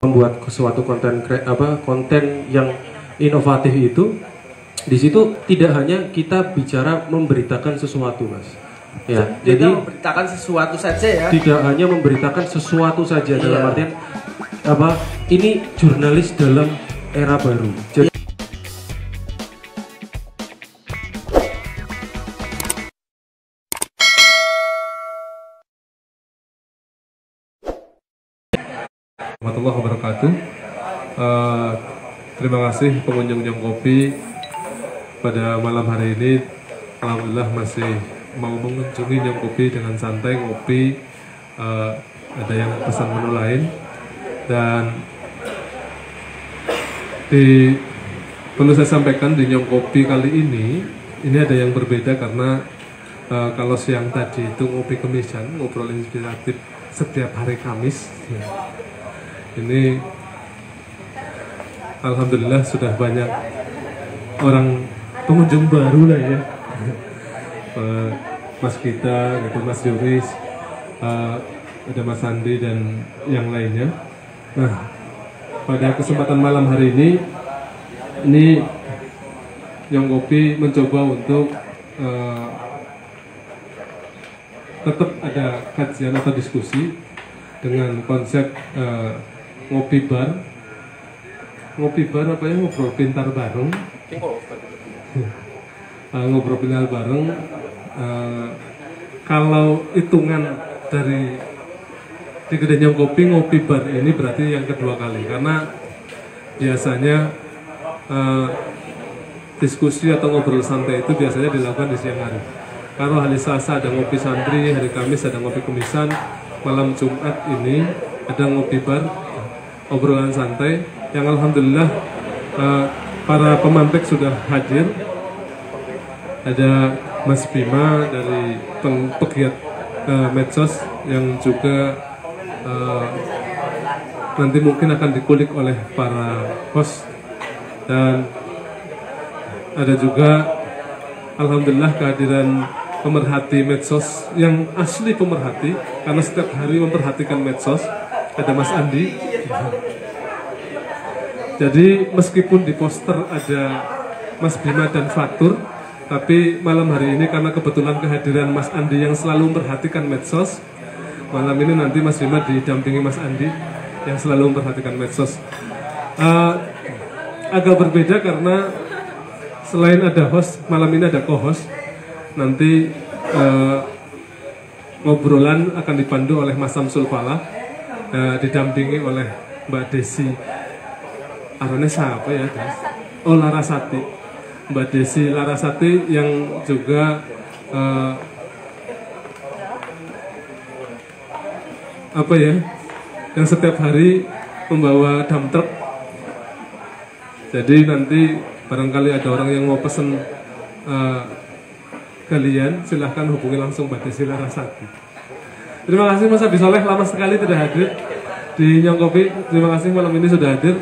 membuat suatu konten yang inovatif itu, di situ tidak hanya kita bicara memberitakan sesuatu, Mas. Ya, jadi memberitakan sesuatu saja ya. Tidak hanya memberitakan sesuatu saja, iya. Dalam artian ini jurnalis dalam era baru. Jadi warahmatullahi wabarakatuh. Terima kasih pengunjung Nyong Kopi pada malam hari ini. Alhamdulillah masih mau mengunjungi Nyong Kopi dengan santai ngopi. Ada yang pesan menu lain dan perlu saya sampaikan di Nyong Kopi kali ini ada yang berbeda karena kalau siang tadi itu ngopi kemisan, ngobrol inspiratif setiap hari Kamis. Ini alhamdulillah sudah banyak orang pengunjung baru lah ya. Mas Gita, gitu, Mas Yoris, ada Mas Andi dan yang lainnya. Nah, pada kesempatan malam hari ini Nyong Kopi mencoba untuk tetap ada kajian atau diskusi dengan konsep ngopi bar apa ya, ngobrol pintar bareng. Ngobrol pintar bareng. Kalau hitungan dari di kedai Nyong Kopi ngopi bar ini berarti yang kedua kali, karena biasanya diskusi atau ngobrol santai itu biasanya dilakukan di siang hari. Kalau hari Selasa ada ngopi santri, hari Kamis ada ngopi kemisan, malam Jumat ini ada ngopi bar, obrolan santai yang alhamdulillah para pemantik sudah hadir. Ada Mas Bima dari pegiat medsos yang juga nanti mungkin akan dikulik oleh para host, dan ada juga alhamdulillah kehadiran pemerhati medsos yang asli pemerhati karena setiap hari memperhatikan medsos. Ada Mas Andi. Jadi meskipun di poster ada Mas Bima dan Fatur, tapi malam hari ini karena kebetulan kehadiran Mas Andi yang selalu memperhatikan medsos, malam ini nanti Mas Bima didampingi Mas Andi yang selalu memperhatikan medsos. Agak berbeda karena selain ada host, malam ini ada co-host. Nanti ngobrolan akan dipandu oleh Mas Samsul Falah, didampingi oleh Mbak Desi. Arane siapa ya? Oh, Larasati. Mbak Desi Larasati yang juga yang setiap hari membawa dump truck. Jadi nanti barangkali ada orang yang mau pesen kalian, silahkan hubungi langsung Mbak Desi Larasati. Terima kasih Mas Abi Soleh, lama sekali tidak hadir di Nyong Kopi. Terima kasih malam ini sudah hadir.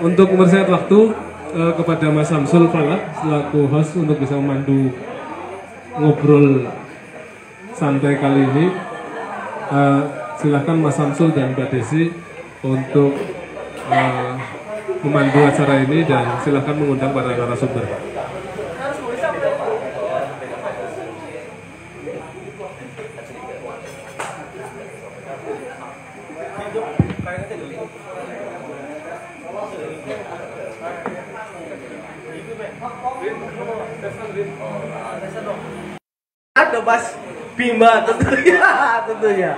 Untuk mempersingkat waktu, kepada Mas Samsul Falah selaku host untuk bisa memandu ngobrol santai kali ini, silahkan Mas Samsul dan Mbak Desi untuk memandu acara ini, dan silahkan mengundang para narasumber. Ada Mas Bima tentunya.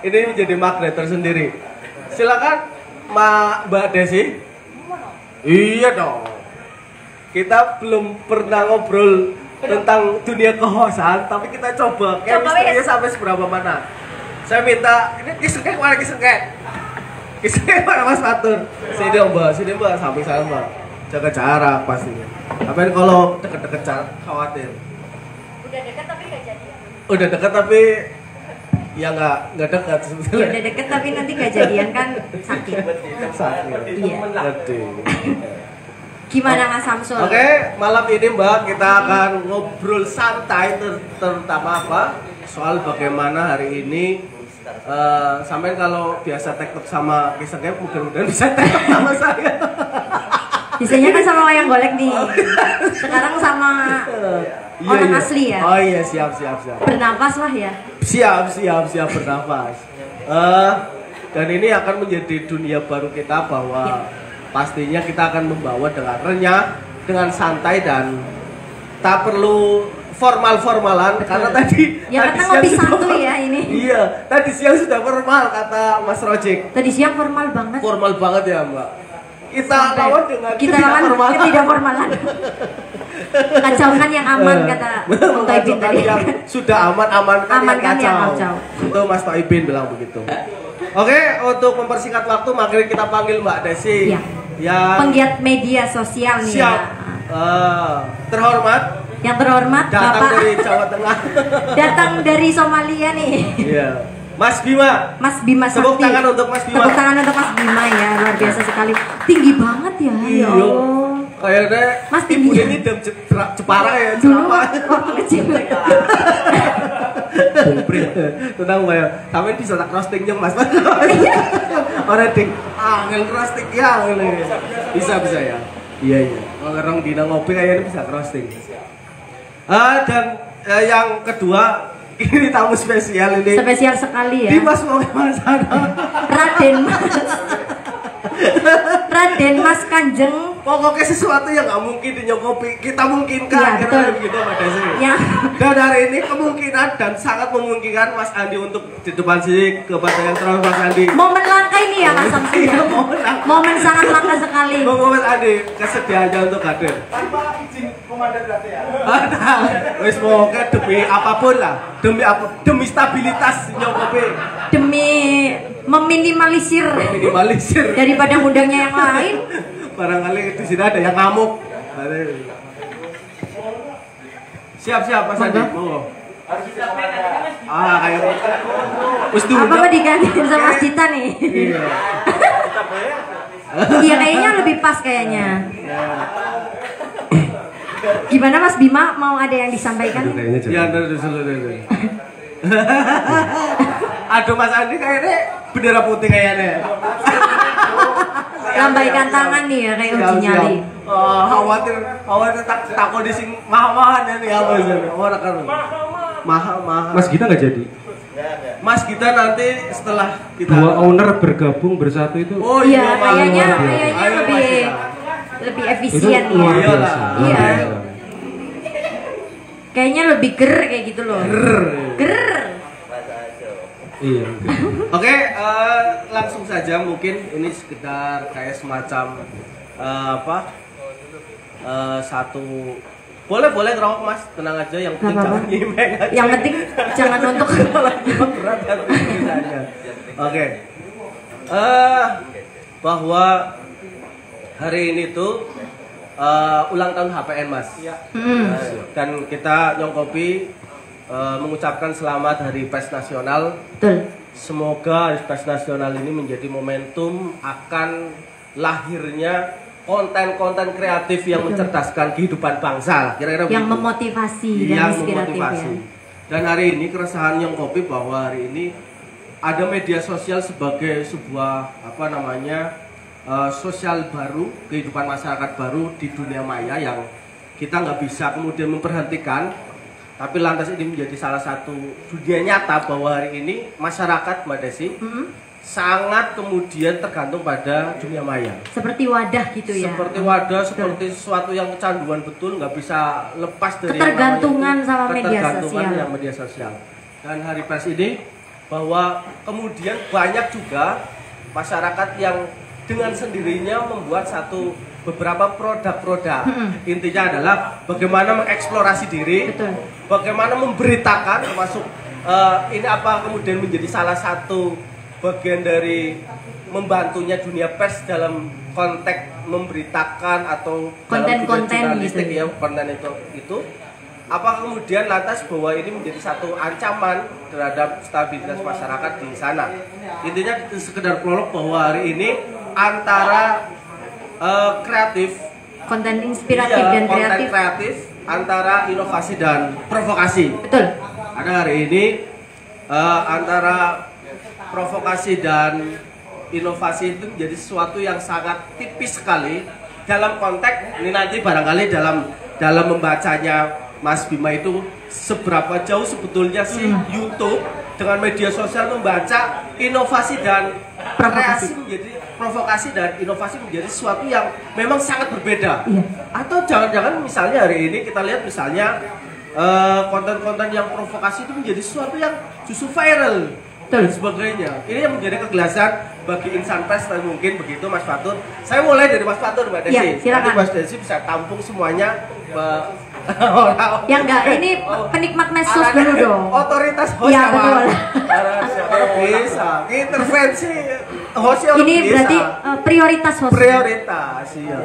Ini menjadi magnet tersendiri. Silakan Mbak Desi. Iya dong. Kita belum pernah ngobrol tentang dunia kehosan, tapi kita coba chemistry-nya sampai seberapa mana. Saya minta ini kisengkek mana kisengkek mana Mas Fatur. Sini Mbak, samping saya Mbak. Jaga jarak pastinya. Tapi kalau deket-deket jarak khawatir. Udah dekat tapi gak jadi. Udah dekat tapi ya nggak dekat sebetulnya. Ya, udah deket tapi nanti gak jadian kan sakit. Iya. Gimana Mas Samsul? Oke, malam ini Mbak kita akan ngobrol santai terutama soal bagaimana hari ini Sampai kalau biasa tektok sama kisahnya mudah-mudahan bisa tektok sama saya. Biasanya kan sama wayang golek nih. Sekarang sama orang asli ya. Oh iya, siap. Bernapas lah ya. Siap bernafas. Dan ini akan menjadi dunia baru kita bahwa pastinya kita akan membawa dengan renyah, dengan santai dan tak perlu formal-formalan karena tadi karena ngopi santuy ya ini. Iya, tadi siang sudah formal kata Mas Rojek. Tadi siang formal banget. Formal banget ya, Mbak. Kita lawan dengan ketidakformalan. Kacaukan yang aman kata Bung Taibin tadi. Yang sudah amankan yang kacau. Itu Mas Taibin bilang begitu. Oke, untuk mempersingkat waktu mari kita panggil Mbak Desi. Iya. Yang penggiat media sosial nih. Siap. Terhormat. Yang terhormat datang Bapak dari Jawa Tengah. datang dari Somalia nih. Iya. Mas Bima. Mas Bima Sakti. Tepuk tangan untuk Mas Bima. Tepuk tangan untuk Mas Bima ya, luar biasa sekali. Tinggi banget ya. Ya Allah. Kayaknya Mas ibu tinggi. ini dem Jepara ya. Dulu waktu kecil. Tenang Mbak ya. Tapi bisa tak roasting nyong Mas. Orang ding angel roasting ya. Bisa ya. Iya. Orang dina ngopi kayaknya bisa roasting. Dan yang kedua ini tamu spesial ini. Spesial sekali ya. Dimas mau kemana sana? Raden Mas Kanjeng. Pokoknya sesuatu yang nggak mungkin dinyokopi kita mungkinkan. Ya, betul. Begitu Mbak Desi. Ya. Dan hari ini kemungkinan dan sangat memungkinkan Mas Andi untuk di depan sini kepada yang terhormat Mas Andi. Momen langka ini ya Mas Samsi ya. Momen sangat langka sekali. Monggo Mas Andi kesediaannya untuk hadir. Tanpa izin komandan berarti ya. Wis pokoknya demi apapun lah, demi stabilitas nyokopi. Demi meminimalisir daripada undangnya yang lain. Barangkali di sini ada yang ngamuk. Siap Mas Andi. Monggo. Kayak apa digantiin sama Mas Dita nih? Iya. Iya kayaknya lebih pas kayaknya. Gimana Mas Bima, mau ada yang disampaikan? Ya, aduh Mas Andi kayaknya bendera putih kayaknya. Lambaikan tangan nih ya kayak uji nyali. Khawatir takut di sing mahal-mahal nih apa sih? Orang kan mahal. Mas Gita nggak jadi. Mas Gita nanti setelah kita dua owner bergabung bersatu itu. Oh iya, kayaknya Mas lebih efisien itu luar ya. biasa. Iya. Kayaknya lebih ger kayak gitu loh. Ger. Iya. Oke, langsung saja mungkin ini sekedar kayak semacam satu boleh ngerokok Mas, tenang aja yang penting jangan nyimeng aja. Yang penting jangan untuk berat saja. Oke. Bahwa hari ini tuh ulang tahun HPN Mas. Dan kita Nyongkopi mengucapkan selamat Hari Pers Nasional. Betul. Semoga Hari Pers Nasional ini menjadi momentum akan lahirnya konten-konten kreatif yang mencerdaskan kehidupan bangsa, kira-kira yang begitu. memotivasi dan inspiratif ya. Dan hari ini keresahan Nyongkopi bahwa hari ini ada media sosial sebagai sebuah sosial baru, kehidupan masyarakat baru di dunia maya yang kita nggak bisa kemudian memperhentikan. Tapi lantas ini menjadi salah satu dunia nyata bahwa hari ini masyarakat Mbak Desi sangat kemudian tergantung pada dunia maya. Seperti wadah gitu ya. Seperti wadah, seperti sesuatu yang kecanduan betul, nggak bisa lepas dari ketergantungan sama media sosial. Dan Hari Pers ini bahwa kemudian banyak juga masyarakat yang dengan sendirinya membuat beberapa produk-produk. Intinya adalah bagaimana mengeksplorasi diri, bagaimana memberitakan, termasuk ini apa kemudian menjadi salah satu bagian dari membantunya dunia pers dalam konteks memberitakan atau konten-konten gitu ya, konten itu apa kemudian lantas bahwa ini menjadi satu ancaman terhadap stabilitas masyarakat di sana. Intinya sekedar prolog bahwa hari ini antara kreatif, konten inspiratif dan kreatif antara inovasi dan provokasi. Betul. Ada hari ini antara provokasi dan inovasi itu menjadi sesuatu yang sangat tipis sekali dalam konteks ini nanti barangkali dalam membacanya Mas Bima itu seberapa jauh sebetulnya sih YouTube dengan media sosial membaca inovasi dan kreasi menjadi provokasi dan inovasi menjadi sesuatu yang memang sangat berbeda. Atau jangan-jangan misalnya hari ini kita lihat misalnya konten-konten yang provokasi itu menjadi sesuatu yang justru viral dan sebagainya. Ini yang menjadi kegelasan bagi insan pers dan mungkin begitu Mas Fatur. Saya mulai dari Mas Fatur, Mbak Desi. Ya, nanti Mas Desi bisa tampung semuanya. Yang enggak, ini penikmat medsos dulu dong. Otoritas host ya, betul. Bisa. Intervensi host yang ini bisa. Berarti prioritas host. Prioritas, iya.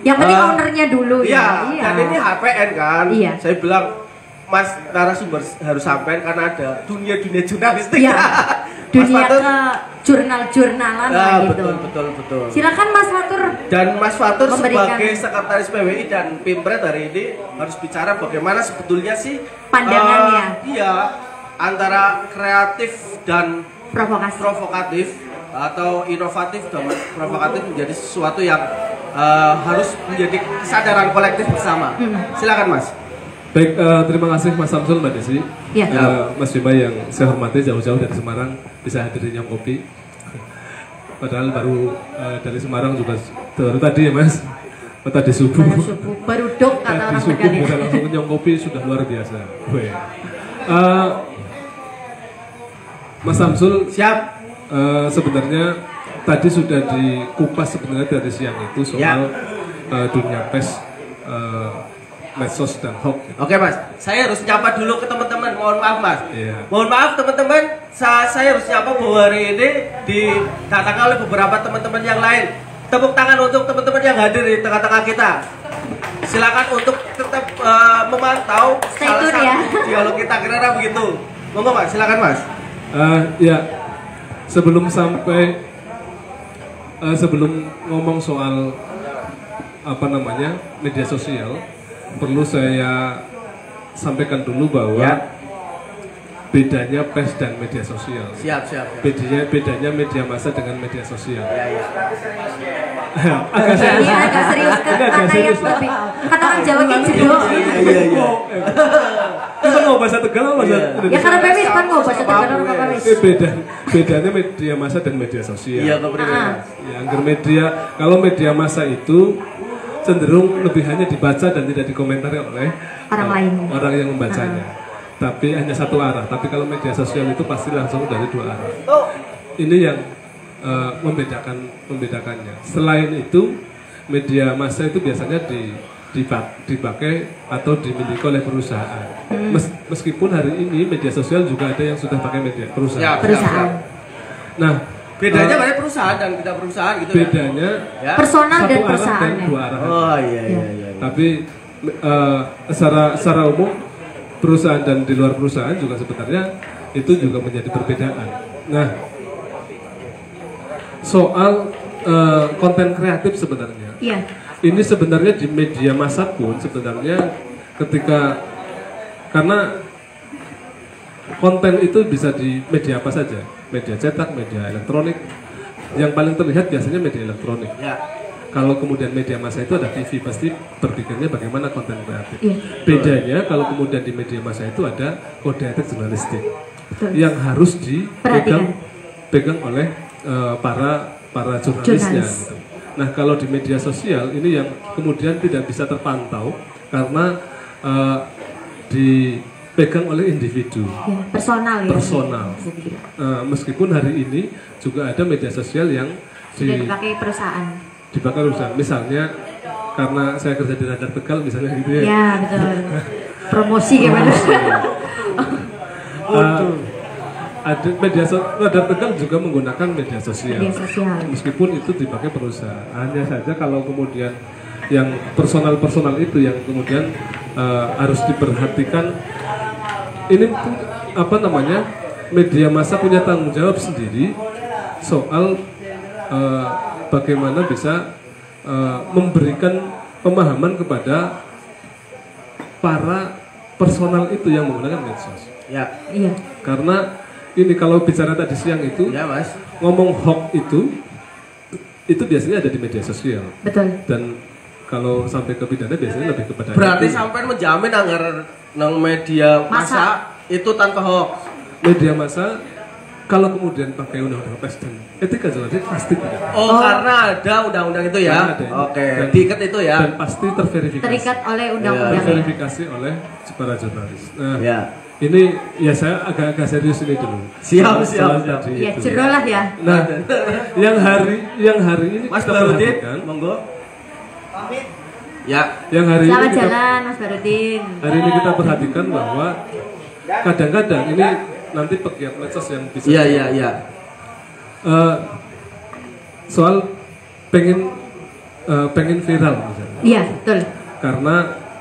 Yang penting ownernya dulu ya. Iya. Dan ini HPN kan. Iya. Saya bilang Mas narasumber harus sampai karena ada dunia-dunia jurnalistik. Iya. Dunia Fatur, ke jurnal-jurnalan lah gitu. Betul. Silakan Mas Fatur. Dan Mas Fatur memberikan sebagai sekretaris PWI dan Pimpres hari ini harus bicara bagaimana sebetulnya sih pandangannya. Iya, antara kreatif dan provokatif atau inovatif dan provokatif menjadi sesuatu yang harus menjadi kesadaran kolektif bersama. Silakan Mas. Baik, terima kasih Mas Samsul, Mbak Desi. Ya. Mas Bima yang saya hormati jauh-jauh dari Semarang bisa hadir di Nyong Kopi. Padahal baru dari Semarang juga baru tadi ya Mas. Tadi subuh. Baru dok kata orang subuh Tegal. bisa langsung ke Nyong Kopi sudah luar biasa. Mas Samsul, siap. Sebenarnya tadi sudah dikupas sebenarnya dari siang itu soal dunia pers. Medsos dan hoax. Oke Mas, saya harus nyapa dulu ke teman-teman. Mohon maaf Mas. Iya. Mohon maaf teman-teman, saya harus nyapa bahwa hari ini didatangkan oleh beberapa teman-teman yang lain. Tepuk tangan untuk teman-teman yang hadir di tengah-tengah kita. Silakan untuk tetap memantau salah satu dialog kita kira-kira begitu. Monggo Mas, silakan Mas. Ya, sebelum ngomong soal media sosial, perlu saya sampaikan dulu bahwa bedanya pers dan media sosial. Siap. Bedanya media massa dengan media sosial. Agak serius karena yang lebih kata orang Jawa kan jedok. Iya. Kita mau bahasa Tegal apa bahasa Indonesia? Ya karena Pewis kan mau bahasa Tegal orang Pewis. Bedanya media massa dan media sosial. Iya, kepribadian. Ya, kalau media massa itu cenderung lebih hanya dibaca dan tidak dikomentari oleh orang lain, orang yang membacanya. Tapi hanya satu arah. Tapi kalau media sosial itu pasti langsung dari dua arah. Ini yang membedakannya. Selain itu, media massa itu biasanya dipakai atau dimiliki oleh perusahaan. Meskipun hari ini media sosial juga ada yang sudah pakai media perusahaan. Nah, bedanya mana perusahaan dan tidak perusahaan gitu. Bedanya personal dan satu perusahaan arah dan dua arah. Oh iya. Tapi secara umum perusahaan dan di luar perusahaan juga sebenarnya itu juga menjadi perbedaan. Nah, soal konten kreatif sebenarnya. Iya. Ini sebenarnya di media massa pun sebenarnya karena konten itu bisa di media apa saja, media cetak, media elektronik. Yang paling terlihat biasanya media elektronik. Ya. Kalau kemudian media massa itu ada TV, pasti berpikirnya bagaimana konten kreatif. Iya. Bedanya kalau kemudian di media massa itu ada kode etik jurnalistik yang harus dipegang oleh para jurnalisnya. Gitu. Nah, kalau di media sosial ini yang kemudian tidak bisa terpantau karena dipegang oleh individu, personal. Meskipun hari ini juga ada media sosial yang dipakai perusahaan. Misalnya karena saya kerja di Radar Tegal misalnya gitu ya. Ya betul. Promosi gimana? Ada Radar Tegal juga menggunakan media sosial. Meskipun itu dipakai perusahaan. Hanya saja kalau kemudian yang personal itu yang kemudian harus diperhatikan. Ini media massa punya tanggung jawab sendiri soal bagaimana bisa memberikan pemahaman kepada para personal itu yang menggunakan medsos. Ya. Iya. Karena ini kalau bicara tadi siang itu, Ya Mas. ngomong hoax itu biasanya ada di media sosial. Betul. Dan kalau sampai ke pidana biasanya lebih kepada Berarti itu. sampai menjamin anggaran nang media masa itu tanpa hoax. Media massa kalau kemudian pakai undang-undang pers dan etika jurnalistik pasti tidak. Oh, karena ada undang-undang itu ya. Karena ada. Oke, Dan- diikat itu ya. Dan pasti terverifikasi. Terikat oleh undang-undang. Terverifikasi oleh para jurnalis. Nah, Ya. ini ya saya agak serius ini dulu. Siap, Soal siap. tadi Ya, itu. jero lah ya. Nah, yang hari ini Mas kita Barudin, perhatikan, monggo. Ya. yang hari Selamat ini kita, jalan Mas Barudin. hari ini kita perhatikan bahwa kadang-kadang ini nanti pegiat medsos yang bisa Iya. soal pengen viral misalnya. Iya, betul. Karena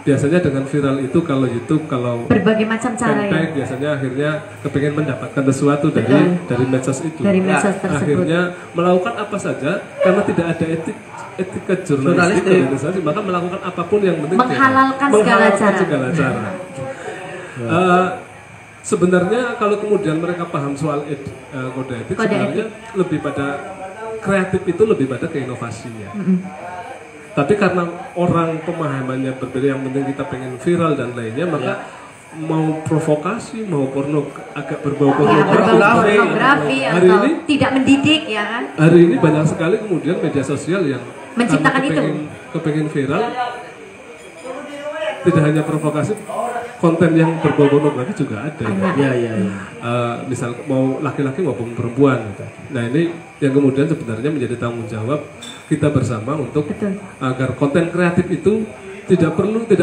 biasanya dengan viral itu kalau YouTube, kalau Berbagai macam cara ya. fanpage biasanya akhirnya kepengen mendapatkan sesuatu dari medsos itu. Dari Ya, medsos tersebut. Akhirnya melakukan apa saja karena tidak ada etika jurnalistik Jurnalistik. dan sebagainya, maka melakukan apapun yang penting Menghalalkan segala cara. segala cara. Sebenarnya kalau kemudian mereka paham soal kode etik, Kode sebenarnya lebih pada kreatif itu lebih pada ke inovasinya. Tapi karena orang pemahamannya berbeda, yang penting kita pengen viral dan lainnya, maka mau provokasi, mau agak berbau Ya, pornografi. berbau pornografi Hari atau ini tidak mendidik ya kan. hari ini banyak sekali kemudian media sosial yang Menciptakan karena itu. kepengen viral, tidak hanya provokasi, konten yang berbau pornografi juga ada. Iya. Misal mau laki-laki maupun perempuan gitu. Nah ini yang kemudian sebenarnya menjadi tanggung jawab kita bersama untuk Betul. agar konten kreatif itu tidak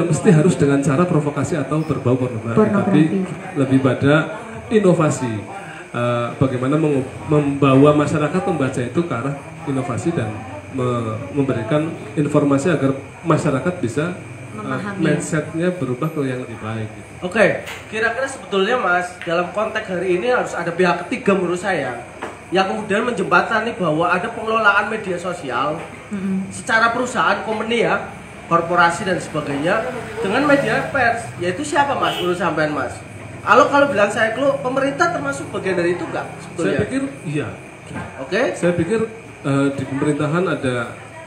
mesti harus dengan cara provokasi atau berbau pornografi, tapi lebih pada inovasi. Bagaimana membawa masyarakat membaca itu ke arah inovasi dan memberikan informasi agar masyarakat bisa mindsetnya berubah ke yang lebih baik. Gitu. Oke, kira-kira sebetulnya Mas, dalam konteks hari ini harus ada pihak ketiga menurut saya yang kemudian menjembatani bahwa ada pengelolaan media sosial secara perusahaan, company ya, korporasi dan sebagainya dengan media pers, yaitu siapa Mas menurut sampean Mas? Kalau bilang saya pemerintah termasuk bagian dari itu enggak sebetulnya? Saya pikir iya. Oke. Saya pikir di pemerintahan ada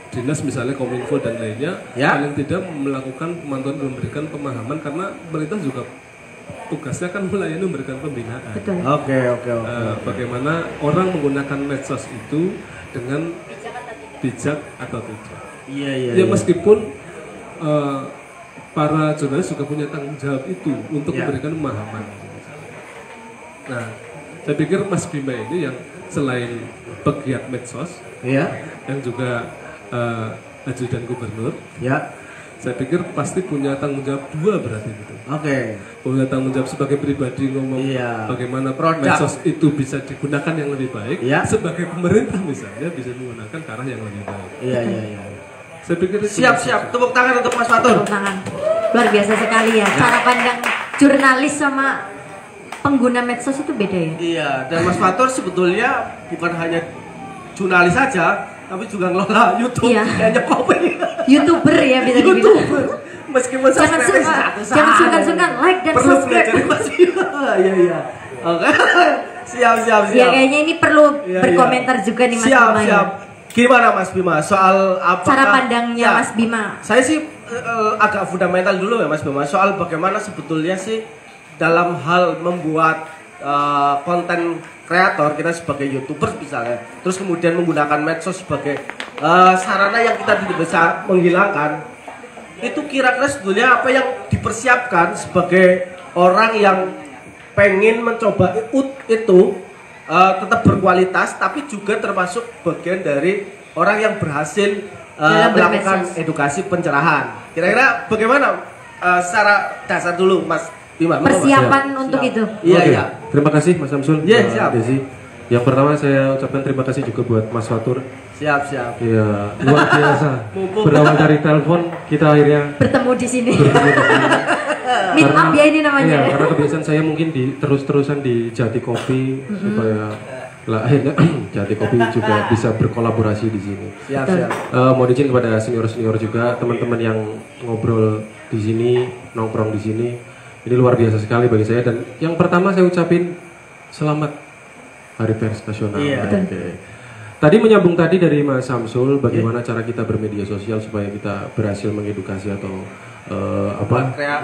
dinas misalnya Kominfo dan lainnya, Ya. paling tidak melakukan pemantauan dan memberikan pemahaman, karena pemerintah juga tugasnya kan melayani, memberikan pembinaan. Betul. Oke. Bagaimana orang menggunakan medsos itu dengan bijak atau tidak. Iya. Ya meskipun para jurnalis juga punya tanggung jawab itu untuk Ya. memberikan pemahaman. Nah, saya pikir Mas Bima ini yang selain pegiat medsos, Iya. yang juga ajudan gubernur, Ya. saya pikir pasti punya tanggung jawab dua berarti gitu. Oke. Punya tanggung jawab sebagai pribadi ngomong Iya. bagaimana Produk. medsos itu bisa digunakan yang lebih baik. Iya. Sebagai pemerintah misalnya bisa menggunakan ke arah yang lebih baik. Iya. Saya pikir itu Siap. Tepuk tangan untuk Mas Fatur. Tepuk tangan. Luar biasa sekali ya. Cara pandang jurnalis sama pengguna medsos itu beda ya. Iya, dan Mas Fatur sebetulnya bukan hanya jurnalis saja, tapi juga ngelola YouTube, Iya. kayaknya kopi. YouTuber ya bisa dibilang. YouTuber. Meskipun Jangan satu-satu. sungkan-sungkan like dan perlu subscribe. belajar Mas. Iya. Oke. Siap. Ya kayaknya ini perlu Iya, berkomentar juga nih Mas siap, Bima ya. Siap. Gimana Mas Bima soal apa? Cara pandangnya Mas Bima. Saya sih agak fundamental dulu ya Mas Bima soal bagaimana sebetulnya sih dalam hal membuat konten kreator kita sebagai YouTuber misalnya, terus kemudian menggunakan medsos sebagai sarana yang kita tidak bisa menghilangkan. Itu kira-kira sebetulnya apa yang dipersiapkan sebagai orang yang pengen mencoba itu tetap berkualitas, tapi juga termasuk bagian dari orang yang berhasil Dalam melakukan bermedsos. edukasi pencerahan. Kira-kira bagaimana secara dasar dulu Mas Bima? Persiapan untuk Siap. itu. Iya, Oke, iya. Terima kasih Mas Samsul, Iya, Mbak siap. Desi. Yang pertama saya ucapkan terima kasih juga buat Mas Fatur. Siap. Ya, luar biasa. Mumpung. Berawal dari telepon kita akhirnya Bertemu di sini. bertemu di sini. Meet up ya ini namanya. Iya, karena kebiasaan saya mungkin terus-terusan di Jati Kopi supaya akhirnya Jati Kopi juga bisa berkolaborasi di sini. Siap. Mau izin kepada senior-senior juga, teman-teman yang ngobrol di sini, nongkrong di sini. Ini luar biasa sekali bagi saya, dan yang pertama saya ucapin selamat Hari Pers Nasional. Iya. Oke. Tadi menyambung tadi dari Mas Samsul, bagaimana cara kita bermedia sosial supaya kita berhasil mengedukasi atau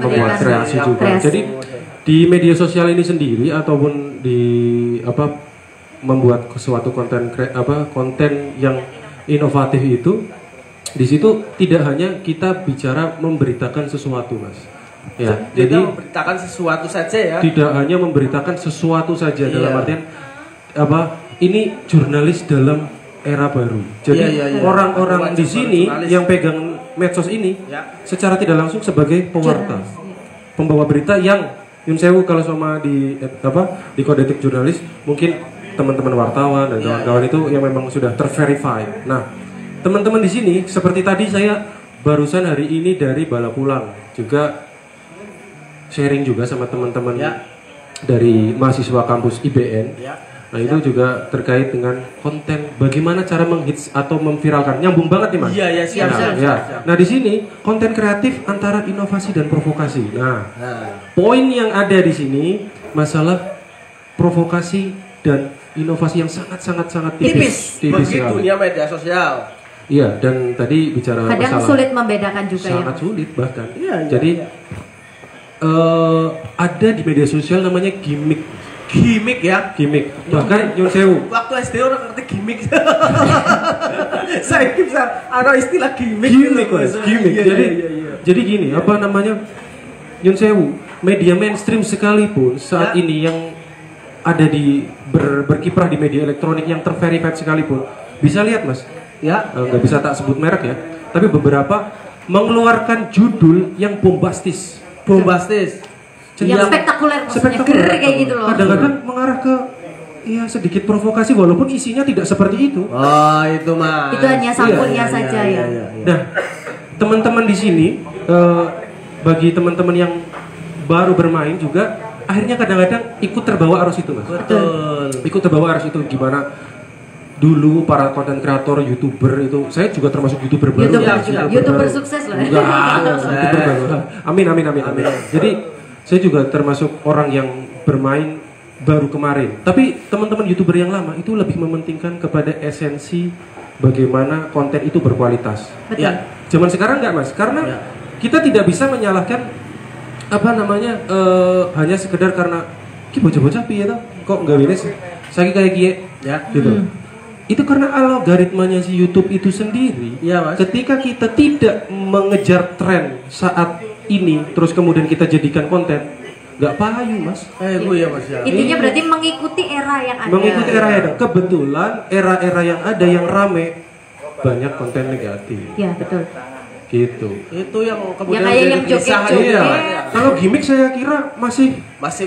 membuat kreasi juga. Kreasi. Jadi di media sosial ini sendiri ataupun di membuat suatu konten yang inovatif itu, di situ tidak hanya kita bicara memberitakan sesuatu, Mas. Ya, jadi memberitakan sesuatu saja ya. tidak hanya memberitakan sesuatu saja dalam artian ini jurnalis dalam era baru. Jadi orang-orang di sini yang pegang medsos ini secara tidak langsung sebagai pewarta, pembawa berita yang Yun Sewu kalau sama di kode etik jurnalis mungkin teman-teman wartawan dan kawan-kawan itu yang memang sudah terverify. Nah, teman-teman di sini seperti tadi saya barusan hari ini dari Balapulang juga sharing juga sama teman-teman dari mahasiswa kampus IBN. Nah, itu juga terkait dengan konten bagaimana cara menghits atau memviralkan. Nyambung banget nih, Mas. Iya, siap. Nah, di sini konten kreatif antara inovasi dan provokasi. Nah, poin yang ada di sini masalah provokasi dan inovasi yang sangat tipis Begitu sekali. dunia media sosial. Iya, dan tadi bicara kadang masalah sulit membedakan juga sangat sulit bahkan. Jadi ada di media sosial namanya gimmick. Gimmick. Bahkan Yun Sewu. Waktu SD orang ngerti gimmick. Saya bisa ada istilah gimmick. Mas. Gimmick. Jadi gini, Yun Sewu, media mainstream sekalipun saat ini yang ada di berkiprah di media elektronik yang terverified sekalipun, bisa lihat, Mas. Nggak bisa tak sebut merek ya, tapi beberapa mengeluarkan judul yang bombastis. Yang spektakuler, maksudnya ger kayak gitu loh. Kadang-kadang mengarah ke sedikit provokasi walaupun isinya tidak seperti itu. Oh, itu mah. Itu hanya sampulnya saja ya. Nah, teman-teman di sini bagi teman-teman yang baru bermain juga akhirnya kadang-kadang ikut terbawa arus itu, Mas. Betul. Ikut terbawa arus itu gimana dulu para konten kreator, YouTuber itu, saya juga termasuk YouTuber baru. YouTuber sukses loh. YouTuber baru. Amin. Jadi saya juga termasuk orang yang bermain baru kemarin. Tapi teman-teman YouTuber yang lama itu lebih mementingkan kepada esensi bagaimana konten itu berkualitas. Betul. Zaman sekarang enggak, Mas, karena kita tidak bisa menyalahkan hanya sekedar karena ki bocah-bocah piye to kok gawene saiki kayak gie gitu. Itu karena algoritmanya si YouTube itu sendiri. Mas. Ketika kita tidak mengejar tren saat ini terus kemudian kita jadikan konten, nggak payu, Mas. Mas ya. Intinya berarti mengikuti era yang ada. Mengikuti era yang ada. Kebetulan era-era yang ada yang rame banyak konten negatif. Iya, betul. Gitu. Itu yang kemudian kayak yang joget-joget. Kalau gimmick saya kira masih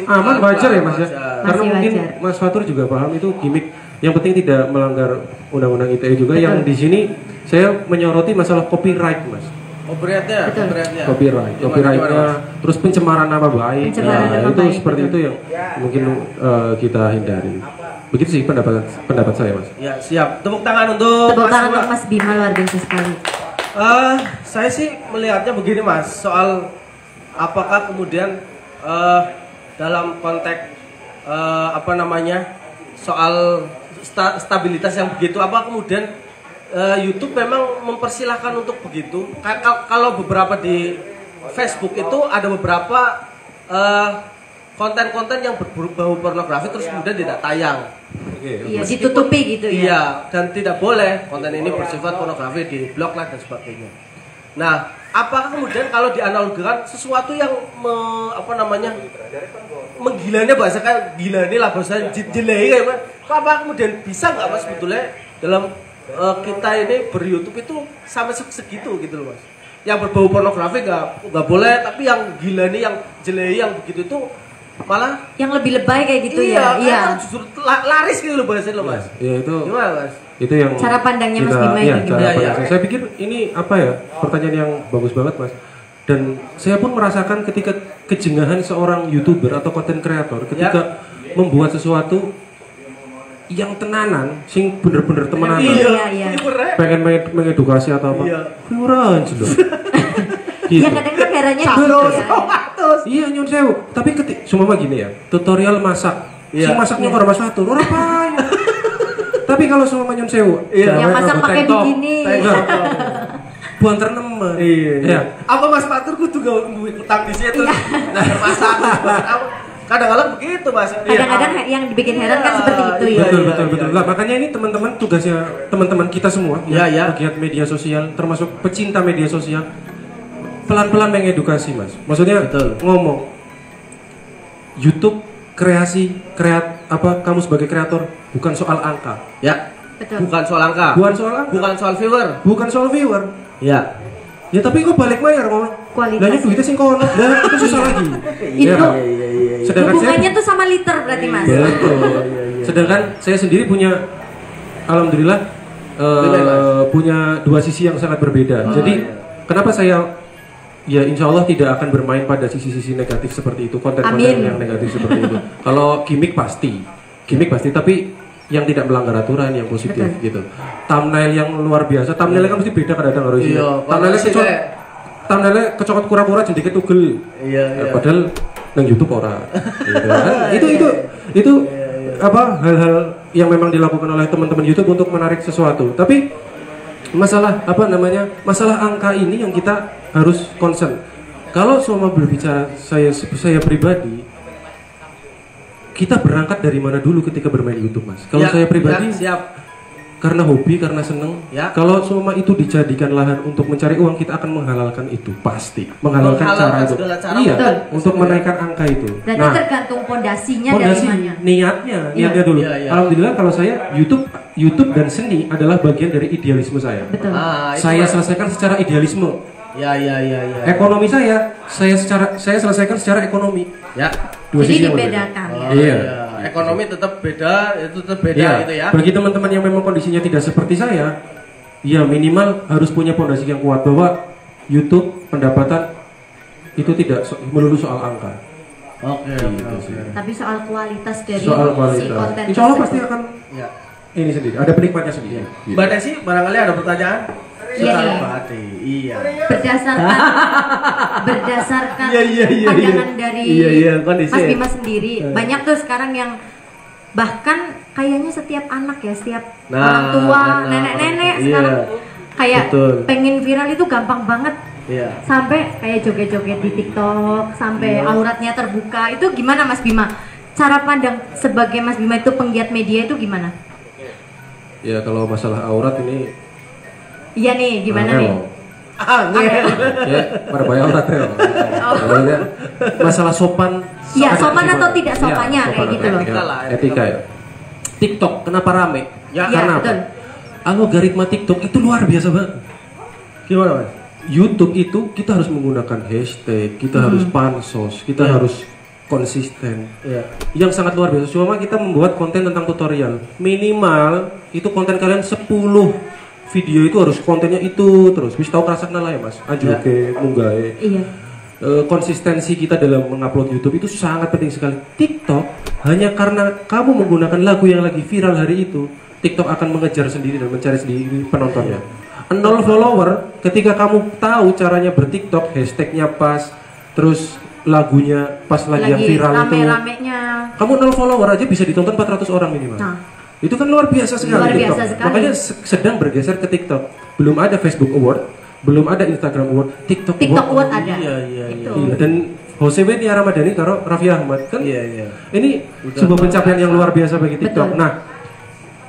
aman, wajar ya, Mas ya. Karena mungkin Mas Fatur juga paham itu gimmick. Yang penting tidak melanggar undang-undang ITE juga. Betul. Yang di sini saya menyoroti masalah copyright, Mas. Copyrightnya, terus pencemaran nama baik. Seperti itu yang mungkin kita hindari. Begitu sih pendapat saya, Mas. Ya, siap. Tepuk tangan untuk Mas Bima, luar biasa sekali. Saya sih melihatnya begini, Mas, soal apakah kemudian dalam konteks soal stabilitas yang begitu, apa kemudian YouTube memang mempersilahkan untuk begitu? Kalau beberapa di Facebook itu ada beberapa konten-konten yang berbau pornografi terus kemudian tidak tayang. Iya, ditutupi gitu ya. Iya, dan tidak boleh konten ini bersifat pornografi, di blok lah dan sebagainya. Nah, apakah kemudian kalau dianalogikan sesuatu yang menggilanya, bahasa kayak gila ini lah, bahasa jelek kayak apa kemudian bisa nggak, Mas, sebetulnya dalam kita ini ber-YouTube itu sampai segitu gitu loh, Mas. Yang berbau pornografi nggak boleh, tapi yang gila ini, yang jelek, yang begitu itu malah yang lebih lebay kayak gitu ya. Iya. Justru laris gitu loh bahasanya loh, Mas. Iya, itu. Gimana, Mas? Itu yang cara pandangnya Mas Bima itu gimana? Saya pikir ini pertanyaan yang bagus banget, Mas. Dan saya pun merasakan ketika kejengahan seorang YouTuber atau konten kreator ketika membuat sesuatu yang tenanan, sing bener-bener temenan. Iya. Pengen mengedukasi atau apa? Kurang sudah. Gitu. Ya kadang-kadang merahnya gitu. Iya, Nyun Sewu. Tapi cuma gini ya, tutorial masak Si masaknya kok Mas Fatur, ora payah. Tapi kalau sama nyun sewu, yang masak pakai bikini. Buanter nemen. Iya. Apa Mas Fatur kudu nggawe utang di situ. Nah, masak. Kadang-kadang begitu Mas. Kadang-kadang yang dibikin heran kan seperti itu ya. Betul. Lah makanya ini teman-teman tugasnya teman-teman kita semua pegiat media sosial termasuk pecinta media sosial pelan-pelan mengedukasi Mas. Maksudnya ngomong YouTube kamu sebagai kreator bukan soal angka. Ya. Betul. Bukan soal angka. Bukan soal viewer. Bukan soal viewer. Ya. Ya tapi kok balik mayar ngomong. Kualitas. Lah duitnya sing kono. Lah itu susah lagi. Itu. Sedangkan hubungannya tuh sama liter berarti Mas. Betul. Sedangkan saya sendiri punya alhamdulillah punya dua sisi yang sangat berbeda. Jadi kenapa saya insya Allah tidak akan bermain pada sisi-sisi negatif seperti itu, konten-konten yang negatif seperti itu. Kalau gimmick pasti, tapi yang tidak melanggar aturan, yang positif gitu. Thumbnail yang luar biasa, thumbnailnya kan mesti beda kadang-kadang harus. Thumbnailnya kecokot kura-kura jadi ketugel. Padahal nang YouTube ora. Gitu kan. Itu apa hal-hal yang memang dilakukan oleh teman-teman YouTube untuk menarik sesuatu. Tapi masalah angka ini yang kita harus concern. Kalau semua berbicara saya pribadi, kita berangkat dari mana dulu ketika bermain YouTube Mas? Kalau saya pribadi karena hobi, karena seneng. Kalau semua itu dijadikan lahan untuk mencari uang, kita akan menghalalkan itu pasti. Menghalalkan cara itu. Untuk menaikkan angka itu. Berarti tergantung pondasinya dari mana. Niatnya dulu. Alhamdulillah kalau saya YouTube dan seni adalah bagian dari idealisme saya. Betul. Saya selesaikan secara idealisme. Ekonomi saya selesaikan secara ekonomi. Jadi dibedakan Ekonomi tetap beda, itu tetap beda gitu ya. Bagi teman-teman yang memang kondisinya tidak seperti saya, ya minimal harus punya pondasi yang kuat bahwa YouTube pendapatan itu tidak melulu soal angka. Tapi soal kualitas dari si konten. Insya Allah pasti akan ini sendiri. Ada penikmatnya sendiri. Mbak Desi, barangkali ada pertanyaan? Berdasarkan pandangan dari Mas Bima sendiri, banyak tuh sekarang yang bahkan kayaknya setiap anak ya, setiap orang tua, nenek-nenek sekarang kayak pengen viral itu gampang banget. Sampai kayak joget-joget di TikTok, sampai auratnya terbuka. Itu gimana Mas Bima? Cara pandang sebagai Mas Bima itu penggiat media itu gimana? Ya kalau masalah aurat ini iya nih, gimana nih? Ya, pada banyak aurat ya. Masalah sopan. Iya, sopan atau tidak sopannya kayak gitu loh. Etika ya. TikTok kenapa rame? Karena apa? Algoritma TikTok itu luar biasa banget. Gimana Mas? YouTube itu kita harus menggunakan hashtag, kita harus pansos, kita harus konsisten. Yang sangat luar biasa. Cuma kita membuat konten tentang tutorial. Minimal itu konten kalian 10 video itu harus kontennya itu terus. Bisa tahu kerasakna lah ya Mas. Anjuke, munggahe. Konsistensi kita dalam mengupload YouTube itu sangat penting sekali. TikTok hanya karena kamu menggunakan lagu yang lagi viral hari itu, TikTok akan mengejar sendiri dan mencari sendiri penontonnya. 0 follower ketika kamu tahu caranya bertiktok, hashtagnya pas, terus lagunya pas lagi yang viral itu. Kamu 0 follower aja bisa ditonton 400 orang minimal. Itu kan luar biasa sekali. Makanya sedang bergeser ke TikTok. Belum ada Facebook Award, belum ada Instagram Award, TikTok Award ada. Dan Jose Nia Ramadhani karo Raffi Ahmad kan. Ini sebuah pencapaian yang luar biasa bagi TikTok. Nah,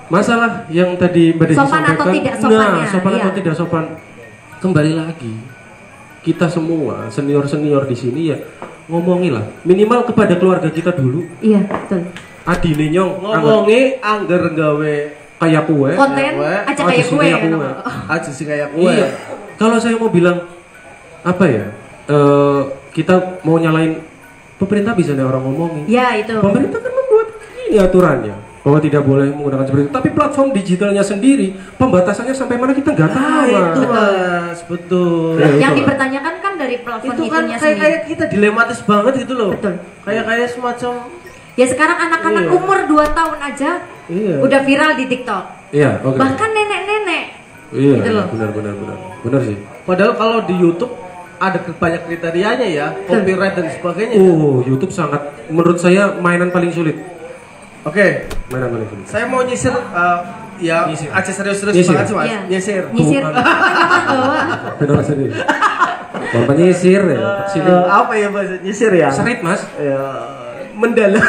masalah yang tadi Mbak Desi sampaikan, sopan atau tidak sopan, kembali lagi kita semua senior di sini ya ngomongilah minimal kepada keluarga kita dulu. Iya betul. Adine nyong ngomongi angger gawe kayak kue konten aja kayak kue aja sih kayak kue. Iya. Kalau saya mau bilang apa ya, kita mau nyalain pemerintah bisa nih orang ngomongin. Ya itu. Pemerintah kan membuat ini aturannya bahwa tidak boleh menggunakan seperti itu. Tapi platform digitalnya sendiri pembatasannya sampai mana kita nggak tahu. Itu Mas, betul. Yang dipertanyakan kan dari platform itu kan kayak kita dilematis banget gitu loh. Betul. Kayak semacam. Ya sekarang anak-anak umur 2 tahun aja udah viral di TikTok. Iya, oke. Bahkan nenek-nenek. Iya, gitu benar sih. Padahal kalau di YouTube ada banyak kriterianya ya, copyright dan sebagainya. YouTube sangat, menurut saya mainan paling sulit. Oke. Mana. Saya mau nyisir ya nyisir. aja serius-serius Nyisir. banget sih Mas. Iya. Nyisir. Nyisir. Benar serius. Bapak nyisir ya. Sini. Apa ya Mas? Nyisir ya? Serit Mas. Ya, mendalam.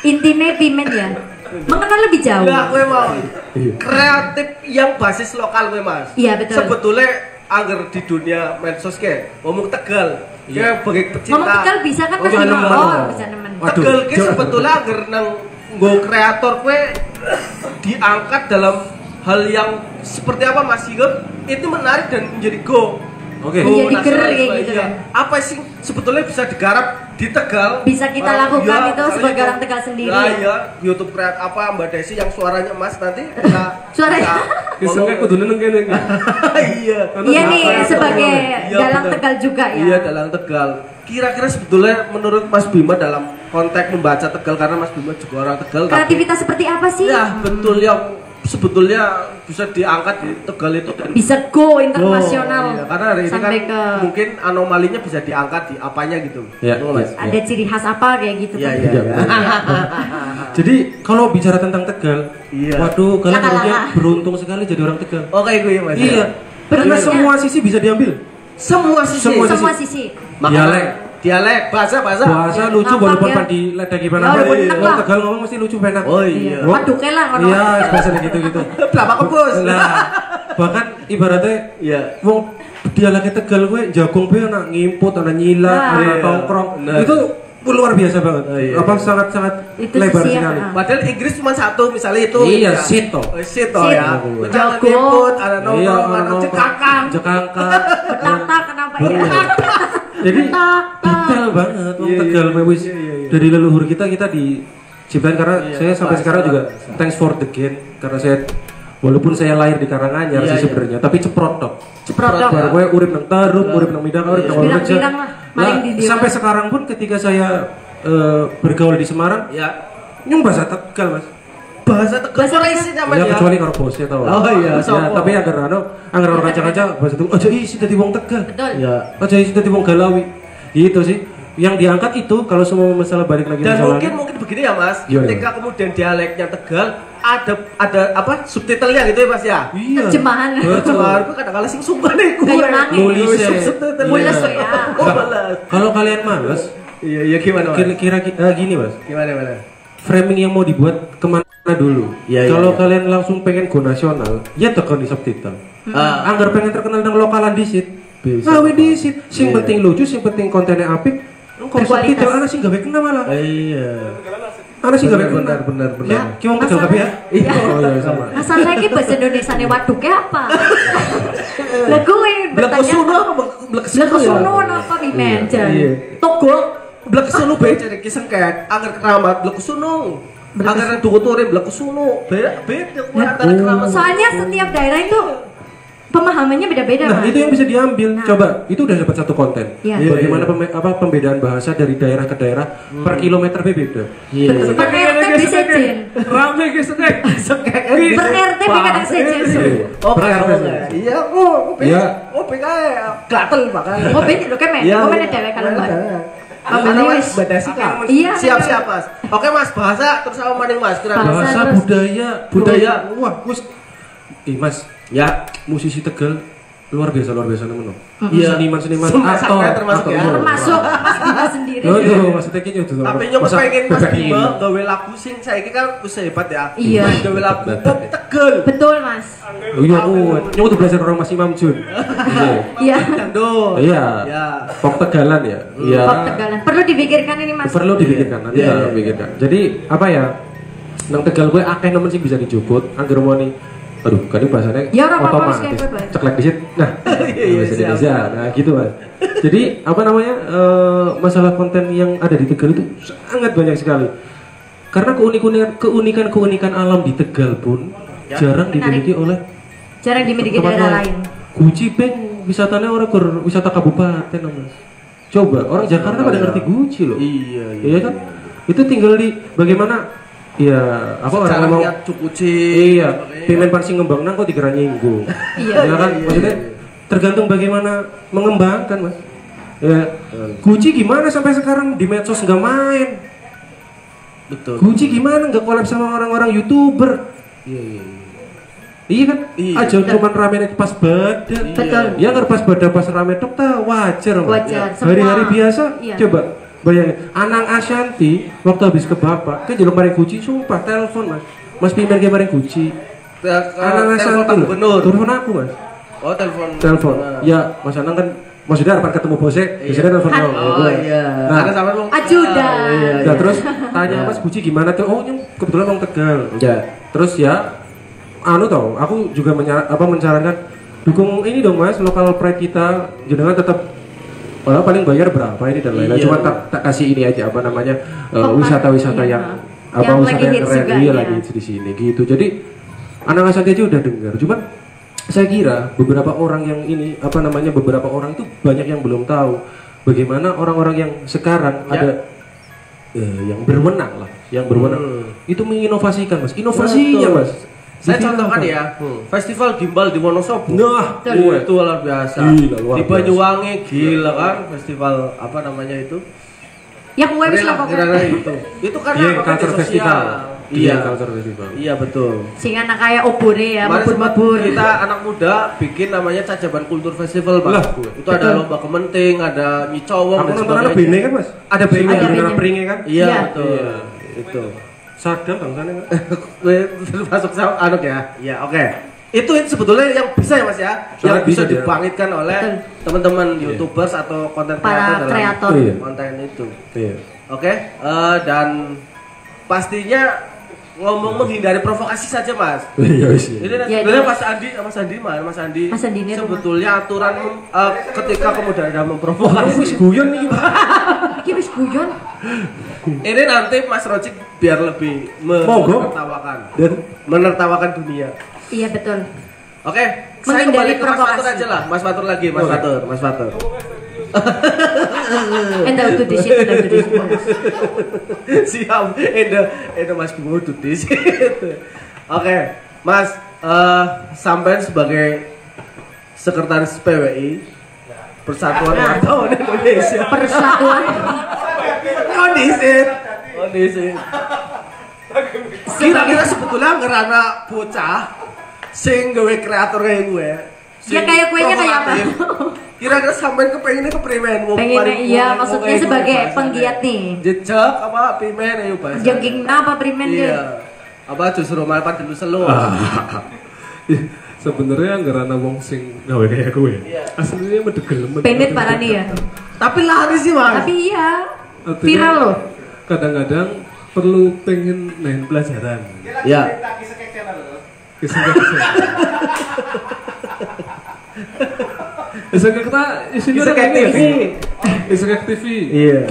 Intinya pimen ya. Mengenal lebih jauh. Lah gue mau Iya. kreatif yang basis lokal gue Mas. Iya, betul. Sebetulnya angger di dunia medsos ke ngomong Tegal. Ya bagi pecinta. Ngomong Tegal bisa kan Mas? jangan nemen. Bisa nemen. Waduh, Tegal ke jauh. sebetulnya angger nang go kreator gue diangkat dalam hal yang seperti apa Mas Higep itu menarik dan menjadi go. Oke. Iya, Go digerer nasional, kayak gitu iya. kan. Apa sih sebetulnya bisa digarap di Tegal? Bisa kita lakukan itu misalnya sebagai orang Tegal sendiri. Nah, iya, YouTube kreat apa Mbak Desi yang suaranya Mas nanti kita Suaranya. Kisahnya kudu neng kene. Iya. Iya nih sebagai Iya, dalang bener. Tegal juga ya. Iya, dalang Tegal. Kira-kira sebetulnya menurut Mas Bima dalam konteks membaca Tegal karena Mas Bima juga orang Tegal. Kreativitas seperti apa sih? Ya, betul yang sebetulnya bisa diangkat di Tegal itu dan Bisa go internasional. iya, karena hari ini kan sampai ke mungkin anomalinya bisa diangkat di apanya gitu. Iya, Betul, Mas? iya. ada ciri khas apa kayak gitu Iya, kan. iya, iya. Jadi kalau bicara tentang Tegal, Iya. waduh kalian Laka-laka. harusnya beruntung sekali jadi orang Tegal. Oke, gue ya, Mas. Iya, karena Bener. semua sisi bisa diambil. Semua sisi. Semua sisi. Dialek, bahasa. Bahasa lucu Nampak walaupun ya. pan diledeki Ya, mana. udah bener Orang lah. Tegal ngomong mesti lucu penak. Oh iya. Waduh kayak lah orang. Iya, bahasanya gitu-gitu. Berapa kebos? Nah, bahkan ibaratnya Iya. wong dialek Tegal gue jagung be anak ngimput, anak nyila, Nah. anak Iya. tongkrong. Benar. Itu luar biasa banget. iya. Apa sangat-sangat Itu lebar sisi sekali. yang- Padahal Inggris cuma satu misalnya itu. Iya, ya. sit toh. Sit toh Sit. ya. Iya. Jangan Jago. ngebut, ada Iya, nongkrong, orang ada nongkrong. cekakang. Cekangkang. Betata kenapa ya? Bener. Jadi Betata. detail banget wong Iya, Tegal iya. mewis Iya, iya, iya. dari leluhur kita diciptain karena Iya, saya sampai bahasa, sekarang juga bahasa. thanks for the game karena saya walaupun saya lahir di Karanganyar Iya, sih iya. sebenarnya tapi ceprotok. Ceprotok. Baru gue urip nang Tarum, urip nang Midang, urip nang Walureja. Pirang-pirang lah, maling di dia. Sampai sekarang pun ketika saya bergaul di Semarang, Ya. nyung bahasa Tegal, Mas. Bahasa Tegal Bahasa apa isinya Mas Ya ya? kecuali karo bosnya tau. Oh, iya, Ya, sopo? tapi agar orang kanca-kanca bahasa itu aja isi dadi wong Tegal. Betul. Ya. Aja isi dadi wong Galawi. Gitu sih. Yang diangkat itu kalau semua masalah balik lagi Dan masalahnya. mungkin begini ya Mas, Iya, ketika kemudian dialeknya Tegal ada apa subtitlenya gitu ya Mas ya? Iya. Terjemahan. Terjemahan gue kadang-kadang sing sumpah nih gue. Kayak mana? Nulis ya. Subtitle. Mules Iya. ya. Oh, balas. Kalau kalian males, Iya, gimana Mas? kira-kira gini Mas. Gimana? Framing yang mau dibuat kemana dulu? Iya, Kalau iya. kalian langsung pengen go nasional, ya tekan di subtitle. Ah. Anggar pengen terkenal dengan lokalan disit, Bisa. ngawe disit. Sing Iya. penting lucu, sing penting kontennya apik. Kok Berkualitas. subtitle anak sih gawe kena malah. Iya. Anak sih gawe kena. Benar. Ya, ki wong Tegal kabeh ya? Iya. Oh iya sama. Asal lagi bahasa Indonesia nih waduknya apa? Lah gue Blek bertanya. kesuno apa blek Lah kesono apa pimen jan? Iya. Togo. Blek kesuno bae cari kisah kayak angger keramat blek kesuno. Angger dukuture blek kesuno. Beda kuwi antara keramat. Soalnya setiap daerah itu pemahamannya beda-beda. Nah, Mas. itu yang bisa diambil. Nah. Coba, itu udah dapat satu konten. Iya. Bagaimana pembedaan bahasa dari daerah ke daerah per kilometer beda. Iya. Per RT bisa Jin. Rame ki sekek. Per RT kadang sejen. Oh, Per RT. Iya, oh, Iya. PKE gatel makanya. Oh beda loh kemen. Iya. Oh mana dewek kalau mbak. Apa Mas? Mas? Badasi Kak. Iya. Siap Mas. Oke Mas, bahasa terus apa maning Mas? Kira-kira. Bahasa Bahasa terus. budaya. Wah, wis. Mas, Ya. musisi Tegal luar biasa nemen. Iya. Seniman-seniman Semua aktor, sampai termasuk ya. Termasuk Mas Bima sendiri. Tuh, maksudnya kayaknya itu. Tapi nyoba pengen Mas Bima gawe lagu sing saiki kan wis hebat ya. Iya. Gawe lagu pop Tegal. Betul Mas. Oh iya, nyoba tuh belajar orang Mas Imam Jun. Iya. Iya. Kando. Iya. Ya. Pop Tegalan ya. Iya. Pop Tegalan. Perlu dipikirkan ini Mas. Perlu dipikirkan, nanti Iya, kita iya. pikirkan. Jadi apa ya? Nang Tegal gue akeh nemen sih bisa dijuput. Angger mau nih. Aduh, kan ini bahasanya Ya, orang apa-apa, otomatis. harus kayak gue, Pak. Ceklek disit. Nah, Iya, bahasa siap. Indonesia. Nah, gitu Mas. Jadi apa namanya? Masalah konten yang ada di Tegal itu sangat banyak sekali. Karena keunikan alam di Tegal pun jarang dimiliki oleh Jarang dimiliki tempat daerah lain. Guci peng wisatanya orang ke wisata kabupaten Mas. Coba orang Jakarta pada ngerti Guci loh. Iya, Iya kan? Itu tinggal di bagaimana ya apa orang ngomong lihat cukuci. iya, pimen pansi ngembang nang kok dikira nyinggung. Iya. Ya kan? Maksudnya tergantung bagaimana mengembangkan, Mas. Ya, Guci gimana sampai sekarang di medsos nggak main? Betul. Gucci gimana nggak collab sama orang-orang YouTuber? Iya. Iya kan? Aja cuma rame pas badan. Betul. Ya nggak pas badan pas rame tok ta wajar. Wajar. Hari-hari biasa iya. coba bayangin Anang Ashanti waktu habis ke bapak ke jelek maring Gucci sumpah telepon Mas Pimen ke maring Gucci. Anang Ashanti telepon aku Mas. Oh telepon. Ya Mas Anang kan maksudnya harapan ketemu bosnya, biasanya telepon dong. Oh iya. Nah, ada sama lu. Ajudan. Nah, terus tanya Mas Gucci gimana tuh? Oh, ini kebetulan orang Tegal. Ya. Terus ya tau, aku juga menyarankan dukung ini dong Mas, lokal pride kita. Jangan tetap paling bayar berapa ini dan lain-lain. Cuma tak kasih ini aja wisata-wisata yang wisata yang keren lagi di sini gitu. Jadi anak Ashanti aja udah dengar. Cuman saya kira beberapa orang yang beberapa orang itu banyak yang belum tahu bagaimana orang-orang yang sekarang ada yang berwenang itu menginovasikan Mas, inovasinya Mas. Saya contohkan ya, festival gimbal di Wonosobo. Nah, itu luar biasa. Di Banyuwangi gila kan, festival apa namanya itu? Yang wis lah pokoknya. Itu karena culture festival. Iya, culture festival. Iya betul. Sing anak kayak obore ya, mabur-mabur. Kita anak muda bikin namanya Cajaban Kultur Festival, Pak. Itu ada lomba kementing, ada nyicowong dan sebagainya. Ada bene kan, Mas? Ada bene dengan pringnya kan? Iya, betul. Itu. Sadam bangsane. Masuk sama ya. Iya, oke. Itu sebetulnya yang bisa ya Mas ya, yang bisa dibangkitkan oleh teman-teman YouTubers atau konten kreator dalam konten itu. Oke, dan pastinya ngomong menghindari provokasi saja Mas. Iya. Ini sebenarnya Mas Andi sebetulnya aturan ketika kemudian ada memprovokasi. Wis guyon nih. Iki wis guyon. Ini nanti Mas Rocik biar lebih menertawakan dunia. Iya betul. Oke, saya kembali ke Mas Fatur aja lah. Mas Fatur lagi, Mas Fatur. Enda udah di situ. Siap, Enda Mas Bungo udah di situ. Oke, Mas, sampai sebagai sekretaris PWI Persatuan Wartawan Indonesia. Persatuan. Kondisi. Kira-kira sebetulnya ngerana bocah sing gawe kreator kayak gue. Ya kayak kuenya kayak apa? Kira-kira sampean kepengennya keprimen? Iya, maksudnya sebagai penggiat nih. Jejak apa primen ayo bahasa. Jengking apa primen dia? Iya. Apa justru malah dulu selo. Sebenarnya ngerana wong sing gawe kayak gue. Aslinya medegel. Pendet parani ya. Tapi lari sih Mas. Tapi iya. Viral loh. Kadang-kadang perlu pengen main pelajaran. Ya. Kisah TV. Iya.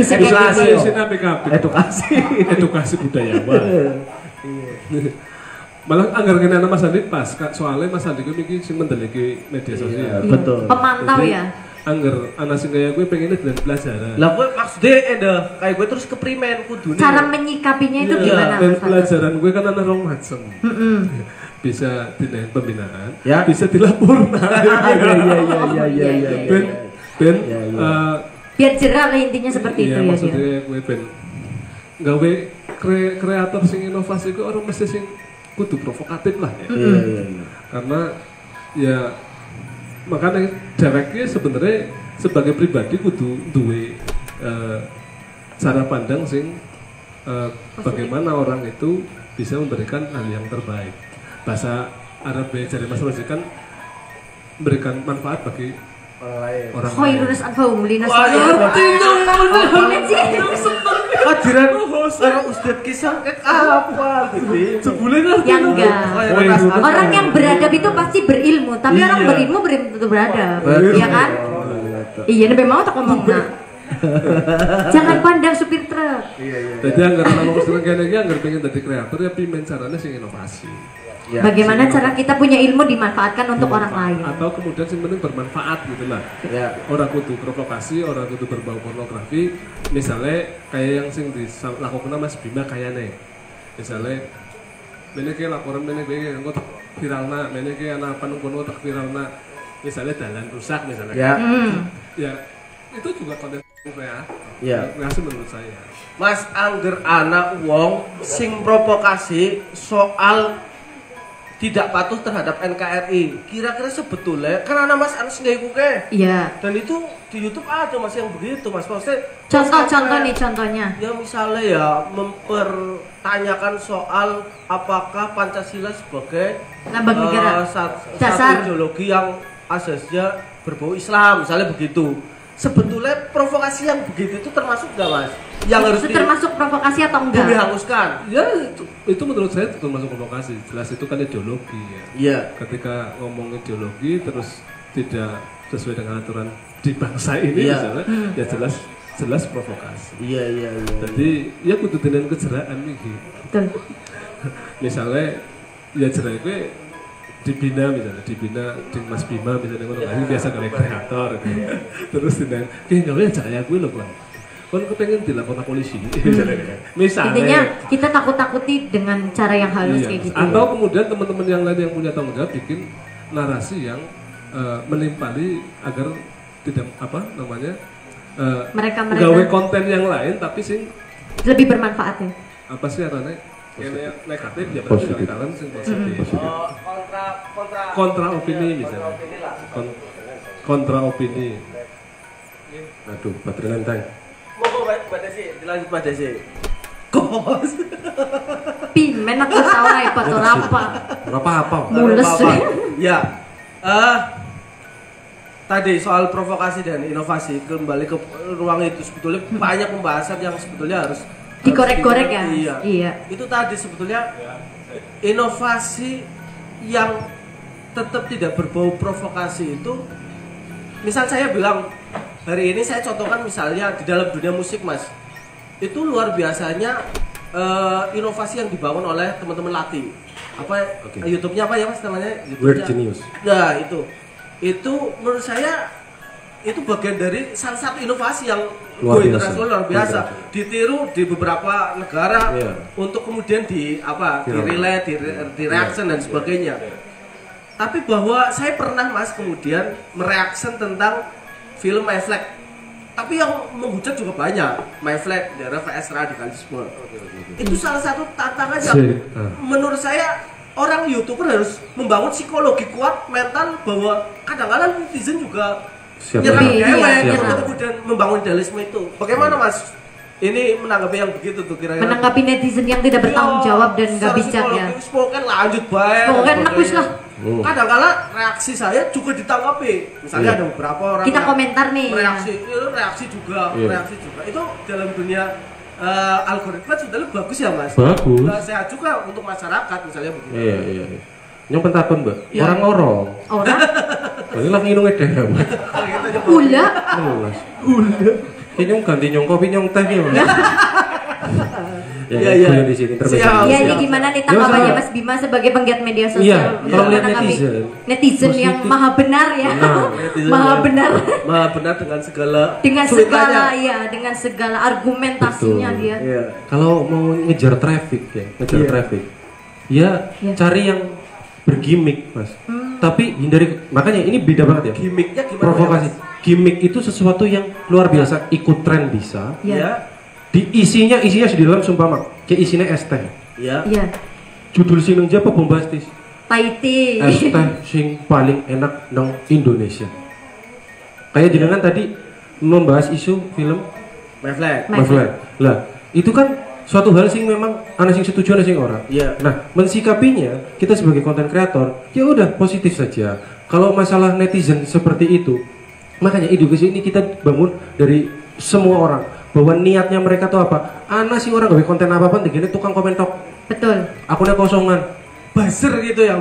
Edukasi budayawan. Malah anggar kena Mas Andi pas, soalnya Mas Andi gue mikir sing mendeleki media sosial. Betul. Pemantau ya. Angger anak sing kayak gue pengennya dengan pelajaran. Lah gue maksudnya kayak gue terus ke primen kudune. Cara menyikapinya itu gimana? Dan pelajaran gue kan anak rong macem. Bisa dinaik pembinaan, bisa dilaporkan. Iya. Biar jerah lah intinya seperti itu ya. Maksudnya gue gawe kreator sing inovasi gue orang mesti sing kudu provokatif lah ya. Karena ya makanya jaraknya sebenarnya sebagai pribadi kudu duwe cara pandang sing bagaimana orang itu bisa memberikan hal yang terbaik. Bahasa Arab dari Mas Rozi kan memberikan manfaat bagi orang lain. Khairun anfa'uhum linas. Hadiran orang Ustadz Kisah apa gitu. Sebulan yang enggak. Orang yang beradab itu pasti berilmu, tapi orang berilmu belum tentu beradab. Iya kan? Iya, memang tak ngomong nak. Jangan pandang supir truk. Jadi anggar ngomong sering kene iki anggar pengen dadi kreator ya pimen caranya sing inovasi. Ya, bagaimana cara kita punya ilmu dimanfaatkan untuk orang lain atau kemudian sing penting bermanfaat gitu lah ya. Orang kudu provokasi, orang kudu berbau pornografi misalnya kayak yang sing dilakukan Mas Bima kayaknya misalnya ini kayak laporan ini kayak engko viralna ini kayak anak panung tak viralna misalnya jalan rusak misalnya ya. Ya itu juga konten Ya. Ngasih menurut saya. Mas angger anak wong sing provokasi soal tidak patuh terhadap NKRI. Kira-kira sebetulnya kan anak Mas Anas nggak ikut ke? Iya. Dan itu di YouTube ada Mas yang begitu Mas. Maksudnya Contoh nih contohnya. Ya misalnya ya mempertanyakan soal apakah Pancasila sebagai lambang negara satu dasar ideologi yang asasnya berbau Islam misalnya begitu. Sebetulnya provokasi yang begitu itu termasuk nggak Mas? Yang harus itu termasuk provokasi atau enggak? Dihanguskan. Ya itu menurut saya termasuk provokasi. Jelas itu kan ideologi ya. Iya. Ketika ngomong ideologi terus tidak sesuai dengan aturan di bangsa ini misalnya, ya jelas provokasi. Iya. Jadi ya kudu dengan kejeraan iki. Betul. Misalnya ya jerak gue dibina di Mas Bima misalnya ngono kan biasa gawe kreator gitu. Terus dengan gawe jaya gue lho kan. Kon kepengen dilapor polisi. Misalnya intinya kita takut-takuti dengan cara yang halus kayak gitu. Atau kemudian teman-teman yang lain yang punya tanggung jawab bikin narasi yang menimpali agar tidak mereka gawe konten yang lain tapi sing lebih bermanfaat ya. Apa sih arane? Yang negatif ya berarti kalian sing positif. Kontra opini misalnya. Kontra opini. Aduh, baterai nenteng. Mau Mbak Desi, dilanjut Mbak Desi. Kos. Pimen aku salah ya pator apa? Apa? Mules. Ya. Tadi soal provokasi dan inovasi kembali ke ruang itu sebetulnya banyak pembahasan yang sebetulnya harus dikorek-korek ya. Iya. Itu tadi sebetulnya inovasi yang tetap tidak berbau provokasi itu. Misal saya bilang hari ini saya contohkan misalnya di dalam dunia musik Mas, itu luar biasanya inovasi yang dibangun oleh teman-teman Lati. YouTube-nya apa ya Mas namanya? Weird Genius. Nah itu menurut saya itu bagian dari salah satu inovasi yang luar biasa. Ditiru di beberapa negara untuk kemudian di relate, di reaction dan sebagainya. Tapi bahwa saya pernah Mas kemudian mereaction tentang film My Flag. Tapi yang menghujat juga banyak. My Flag, daerah VS radikalisme. Itu salah satu tantangan yang menurut saya orang YouTuber harus membangun psikologi kuat mental bahwa kadang-kadang netizen juga nyerang kemudian membangun idealisme itu. Bagaimana Mas? Ini menanggapi yang begitu tuh kira-kira. Menanggapi netizen yang tidak bertanggung jawab dan nggak bijak ya. Spoken lanjut baik. Spoken bagus lah. Kadang-kadang reaksi saya juga ditanggapi. Misalnya ada beberapa orang kita komentar nih. Reaksi juga. Itu dalam dunia algoritma sudah bagus ya Mas. Bagus. Sehat juga untuk masyarakat misalnya begitu. Iya. Yang pentakon Mbak. Orang-orang. Ini lagi nginung edeh ya Mbak. Gula. Ini ganti nyong kopi nyong teh ya. Iya. Di sini ini gimana nih tanggapannya Mas Bima sebagai penggiat media sosial? Kalau lihat netizen yang maha benar ya. Maha benar dengan segala dengan segala argumentasinya dia. Iya. Kalau mau ngejar traffic ya cari yang bergimmick Mas. Tapi hindari, makanya ini beda banget ya. Gimmicknya gimana? Provokasi. Gimmick itu sesuatu yang luar biasa, ikut tren bisa. Iya. Isinya di dalam sumpah kayak isinya es teh. Iya. Judul sing nang japa bombastis. Tahiti. Es teh sing paling enak nang Indonesia. Kayak jenengan tadi membahas isu film My Flag. Lah, itu kan suatu hal sing memang ana sing setuju ana sing ora. Iya. Nah, mensikapinya kita sebagai konten kreator, ya udah positif saja. Kalau masalah netizen seperti itu, makanya edukasi ini kita bangun dari semua orang bahwa niatnya mereka tuh apa? Ana sing orang gawe konten apa-apa digini tukang komen tok. Betul. Akunnya kosongan. Buzzer gitu ya.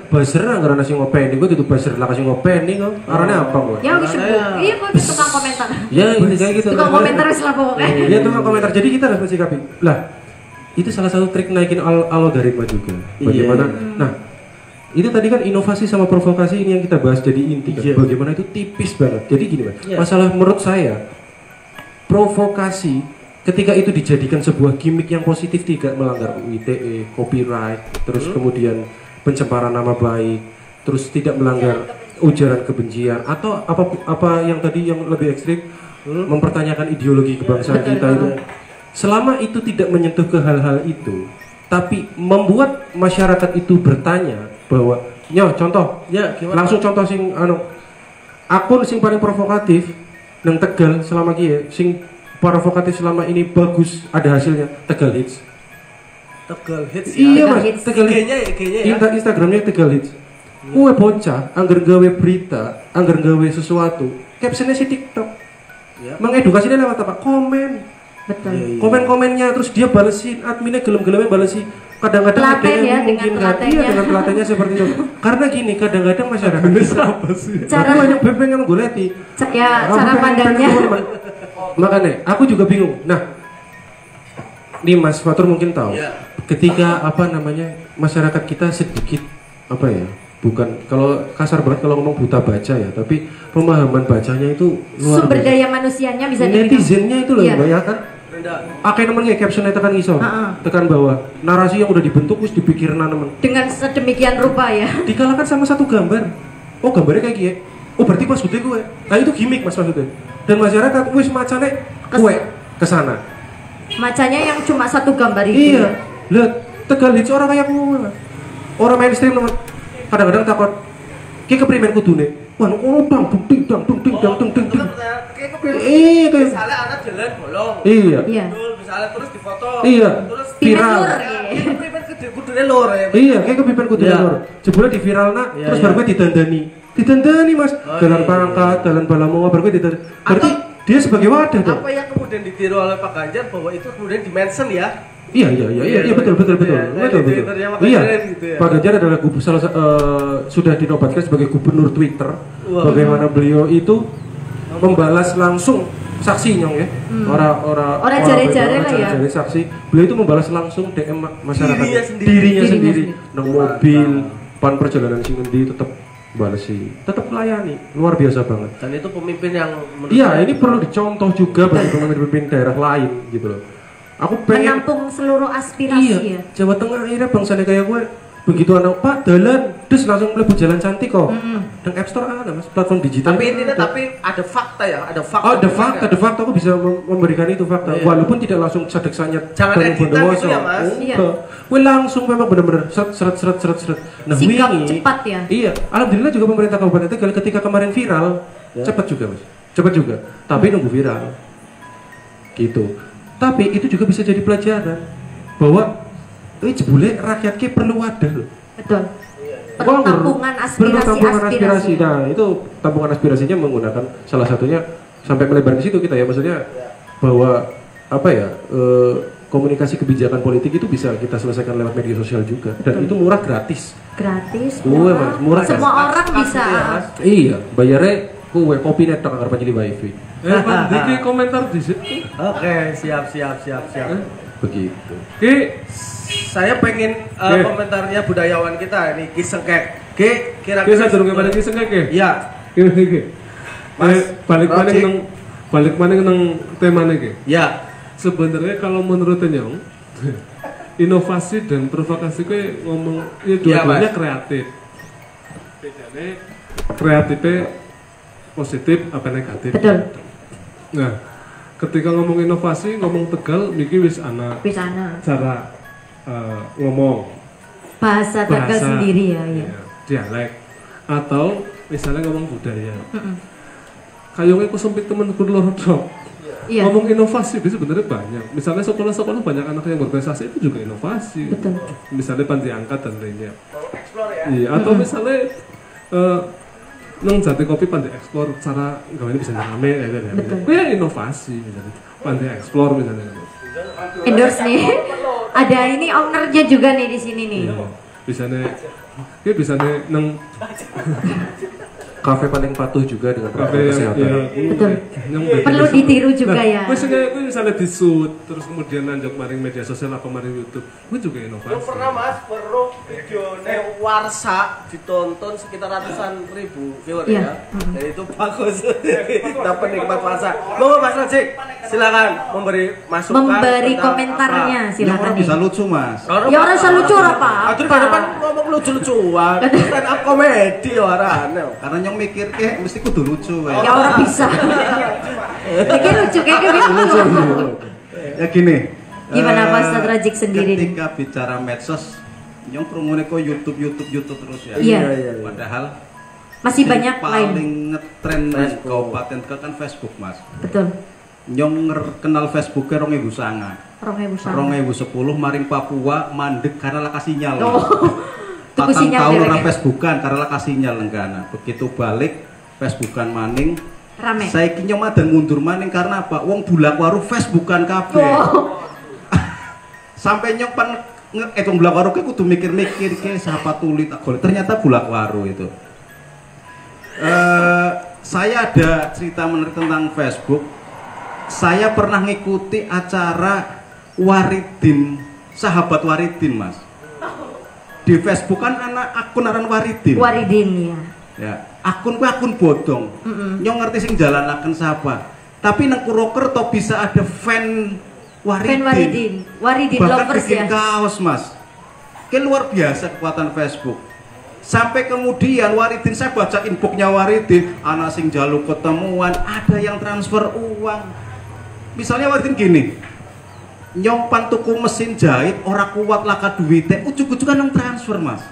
Buzzer anggar ana sing ngopeni, gua itu buzzer lah kasih ngopeni kok. Arane apa gua? Ya wis iya gua tukang komentar. Ya kayak gitu. Tukang komentar wis lah pokoknya. Iya tukang komentar. Jadi kita harus mensikapi. Lah, itu salah satu trik naikin algoritma juga. Bagaimana? Nah, itu tadi kan inovasi sama provokasi ini yang kita bahas jadi inti kan. Bagaimana itu tipis banget. Jadi gini Mas, masalah menurut saya provokasi ketika itu dijadikan sebuah gimmick yang positif tidak melanggar ITE, copyright, terus kemudian pencemaran nama baik, terus tidak melanggar ujaran kebencian atau apa yang tadi yang lebih ekstrim mempertanyakan ideologi kebangsaan kita itu, selama itu tidak menyentuh ke hal-hal itu, tapi membuat masyarakat itu bertanya bahwa, contoh, langsung contoh sing akun sing paling provokatif nang Tegal selama sing provokatif selama ini bagus ada hasilnya Tegal Hits. Tegal Hits ya. Iya Mas, Tegal Hits. Instagramnya Tegal Hits. Kue bocah, anggar gawe berita, anggar gawe sesuatu, captionnya si TikTok. Ya. Mengedukasinya lewat apa? Komen. Betul. Komen-komennya terus dia balesin, adminnya gelem-gelemnya balesi. Kadang-kadang ada yang memungkinkan dengan telatennya seperti itu. Karena gini, kadang-kadang masyarakat cara banyak pengen goleti. Ya, cara pandangnya. Makanya aku juga bingung. Nah, nih Mas Fatur mungkin tahu. Ketika masyarakat kita sedikit bukan kalau kasar banget kalau ngomong buta baca ya, tapi pemahaman bacanya itu luar sumber daya manusianya bisa netizennya itu loh bayangkan. Pakai namanya captionnya tekan iso, tekan bawah. Narasi yang udah dibentuk terus dipikirin nemen. Dengan sedemikian rupa ya. Dikalahkan sama satu gambar. Oh gambarnya kayak gini. Oh berarti maksudnya gue. Nah itu gimmick Mas maksudnya. Dan masyarakat wis macane kue kesana. Macanya yang cuma satu gambar itu. Iya. Lihat Tegal Hits orang kayak gue. Orang mainstream teman. Kadang-kadang takut. Kayak keprimen kudune. Wah, bang, dung. Iya, kayak misalnya anak jalan bolong. Iya. Misalnya terus difoto. Iya. Terus viral. Keprimen kudune lur ya. Iya, kayak keprimen kudune lur. Jebule di viralna, terus baru gue ditandani Mas. Dalan pangkat, dalan balamonga baru gue ditandani. Berarti dia sebagai wadah dong. Apa yang kemudian ditiru oleh Pak Ganjar bahwa itu kemudian dimention ya? Iya betul. Iya. Pak Ganjar adalah sudah dinobatkan sebagai gubernur Twitter. Bagaimana beliau itu membalas langsung saksi nyong ya. Orang jare-jare lah ya. Saksi. Beliau itu membalas langsung DM masyarakat. Dirinya sendiri. Nang mobil, pan perjalanan sing ngendi tetap tetap melayani, luar biasa banget. Dan itu pemimpin yang ini perlu dicontoh juga bagi pemimpin daerah lain gitu loh. Aku pengen menampung seluruh aspirasi ya. Jawa Tengah akhirnya bangsanya kayak gue begitu anak Pak dalan terus langsung mlebu jalan cantik kok. Dan App Store ada Mas, platform digital. Tapi ada fakta ya, ada fakta. Oh, ada fakta aku bisa memberikan itu fakta. Walaupun tidak langsung sadek-sanyet. Jangan editan gitu ya Mas. Iya. Gue langsung memang benar-benar seret. Nah, sikap cepat ya. Iya, alhamdulillah juga pemerintah Kabupaten Tegal ketika kemarin viral, cepat juga Mas. Cepat juga. Tapi nunggu viral. Gitu. Tapi itu juga bisa jadi pelajaran bahwa jebule rakyat ki perlu wadah loh. Betul. Perlu tampungan aspirasi. Nah, itu tampungan aspirasinya menggunakan salah satunya sampai melebar ke situ kita ya, maksudnya bahwa komunikasi kebijakan politik itu bisa kita selesaikan lewat media sosial juga. Dan itu murah gratis. Murah. Semua orang bisa. Iya, bayarnya kopi net tak agar panjili wifi. Diki komentar di situ. Oke, siap. Begitu. Saya pengen komentarnya budayawan kita ini Kisengkek. Kira-kira saya durung kepada Kisengkek ya? Iya. Iki. Balik mana nang temane iki? Ya. Sebenarnya kalau menurut Nyong inovasi dan provokasi gue ngomong dua-duanya kreatif. Bedanya kreatifnya positif apa negatif. Betul. Nah, ketika ngomong inovasi, ngomong Tegal niki wis ana cara ngomong bahasa Tegal sendiri ya. Dialek atau misalnya ngomong budaya. Kayongnya ku sempit temen kulo rodok. Ngomong inovasi itu sebenarnya banyak. Misalnya sekolah-sekolah banyak anak yang berprestasi itu juga inovasi. Betul. Misalnya panti angkat dan lainnya. Iya, atau misalnya nang Jati Kopi pandai eksplor cara gawene bisa rame ya kan. Ya inovasi misalnya. Pandai eksplor misalnya. Endorse nih. Ada ini ownernya juga nih di sini nih. Iya. Bisa nang kafe paling patuh juga dengan protokol kesehatan. Iya, betul. Perlu ditiru juga ya. Gue misalnya di-shoot terus kemudian lanjut maring media sosial apa maring YouTube. Gue juga inovasi. Gue pernah Mas videonya Warsa ditonton sekitar ratusan ribu viewer ya. Dan itu bagus. Kita penikmat Warsa. Monggo Mas Rajik, silakan memberi masukan. Memberi komentarnya silakan. Orang bisa lucu Mas. Ya orang bisa lucu apa? Atur ke depan ngomong lucu-lucuan. Stand up komedi orangane. Karena nyong mikir mesti kudu lucu. Ya orang bisa. Kayak lucu kayak gitu. Ya gini. Gimana Pak Ustadz Rajik sendiri? Ketika bicara medsos, nyong promone kok YouTube terus ya. Iya. Padahal masih banyak lain. Paling ngetren Kabupaten Tegal kan Facebook, Mas. Betul. Nyong kenal Facebooknya 2009. 2010 maring Papua mandek karena laka sinyal. Patang tahun ora Facebookan karena laka sinyal lenggana. Begitu balik Facebookan maning. Rame. Saiki nyong madan mundur maning karena apa? Wong bulak waru Facebookan kabeh. Sampai nyong wong bulak waru kudu mikir-mikir ke siapa tuli tak golek. Ternyata bulak waru itu. Saya ada cerita menarik tentang Facebook. Saya pernah ngikuti acara Waridin, sahabat Waridin, Mas. Di Facebook kan akun aran Waridin. Waridin ya. Akun bodong. Nyong ngerti sing jalanaken sapa. Tapi nang Purwokerto bisa ada fan Waridin. Waridin lovers ya. Bahkan bikin kaos, Mas. Ke luar biasa kekuatan Facebook. Sampai kemudian Waridin, saya baca inboxnya Waridin, ana sing jaluk ketemuan, ada yang transfer uang. Misalnya Waridin gini, nyong tuku mesin jahit, ora kuat laka duitnya, ujuk-ujukan yang transfer, Mas.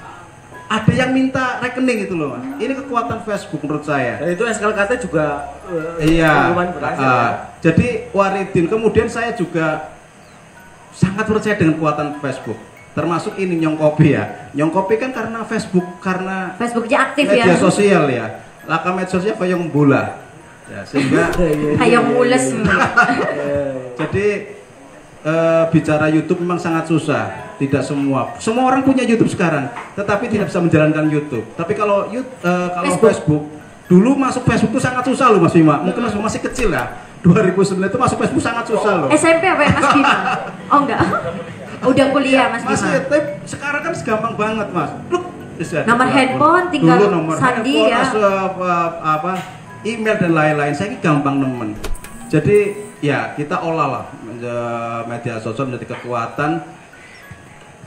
Ada yang minta rekening itu loh, Mas. Ini kekuatan Facebook menurut saya. Dan itu SKKT juga iya. Jadi Waridin, kemudian saya juga sangat percaya dengan kekuatan Facebook. Termasuk ini Nyong Kopi ya. Nyong Kopi kan karena Facebook, karena Facebooknya aktif media ya. Media sosial ya. Laka medsosnya kayong bola. Ya, sehingga kayak mules. Jadi bicara YouTube memang sangat susah. Tidak semua orang punya YouTube sekarang, tetapi tidak bisa menjalankan YouTube. Tapi kalau Facebook dulu masuk Facebook itu sangat susah loh Mas Bima. Mungkin masih kecil ya. 2009 itu masuk Facebook sangat susah loh. SMP apa ya Mas Bima? Oh enggak. Udah kuliah Mas Bima. Sekarang kan segampang banget Mas. Nomor handphone tinggal sandi ya. Email dan lain-lain, saya ini gampang nemen. Jadi ya kita olah lah media sosial menjadi kekuatan.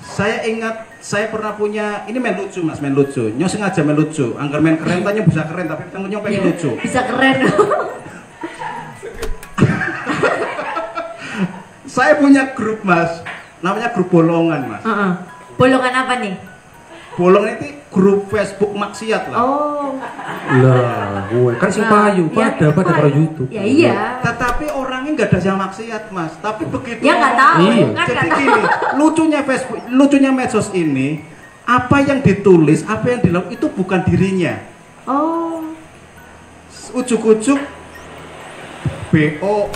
Saya ingat saya pernah punya, ini main lucu Mas, main lucu. Nyong sengaja main lucu, anggar main keren tanya bisa keren, tapi nyong pengen lucu. Bisa keren. Saya punya grup Mas, namanya grup bolongan Mas. Bolongan apa nih? Bolongan itu grup Facebook maksiat lah. Oh. Lah, kan sing payu pada karo YouTube. Ya iya. Tetapi orangnya nggak ada yang maksiat Mas. Tapi begitu. Ya nggak tahu. Jadi gini, lucunya Facebook, lucunya medsos ini, apa yang ditulis, apa yang dilakukan itu bukan dirinya. Oh. Ujuk-ujuk BO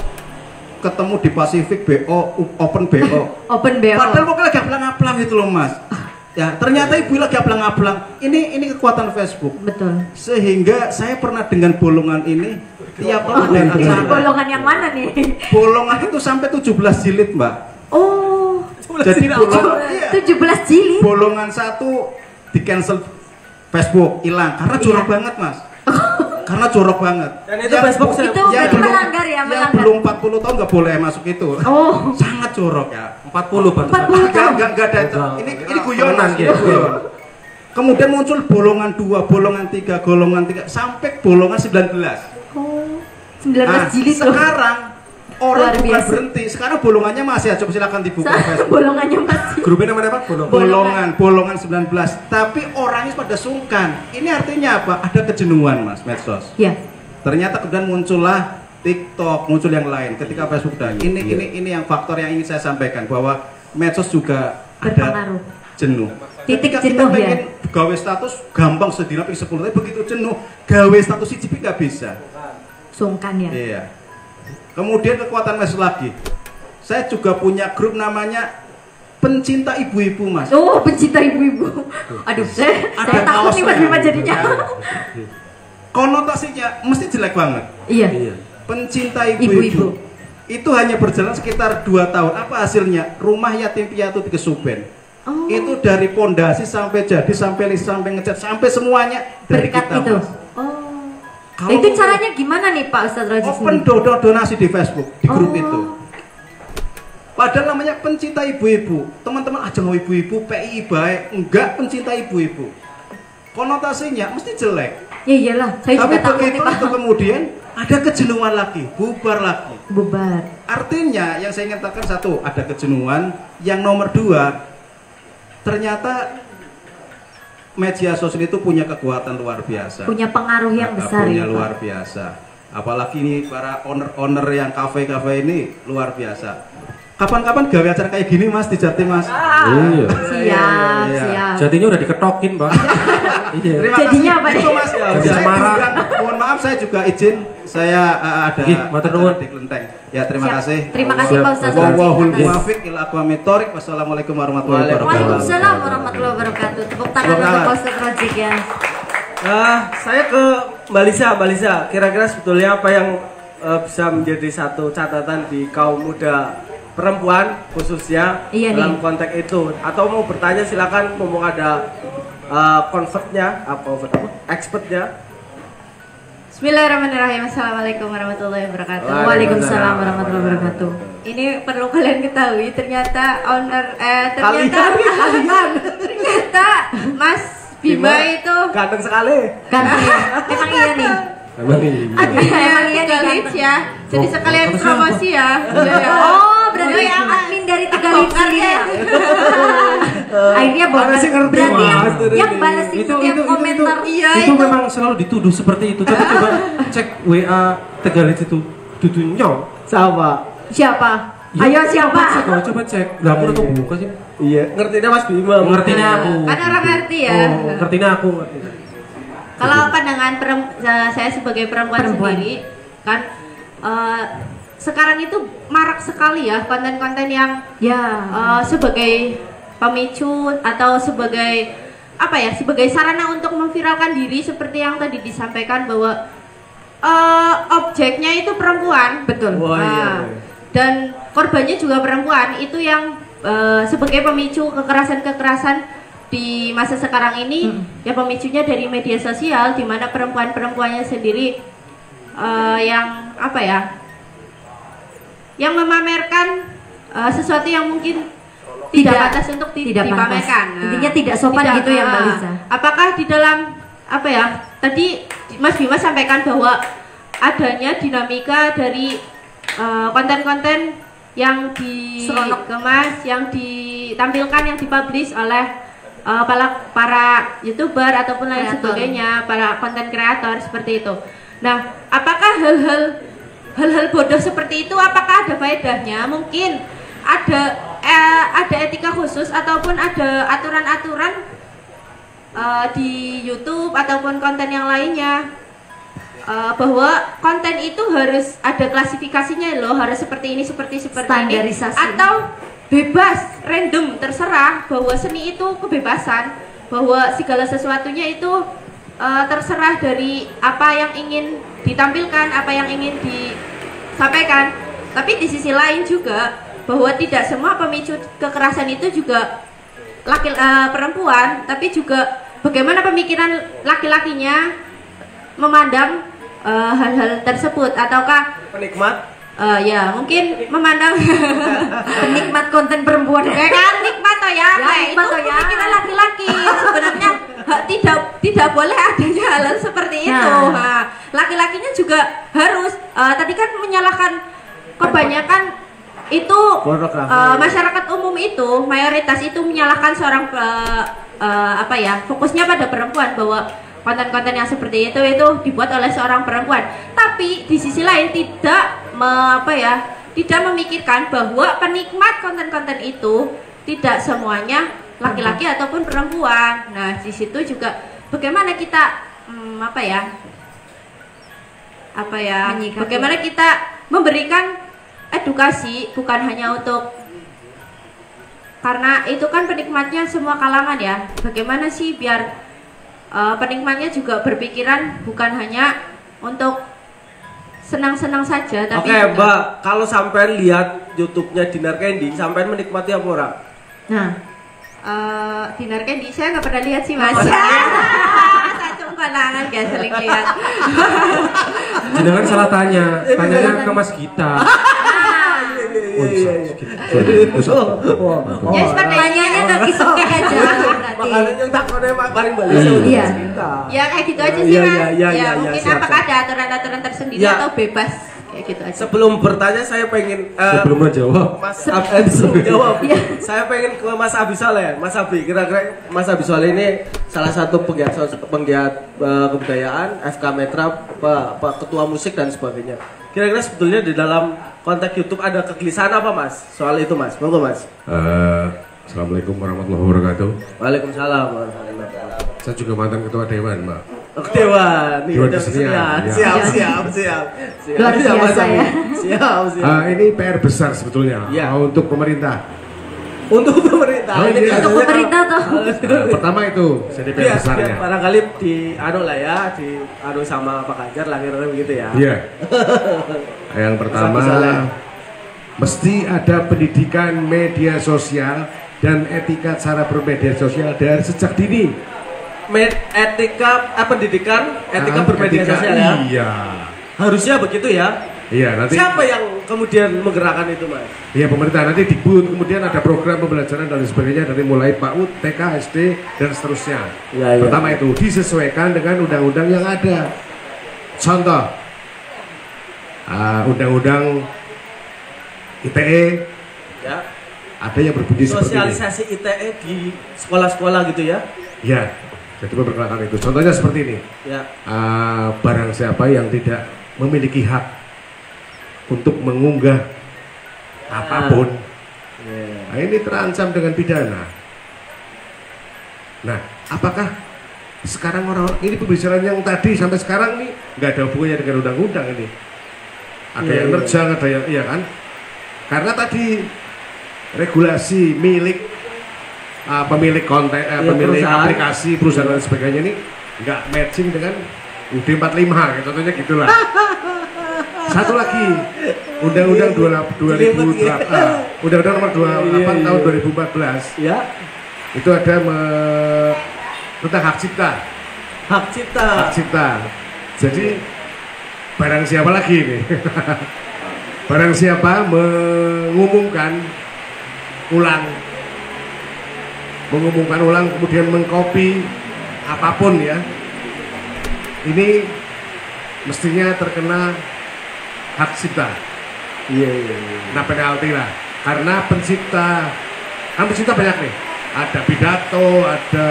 ketemu di Pasifik BO, open BO. Open BO. Padahal pokoknya lagi aplang-aplang itu loh Mas. Ya, ternyata ibu lagi aplang-aplang. Ini kekuatan Facebook. Betul. Sehingga saya pernah dengan bolongan ini tiap ada acara. Bolongan yang mana nih? Bolongan itu sampai 17 jilid, Mbak. Oh. Jadi bolongan 17 jilid. Bolongan satu di cancel Facebook, hilang karena jorok banget, Mas. Karena jorok banget. Dan itu Facebook itu berarti melanggar ya, melanggar. Yang belum 40 tahun nggak boleh masuk itu. Oh. Sangat jorok ya. 40 Pak. 40 tahun. Enggak ada. Ini guyonan ya. Kemudian muncul bolongan 2, bolongan 3, golongan 3 sampai bolongan 19. Oh. 19 jilid tuh. Sekarang orang bukan berhenti, sekarang bolongannya masih. Coba silakan dibuka Facebook. Bolongannya masih. Grupnya namanya apa? Bolongan 19. Tapi orangnya pada sungkan. Ini artinya apa? Ada kejenuhan Mas medsos. Iya. Ternyata kemudian muncullah TikTok, muncul yang lain ketika Facebook dan ini yang faktor yang ingin saya sampaikan bahwa medsos juga berpengaruh. Ada jenuh. Titik ketika jenuh kita pengen ya. gawe status gampang sedina ping 10, tapi begitu jenuh gawe status CCP nggak bisa. Sungkan ya. Iya. Kemudian kekuatan medsos lagi. Saya juga punya grup namanya pencinta ibu-ibu Mas. Oh, pencinta ibu-ibu. Aduh, saya takut nih Mas Bima jadinya. Konotasinya mesti jelek banget. Iya. Pencinta ibu-ibu. Itu hanya berjalan sekitar 2 tahun. Apa hasilnya? Rumah yatim piatu di Kesuben. Oh. Itu dari pondasi sampai jadi, sampai list, sampai ngecat, sampai semuanya dari berkat kita itu. Mas. Oh. Kalau itu caranya gimana nih Pak Ustadz Rajik? Open donasi di Facebook, di grup itu. Padahal namanya pencinta ibu-ibu. Teman-teman aja mau ibu-ibu, PI baik, enggak pencinta ibu-ibu. Konotasinya mesti jelek. Ya iyalah, saya tapi juga begitu itu kemudian ada kejenuhan lagi, bubar lagi. Bubar. Artinya yang saya ingin katakan satu, ada kejenuhan. Yang nomor dua, ternyata media sosial itu punya kekuatan luar biasa. Punya pengaruh yang besar. Punya ya, luar biasa. Apalagi ini para owner-owner yang kafe-kafe ini luar biasa. Kapan-kapan gawe acara kayak gini Mas di Jatim Mas? Iya. Siap. Jatinya udah diketokin, Pak. Iya. Jadinya apa nih? Itu Mas. Mohon maaf saya juga izin saya ada di Kelenteng. Ya terima kasih. Terima kasih Pak Ustaz. Wallahul muwaffiq ila aqwamit thoriq. Wassalamualaikum warahmatullahi wabarakatuh. Waalaikumsalam warahmatullahi wabarakatuh. Tepuk tangan untuk Pak Ustaz Rojik ya. Saya ke Mbak Lisa. Kira-kira sebetulnya apa yang bisa menjadi satu catatan di kaum muda perempuan khususnya dalam konteks itu, atau mau bertanya silakan, mumpung ada expertnya. Bismillahirrahmanirrahim. Assalamualaikum warahmatullahi wabarakatuh. Waalaikumsalam warahmatullahi wabarakatuh. Ini perlu kalian ketahui, ternyata Mas Bima itu ganteng sekali. Ganteng. Emang iya nih. Emang iya nih ya. Jadi sekalian promosi ya. Oh, berarti admin dari 3 liter ya. Akhirnya berarti yang balas itu komentar. Iya, itu memang selalu dituduh seperti itu. Tapi coba cek WA Tegalit itu dudunya Siapa? Ayo siapa? Coba cek. Lah aku atau buka sih? Iya, ngertinya Mas Bima. Ngertinya aku. Kan orang ngerti ya. Oh, ngertinya aku. Kalau pandangan saya sebagai perempuan sendiri kan sekarang itu marak sekali ya konten-konten yang sebagai pemicu atau sebagai sebagai sarana untuk memviralkan diri, seperti yang tadi disampaikan bahwa objeknya itu perempuan, betul. Dan korbannya juga perempuan, itu yang sebagai pemicu kekerasan di masa sekarang ini. Ya pemicunya dari media sosial, di mana perempuan-perempuannya sendiri yang memamerkan sesuatu yang mungkin tidak pantas untuk dipamerkan. Intinya tidak sopan gitu ya Mbak Lisa. Apakah di dalam tadi Mas Bima sampaikan bahwa adanya dinamika dari konten-konten yang dikemas, yang ditampilkan, yang dipublish oleh para YouTuber ataupun lain sebagainya, para konten kreator seperti itu. Nah, apakah hal-hal bodoh seperti itu apakah ada faedahnya? Mungkin ada etika khusus ataupun ada aturan-aturan di YouTube ataupun konten yang lainnya, bahwa konten itu harus ada klasifikasinya loh, harus seperti ini, seperti standarisasi ini, atau bebas, random, terserah, bahwa seni itu kebebasan, bahwa segala sesuatunya itu terserah dari apa yang ingin ditampilkan, apa yang ingin disampaikan. Tapi di sisi lain juga bahwa tidak semua pemicu kekerasan itu juga perempuan, tapi juga bagaimana pemikiran laki-lakinya memandang hal-hal tersebut, ataukah penikmat? Ya mungkin memandang penikmat konten perempuan kan nikmat toh ya, itu pemikiran laki-laki sebenarnya tidak boleh adanya hal seperti itu. Laki-lakinya juga harus tadi kan menyalahkan kebanyakan itu masyarakat umum itu, mayoritas itu menyalahkan seorang fokusnya pada perempuan, bahwa konten-konten yang seperti itu dibuat oleh seorang perempuan. Tapi di sisi lain tidak memikirkan bahwa penikmat konten-konten itu tidak semuanya laki-laki ataupun perempuan. Nah, di situ juga bagaimana kita bagaimana kita memberikan edukasi, bukan hanya untuk, karena itu kan penikmatnya semua kalangan ya. Bagaimana sih biar penikmatnya juga berpikiran bukan hanya untuk senang-senang saja, tapi Oke, Mbak, kalau sampai lihat YouTube-nya Dinar Candy, sampai menikmati apa ora? Nah, Dinar Candy saya nggak pernah lihat sih Mas. Saya cuma pandangan gak sering lihat. Jangan salah tanya, tanyanya ke Mas Gita. iya. Ya pertanyaannya ke kisokek aja. Makanya yang takutnya paling balik. Iya. Ya kayak gitu aja sih Mas. Ya mungkin apakah ada aturan-aturan tersendiri atau bebas kayak gitu aja. Sebelum bertanya saya pengen sebelum menjawab. Mas sebelum jawab. Saya pengen ke Mas Abi Soleh. Mas Abi, kira-kira Mas Abi Soleh ini salah satu penggiat kebudayaan, FK Metra, ketua musik dan sebagainya. Kira-kira sebetulnya di dalam konteks YouTube ada kegelisahan apa Mas? Soal itu Mas, monggo Mas. Assalamualaikum warahmatullahi wabarakatuh. Waalaikumsalam warahmatullahi wabarakatuh. Saya juga mantan ketua Dewan, Mbak. Dewan, Dewan Kesenian. Siap. Luar biasa ya. Siap. Ini PR besar sebetulnya untuk pemerintah. Untuk pemerintah. Untuk pemerintah toh. Pertama itu, jadi PR besarnya. Barangkali anu sama Pak Ganjar lah kira-kira begitu ya. Iya. Yang pertama, mesti ada pendidikan media sosial dan etika cara bermedia sosial dari sejak dini. Pendidikan etika bermedia sosial ya. Iya. Harusnya begitu ya. Iya, nanti siapa yang kemudian menggerakkan itu, Mas? Iya, pemerintah, nanti Dikbud, kemudian ada program pembelajaran dan sebagainya dari mulai PAUD, TK, SD dan seterusnya. Ya. Pertama itu disesuaikan dengan undang-undang yang ada. Contoh, undang-undang ITE. Ya. Ada yang berbunyi seperti ini. Sosialisasi ITE di sekolah-sekolah gitu ya? Ya, jadi memperkenalkan itu. Contohnya seperti ini. Ya. Barang siapa yang tidak memiliki hak untuk mengunggah apapun, nah ini terancam dengan pidana. Nah, apakah sekarang orang ini pembicaraan yang tadi sampai sekarang nih nggak ada hubungannya dengan undang-undang ini? Ada yang nerjang, ada yang iya kan? Karena tadi regulasi milik pemilik konten, pemilik aplikasi perusahaan dan sebagainya ini nggak matching dengan UUD 45, contohnya gitulah. Satu lagi, Undang-Undang 2008, Undang-Undang nomor 28 tahun 2014. Ya. Itu ada tentang hak cipta. Hak cipta. Hak cipta. Jadi barang siapa lagi ini? Barang siapa mengumumkan ulang kemudian mengcopy apapun ya, ini mestinya terkena hak cipta. Iya. Nah, penalti lah, karena pencipta banyak nih, ada pidato, ada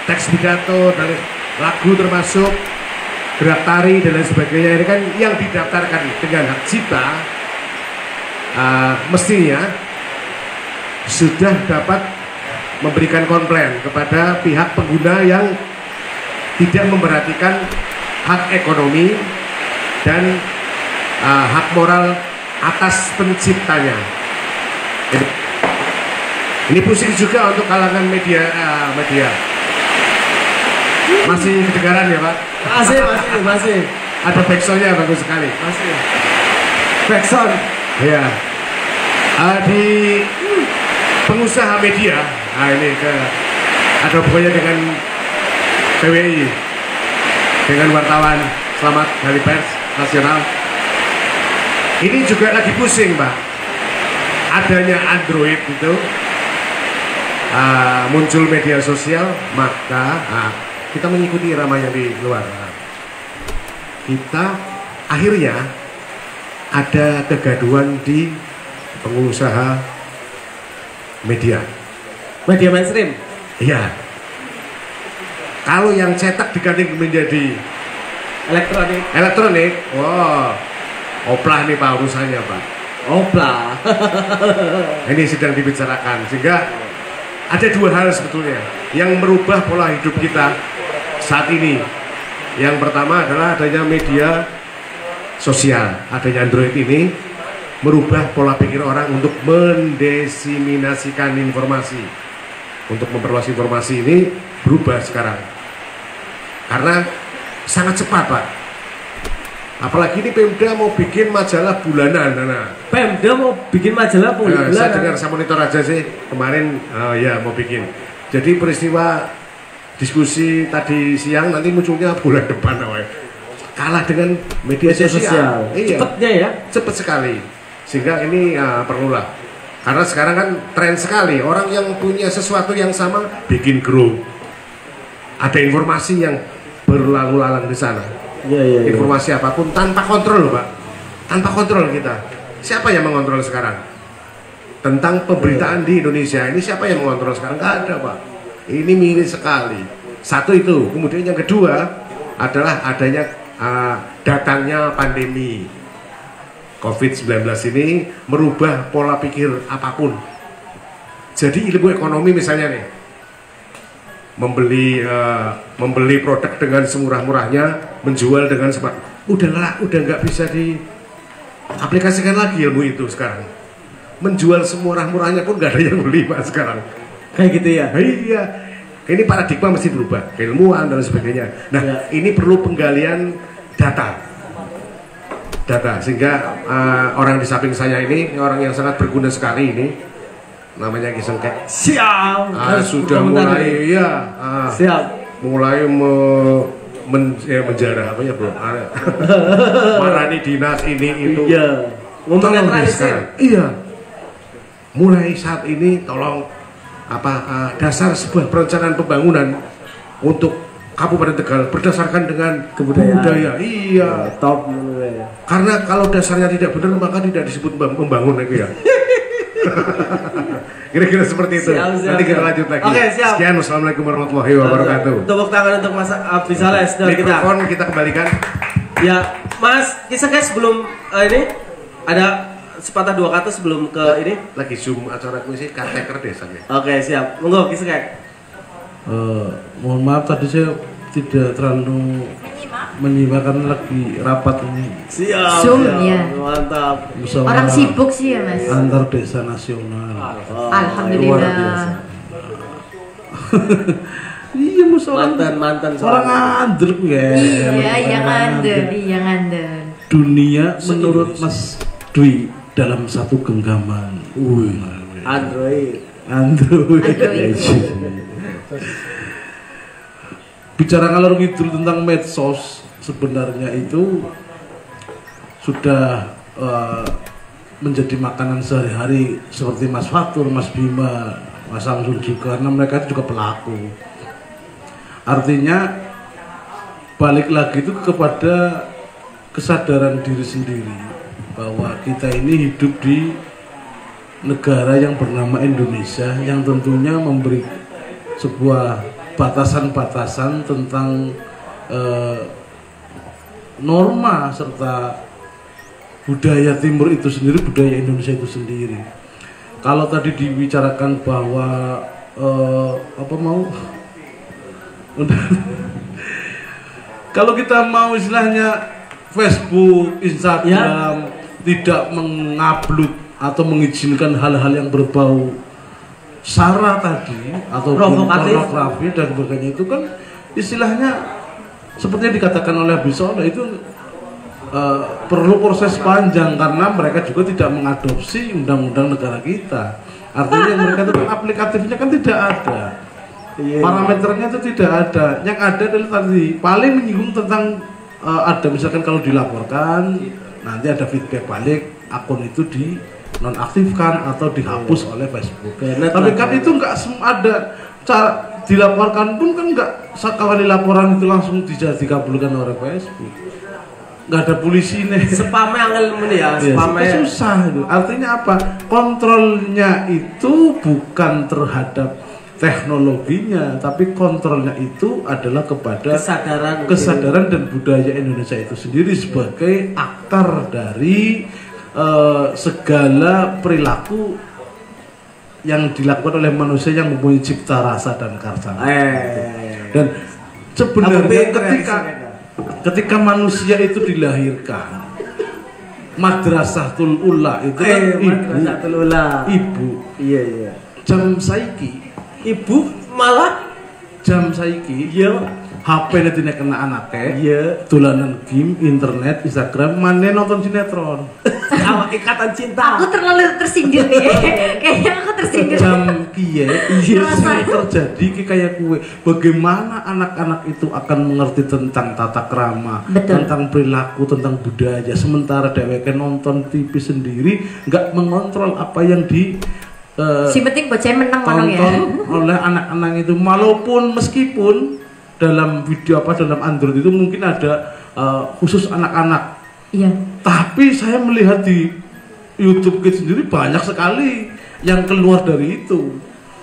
teks pidato, dari lagu termasuk gerak tari dan lain sebagainya, ini kan yang didaftarkan dengan hak cipta mestinya sudah dapat memberikan komplain kepada pihak pengguna yang tidak memperhatikan hak ekonomi dan hak moral atas penciptanya. Ini pusing juga untuk kalangan media. Masih kedengaran ya Pak? Masih. Ada backsoundnya bagus sekali. Masih. Backsound. Ya. Di pengusaha media, ini ada hubungannya dengan PWI, dengan wartawan Selamat Hari Pers Nasional. Ini juga lagi pusing Pak, adanya Android itu muncul media sosial, maka kita mengikuti irama yang di luar. Kita akhirnya ada kegaduhan di pengusaha media mainstream. Iya. Kalau yang cetak diganti menjadi elektronik, wow, oplah nih Pak urusannya Pak. Oplah. Ini sedang dibicarakan, sehingga ada dua hal sebetulnya yang merubah pola hidup kita saat ini. Yang pertama adalah adanya media sosial, adanya Android ini merubah pola pikir orang untuk mendesiminasikan informasi, untuk memperluas informasi ini berubah sekarang karena sangat cepat Pak. Apalagi ini Pemda mau bikin majalah bulanan. Pemda mau bikin majalah bulanan. Saya dengar, saya monitor aja sih kemarin, ya mau bikin. Jadi peristiwa diskusi tadi siang nanti munculnya bulan depan, kalah dengan media sosial. Iya. Cepatnya ya? Cepat sekali. Sehingga ini perlulah. Karena sekarang kan tren sekali orang yang punya sesuatu yang sama bikin grup. Ada informasi yang berlalu lalang di sana. Informasi apapun tanpa kontrol, Pak. Tanpa kontrol kita. Siapa yang mengontrol sekarang? Tentang pemberitaan di Indonesia ini siapa yang mengontrol sekarang? Nggak ada, Pak. Ini miris sekali. Satu itu. Kemudian yang kedua adalah adanya datangnya pandemi COVID-19 ini merubah pola pikir apapun. Jadi ilmu ekonomi misalnya nih, membeli produk dengan semurah-murahnya, menjual dengan udah nggak bisa diaplikasikan lagi ilmu itu sekarang. Menjual semurah-murahnya pun nggak ada yang beli, Pak, sekarang. Kayak gitu ya? Iya. Ini paradigma mesti berubah, keilmuan dan sebagainya. Nah, ini perlu penggalian data, sehingga orang di samping saya ini orang yang sangat berguna sekali ini, namanya Ki Sengkek. Siap. Sudah mulai, siap. Mulai menjarah apa ya, bro? Marani dinas ini itu. Iya. Tolong sekarang. Iya. Mulai saat ini tolong dasar sebuah perencanaan pembangunan untuk Kabupaten Tegal berdasarkan dengan budaya. Iya, top. Karena kalau dasarnya tidak benar maka tidak disebut membangun itu ya. Kira-kira seperti itu. Nanti kita lanjut lagi. Oke, siap. Sekian, wassalamualaikum warahmatullahi wabarakatuh. Tepuk tangan untuk Mas Abdisales dari kita. Mikrofon kita kembalikan. Ya, Mas, kisahnya sebelum ini ada sepatah dua kata sebelum ke ini. Lagi zoom acara kuisi Caretaker desanya. Oke, siap. Monggo kisahnya. Mohon maaf tadi saya tidak terlalu menyimakkan lagi rapat ini. Siap. Zoom siap. Ya. Mantap. Orang sibuk sih ya, Mas. Antar desa nasional. Alhamdulillah. Iya, mantan orang andel ya. Iya ngandel. Dunia menurut Mas Dwi dalam satu genggaman. Android. Bicara ngalor ngidul tentang medsos, sebenarnya itu sudah menjadi makanan sehari-hari seperti Mas Fatur, Mas Bima, Mas Samsul juga, karena mereka itu juga pelaku. Artinya balik lagi itu kepada kesadaran diri sendiri bahwa kita ini hidup di negara yang bernama Indonesia, yang tentunya memberi sebuah batasan-batasan tentang norma serta budaya timur itu sendiri, budaya Indonesia itu sendiri. Kalau tadi dibicarakan bahwa kalau kita mau istilahnya Facebook, Instagram tidak mengupload atau mengizinkan hal-hal yang berbau sara tadi atau pornografi dan sebagainya, itu kan istilahnya seperti yang dikatakan oleh Habib Soleh itu perlu proses panjang karena mereka juga tidak mengadopsi undang-undang negara kita. Artinya mereka itu aplikatifnya kan tidak ada. Parameternya itu tidak ada. Yang ada adalah tadi paling menyinggung tentang ada misalkan kalau dilaporkan nanti ada feedback balik, akun itu di nonaktifkan atau dihapus oleh Facebook. Tapi kan itu nggak ada cara dilaporkan pun kan nggak sekali laporan itu langsung dikabulkan oleh Facebook. Nggak ada polisi nih. Spamnya angel ya, spamnya susah itu. Artinya apa? Kontrolnya itu bukan terhadap teknologinya, tapi kontrolnya itu adalah kepada kesadaran dan budaya Indonesia itu sendiri sebagai akar dari segala perilaku yang dilakukan oleh manusia yang mempunyai cipta rasa dan karsa. Dan sebenarnya ketika manusia itu dilahirkan, Madrasatul Ula itu kan ibu. Iya. Jam saiki ibu malah jam saiki HP nanti kena anaknya, dolanan game, internet, Instagram, mana nonton sinetron. Awak ikatan cinta. Aku terlalu tersindir nih. Kayaknya aku tersindir. Jam iya terjadi kayak kue. Bagaimana anak-anak itu akan mengerti tentang tata krama, tentang perilaku, tentang budaya. Sementara dheweke nonton TV sendiri, nggak mengontrol apa yang si penting bocah menang ya. Oleh anak-anak itu, meskipun dalam video dalam Android itu mungkin ada khusus anak-anak. Iya. Tapi saya melihat di YouTube Kids sendiri banyak sekali yang keluar dari itu.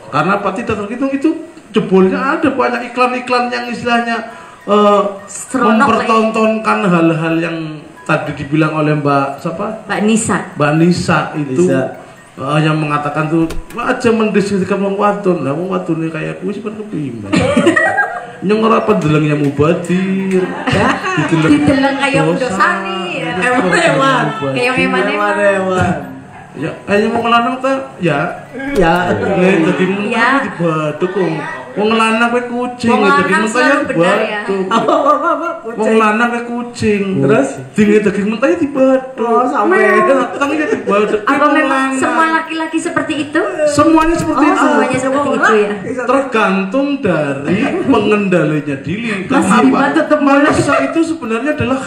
Karena apa, tidak terhitung itu jebolnya ada banyak iklan-iklan yang istilahnya mempertontonkan hal-hal yang tadi dibilang oleh Mbak Nisa itu. Yang mengatakan tuh aja mendeskripsikan wong wadon. Lah wong wadone kayak kuwi sih kepimbang. Nyong ora pendelengnya mubadir. Dideleng kayak dosani. Hewan. Kayak hewan. Ya, ayo mau ngelanang ta? Ya. Dadi mentah dibaduk kok. Wong lanang kowe kucing, daging mentah ya dibaduk. Wong lanang kowe kucing. Terus daging mentah ya dibaduk. Sampai tangi ya dibaduk. Apa memang semua laki-laki seperti itu? Semuanya seperti itu. Semuanya seperti itu ya. Tergantung dari pengendalinya diri. Kenapa? Manusia itu sebenarnya adalah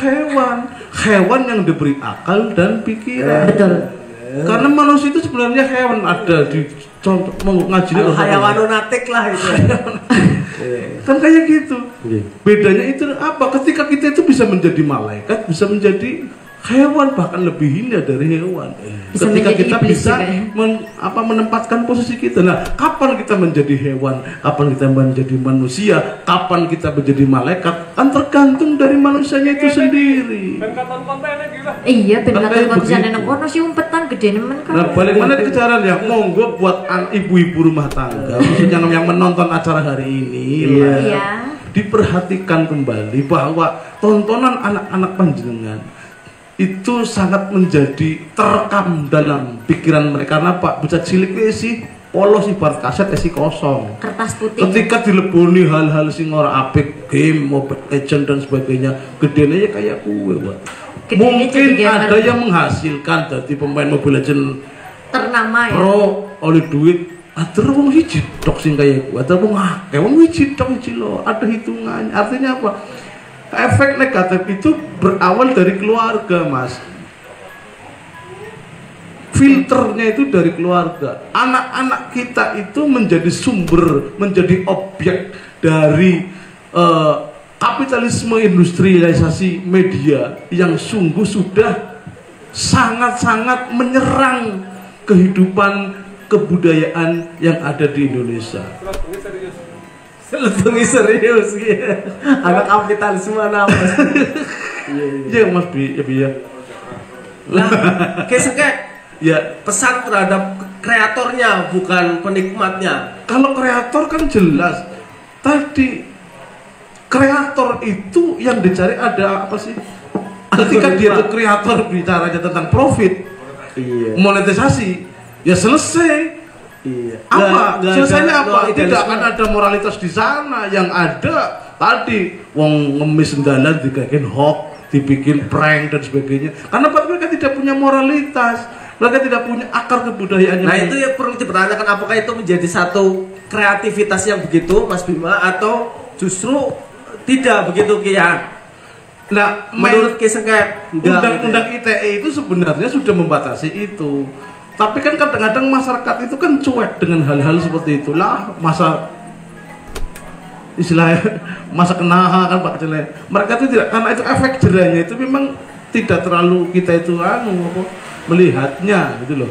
hewan yang diberi akal dan pikiran. Betul. Karena manusia itu sebenarnya hewan, ada di contoh ngaji hayawanunatik lah itu. Kan kayak gitu. Bedanya itu apa? Ketika kita itu bisa menjadi malaikat, bisa menjadi hewan, bahkan lebih hina dari hewan. Ketika kita bisa menempatkan posisi kita. Nah, kapan kita menjadi hewan, kapan kita menjadi manusia, kapan kita menjadi malaikat, kan tergantung dari manusianya itu sendiri. Iya, penonton konten nang kono sih umpetan gede nemen kan. Nah, balik mana kejaran ya? Monggo buat ibu-ibu rumah tangga, khususnya yang menonton acara hari ini, diperhatikan kembali bahwa tontonan anak-anak panjenengan itu sangat menjadi terekam dalam pikiran mereka. Karena Pak bocah cilik sih polos ibarat kaset isi kosong, kertas putih. Ketika dileboni hal-hal sing ora apik, game, Mobile Legends dan sebagainya, gedenya ya kayak kue, Pak. Mungkin ada yang menghasilkan dari pemain Mobile Legends ternama ya. Pro oleh duit. Ada wong hiji tok sing kayak kue, ada wong akeh wong hiji tok hiji lo, ada hitungannya. Artinya apa? Efek negatif itu berawal dari keluarga, Mas. Filternya itu dari keluarga. Anak-anak kita itu menjadi sumber, menjadi objek dari kapitalisme industrialisasi media yang sungguh sudah sangat-sangat menyerang kehidupan kebudayaan yang ada di Indonesia. Seletungi serius gitu. Anak kapitalisme apa? Iya Mas Bi, ya. Lah, kayak ya pesan terhadap kreatornya bukan penikmatnya. Kalau kreator kan jelas. Tadi kreator itu yang dicari ada apa sih? Ketika dia itu kreator bicaranya tentang profit, monetisasi, ya selesai. Apa? Selesainya apa? Tidak akan ada moralitas di sana. Yang ada tadi wong ngemis sendalan dibikin hoax, dibikin prank dan sebagainya. Karena mereka tidak punya moralitas, mereka tidak punya akar kebudayaan. Nah itu ya perlu dipertanyakan, apakah itu menjadi satu kreativitas yang begitu, Mas Bima, atau justru tidak begitu Kian? Nah, menurut Kisengket, undang-undang ITE itu sebenarnya sudah membatasi itu. Tapi kan kadang-kadang masyarakat itu kan cuek dengan hal-hal seperti itulah. Masa kenaha kan Pak Cele. Mereka itu tidak, karena itu efek jerahnya itu memang tidak terlalu kita itu melihatnya gitu loh.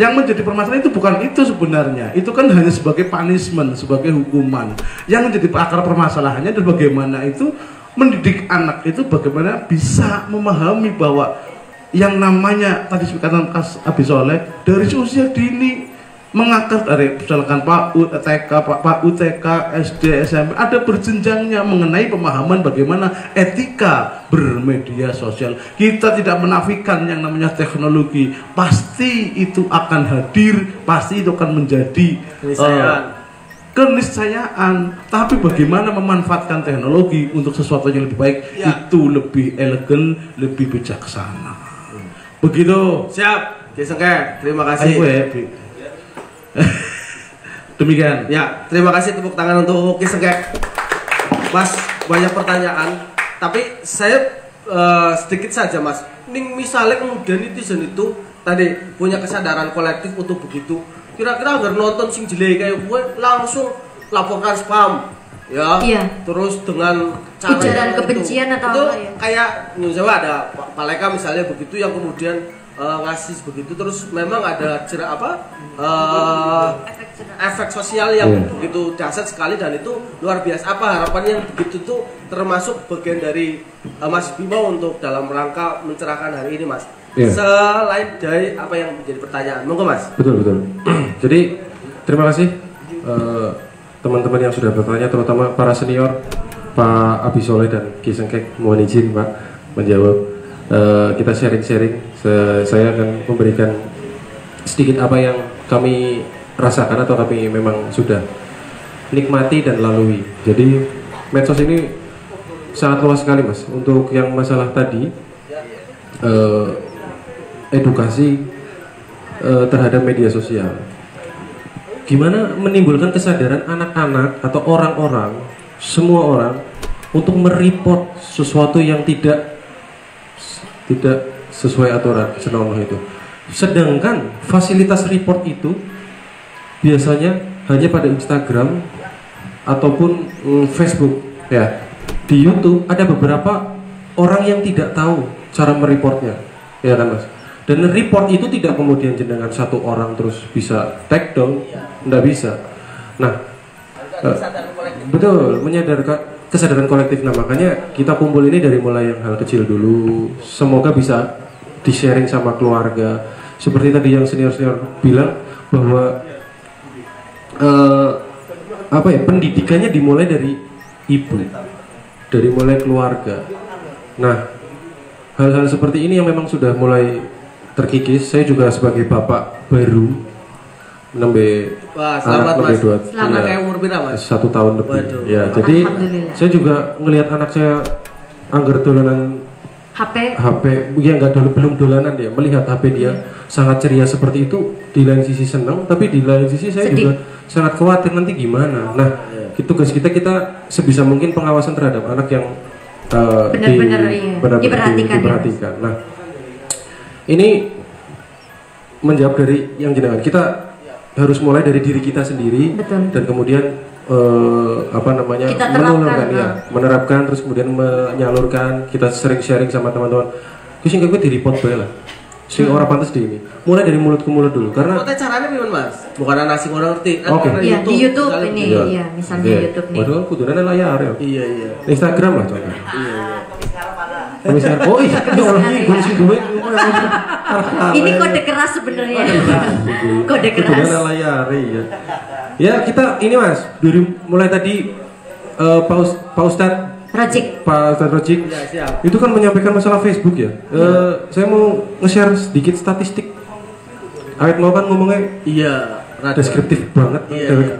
Yang menjadi permasalahan itu bukan itu sebenarnya. Itu kan hanya sebagai punishment, sebagai hukuman. Yang menjadi akar permasalahannya adalah bagaimana itu mendidik anak itu, bagaimana bisa memahami bahwa yang namanya tadi kata Mas Abi Soleh dari usia dini mengakar dari misalkan PAUD, TK, PAUD, TK, SD, SMP, ada berjenjangnya mengenai pemahaman bagaimana etika bermedia sosial. Kita tidak menafikan yang namanya teknologi, pasti itu akan hadir, pasti itu akan menjadi keniscayaan, tapi bagaimana memanfaatkan teknologi untuk sesuatu yang lebih baik itu lebih elegan, lebih bijaksana. Begitu. Siap, Kisengke, terima kasih. Demikian. Ya, terima kasih, tepuk tangan untuk Kisengke. Mas, banyak pertanyaan, tapi saya sedikit saja Mas. Ning misalnya kemudian netizen itu tadi punya kesadaran kolektif untuk begitu. Kira-kira agar nonton sing jelek kayak gue langsung laporkan spam ya, terus dengan cara ujaran kebencian atau itu apa ya? Kayak misalnya ada Paleka misalnya begitu yang kemudian ngasih begitu, terus memang ada efek sosial yang begitu dahsyat sekali dan itu luar biasa. Apa harapannya yang begitu tuh termasuk bagian dari Mas Bima untuk dalam rangka mencerahkan hari ini Mas? Selain dari apa yang menjadi pertanyaan, monggo Mas. Betul. Jadi terima kasih teman-teman yang sudah bertanya, terutama para senior Pak Abi Soleh dan Ki Sengkek. Mohon izin Pak menjawab. Kita sharing-sharing. Saya akan memberikan sedikit apa yang kami rasakan atau kami memang sudah nikmati dan lalui. Jadi medsos ini sangat luas sekali Mas. Untuk yang masalah tadi edukasi terhadap media sosial, gimana menimbulkan kesadaran anak-anak atau orang-orang, semua orang untuk mereport sesuatu yang tidak sesuai aturan senonoh itu. Sedangkan fasilitas report itu biasanya hanya pada Instagram ataupun Facebook ya. Di YouTube ada beberapa orang yang tidak tahu cara mereportnya, ya kan Mas? Dan report itu tidak kemudian jenengan satu orang terus bisa take down, tidak bisa. Nah, betul, menyadarkan kesadaran kolektif. Nah, makanya kita kumpul ini dari mulai yang hal kecil dulu. Semoga bisa di-sharing sama keluarga. Seperti tadi yang senior-senior bilang bahwa pendidikannya dimulai dari ibu, dari mulai keluarga. Nah, hal-hal seperti ini yang memang sudah mulai terkikis. Saya juga sebagai bapak baru selamat Mas. Selamat kayak umur berapa Mas? 1 tahun lebih. Ya, jadi saya juga ngelihat anak saya anggar dolanan HP ya belum dolanan dia, melihat HP dia sangat ceria seperti itu. Di lain sisi senang, tapi di lain sisi saya juga sangat khawatir nanti gimana. Nah, tugas kita sebisa mungkin pengawasan terhadap anak yang benar-benar diperhatikan. Nah, ini menjawab dari yang jenengan, kita harus mulai dari diri kita sendiri. Betul. Dan kemudian menerapkan, terus kemudian menyalurkan. Kita sering sharing sama teman-teman. Terus gue di report lah. Sing orang pantas di ini. Mulai dari mulut ke mulut dulu, karena caranya gimana Mas? Bukan nasi orang ngerti. Iya, di YouTube ini, misalnya YouTube nih. Waduh, kudunya layar ya. Iya. Instagram lah contohnya. Iya. Oh iya, ini kode keras sebenarnya. Kode keras. Kudunya layar ya. Ya, kita ini Mas, dari mulai tadi Pak Ustadz Rojik itu kan menyampaikan masalah Facebook ya. Saya mau nge-share sedikit statistik. Awet mau kan ngomongnya deskriptif banget,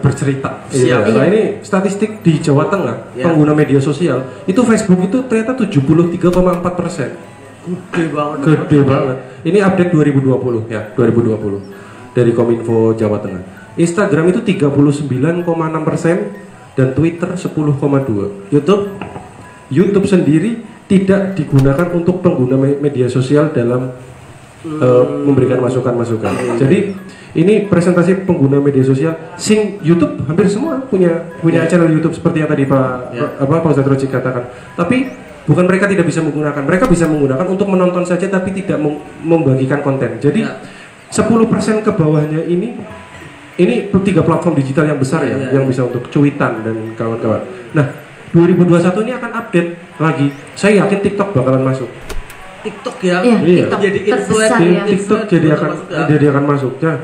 bercerita. Nah, ini statistik di Jawa Tengah pengguna media sosial itu Facebook itu ternyata 73,4%. Gede banget. Ini update 2020 ya, 2020 dari Kominfo Jawa Tengah. Instagram itu 39,6% dan Twitter 10,2%. YouTube sendiri tidak digunakan untuk pengguna media sosial dalam memberikan masukan-masukan. Jadi ini presentasi pengguna media sosial. Sing YouTube hampir semua punya channel YouTube seperti yang tadi Pak Ustadz Rojik katakan. Tapi bukan mereka tidak bisa menggunakan, mereka bisa menggunakan untuk menonton saja tapi tidak membagikan konten. Jadi 10% ke bawahnya ini 3 platform digital yang besar yang bisa untuk cuitan dan kawan-kawan. Nah, 2021 ini akan update lagi. Saya yakin TikTok bakalan masuk. TikTok ya, TikTok jadi influencer ya. TikTok jadi akan masuk. Nah,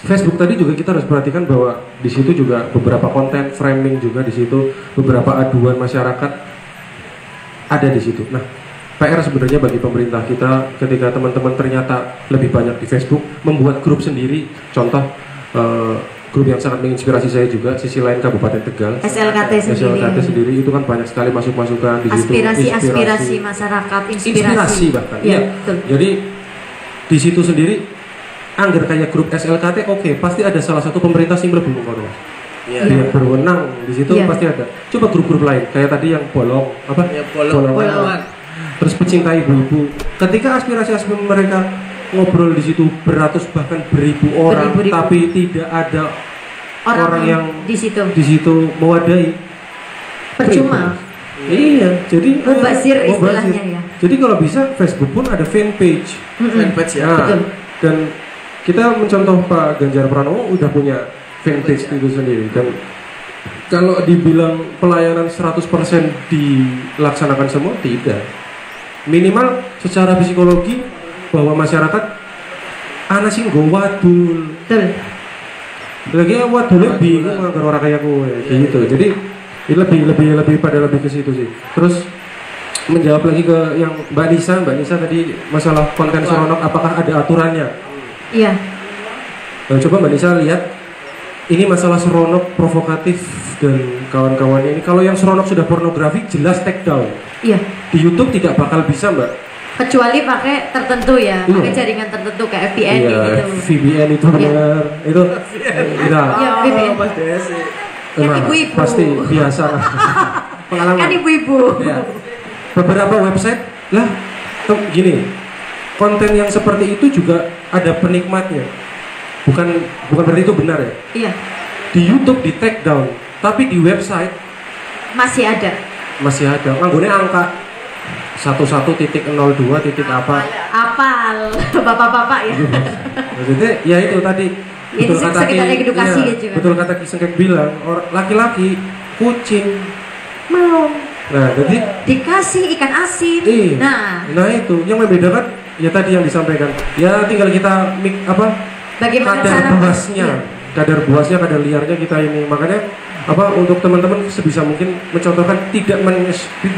Facebook tadi juga kita harus perhatikan bahwa di situ juga beberapa konten framing juga di situ, beberapa aduan masyarakat ada di situ. Nah, PR sebenarnya bagi pemerintah kita ketika teman-teman ternyata lebih banyak di Facebook, membuat grup sendiri. Contoh grup yang sangat menginspirasi saya juga. Sisi lain Kabupaten Tegal, SLKT sendiri itu kan banyak sekali masukan di situ, aspirasi masyarakat, inspirasi bahkan ya. Jadi di situ sendiri anggar kayak grup SLKT pasti ada salah satu pemerintah sing mlebu kono. Yang berwenang di situ pasti ada. Coba grup-grup lain kayak tadi yang bolong terus pecinta ibu-ibu. Ketika aspirasi mereka ngobrol di situ beratus bahkan beribu orang, tapi tidak ada orang yang di situ mewadahi, percuma. Iya, jadi mubazir istilahnya ya. Jadi kalau bisa Facebook pun ada fanpage ya. Betul. Dan kita mencontoh Pak Ganjar Pranowo udah punya fanpage itu sendiri. Dan kalau dibilang pelayanan 100% dilaksanakan semua, tidak. Minimal secara psikologi bahwa masyarakat ana sing nggo wadul. Betul. Lagi wadul bingung anggar ora kaya kowe gitu. Jadi lebih ke situ sih. Terus menjawab lagi ke yang Mbak Nisa tadi masalah konten seronok apakah ada aturannya? Iya. Nah, coba Mbak Nisa lihat ini masalah seronok provokatif dan kawan-kawannya ini. Kalau yang seronok sudah pornografi jelas take down. Iya. Di YouTube tidak bakal bisa Mbak. Kecuali pakai tertentu ya, pakai jaringan tertentu kayak VPN gitu. VPN itu benar. Itu ya VPN. Yang ibu-ibu. Pasti biasa. Pengalaman. Kan ibu-ibu. Ya. Beberapa website lah gini. Konten yang seperti itu juga ada penikmatnya. Bukan berarti itu benar ya? Iya. Di YouTube di take down, tapi di website masih ada. Nganggone angka 11.02 titik apa? Apal, bapak-bapak ya. Maksudnya ya itu tadi. Betul kata edukasi ya, juga. Betul kata Ki Sengkek bilang, laki-laki kucing mau. Nah, jadi dikasih ikan asin. Nah itu yang membedakan ya tadi yang disampaikan. Ya tinggal kita bagaimana kadar buasnya, kadar liarnya kita ini. Makanya untuk teman-teman sebisa mungkin mencontohkan tidak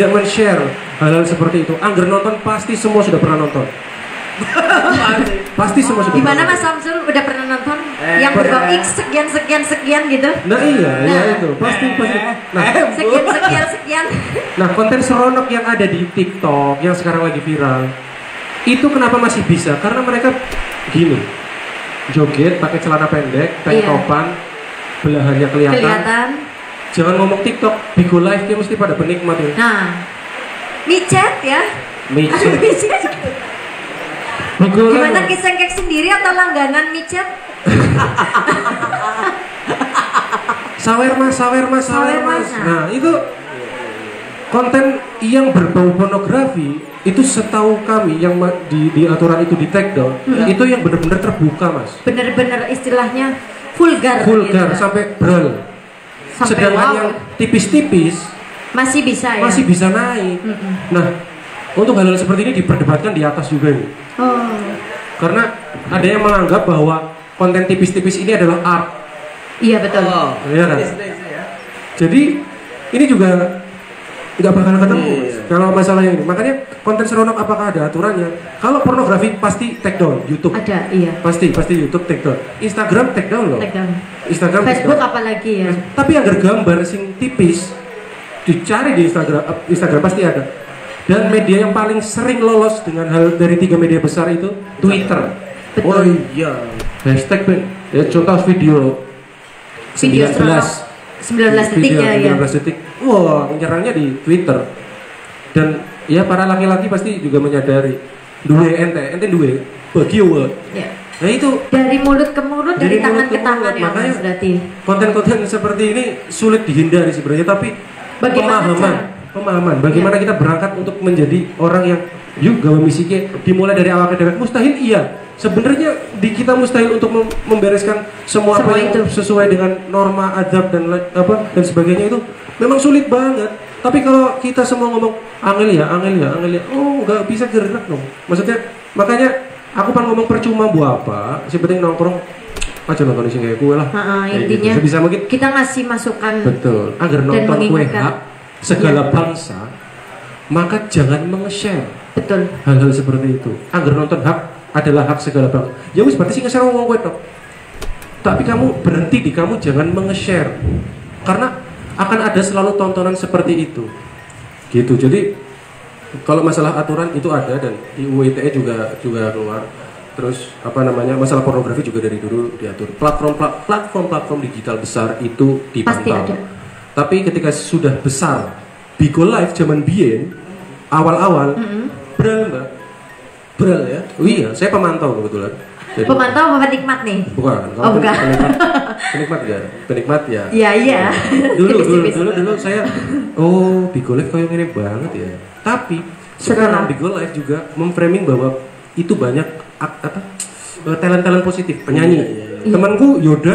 men-share hal-hal seperti itu. Angger nonton pasti semua sudah pernah nonton. Pasti semua sudah. Gimana Mas Samsul udah pernah nonton yang berbau X sekian gitu? Nah iya itu pasti. Nah sekian. Nah konten seronok yang ada di TikTok yang sekarang lagi viral itu kenapa masih bisa? Karena mereka gini joget pakai celana pendek, tank topan. Belahannya kelihatan. Jangan ngomong TikTok, Bigo Live dia mesti pada penikmat ya. Nah, micet ya. Micet. Gimana Ki Sengkek sendiri atau langganan micet? Sawer mas. Nah itu konten yang berbau pornografi itu setahu kami yang di aturan itu di take down itu yang benar-benar terbuka mas. Benar-benar istilahnya vulgar gitu. Sampai bral. Sedangkan yang tipis-tipis masih bisa naik. Nah, untuk hal-hal seperti ini diperdebatkan di atas juga ini. Karena ada yang menganggap bahwa konten tipis-tipis ini adalah art. Iya betul. Iya kan? Jadi ini juga nggak bakal ketemu kalau masalah yang ini. Makanya konten seronok apakah ada aturannya? Kalau pornografi pasti take down YouTube. Ada, iya. Pasti YouTube take down. Instagram take down loh. Take down. Instagram Facebook take down. Apalagi ya. Tapi agar gambar sing tipis dicari di Instagram pasti ada. Dan media yang paling sering lolos dengan hal dari 3 media besar itu Twitter. Betul. Oh iya. Hashtag ya contoh video 19 detik ya. 19 detik. Wah, menyerangnya di Twitter. Dan ya para laki-laki pasti juga menyadari duwe ente duwe bagi ya. Nah itu dari mulut ke mulut, dari tangan ke tangan ya makanya mas berarti. Konten-konten seperti ini sulit dihindari sebenarnya, tapi pemahaman bagaimana kita berangkat untuk menjadi orang yang yuk gawe misike dimulai dari awal ke dewek mustahil iya. Sebenarnya di kita mustahil untuk membereskan semua apa yang sesuai dengan norma adab dan sebagainya itu memang sulit banget. Tapi kalau kita semua ngomong angel ya, oh nggak bisa gerak dong. Maksudnya makanya aku pan ngomong percuma buat apa? Si penting nongkrong aja nonton sing kayak gue lah. Intinya gitu. Sebisa mungkin kita ngasih masukan. Betul. Agar nonton kue hak segala bangsa, maka jangan menge-share. Betul. Hal-hal seperti itu. Agar nonton hak adalah hak segala bangsa. Ya wis berarti sing nge-share ngomong kowe tok. Tapi kamu berhenti di kamu jangan menge-share. Karena akan ada selalu tontonan seperti itu. Gitu. Jadi kalau masalah aturan itu ada dan di UU ITE juga keluar. Terus apa namanya, masalah pornografi juga dari dulu diatur. Platform digital besar itu dipantau. Tapi ketika sudah besar, Bigo Live zaman biyen awal-awal Bral ya. Oh iya, saya pemantau kebetulan. Jadi, pemantau apa penikmat nih? Bukan. Bukan. Penikmat ya. Iya. Dulu saya Bigo Live kayak gini banget ya. Tapi sekarang Bigo Live juga memframing bahwa itu banyak talent positif, penyanyi. Temanku Yoda,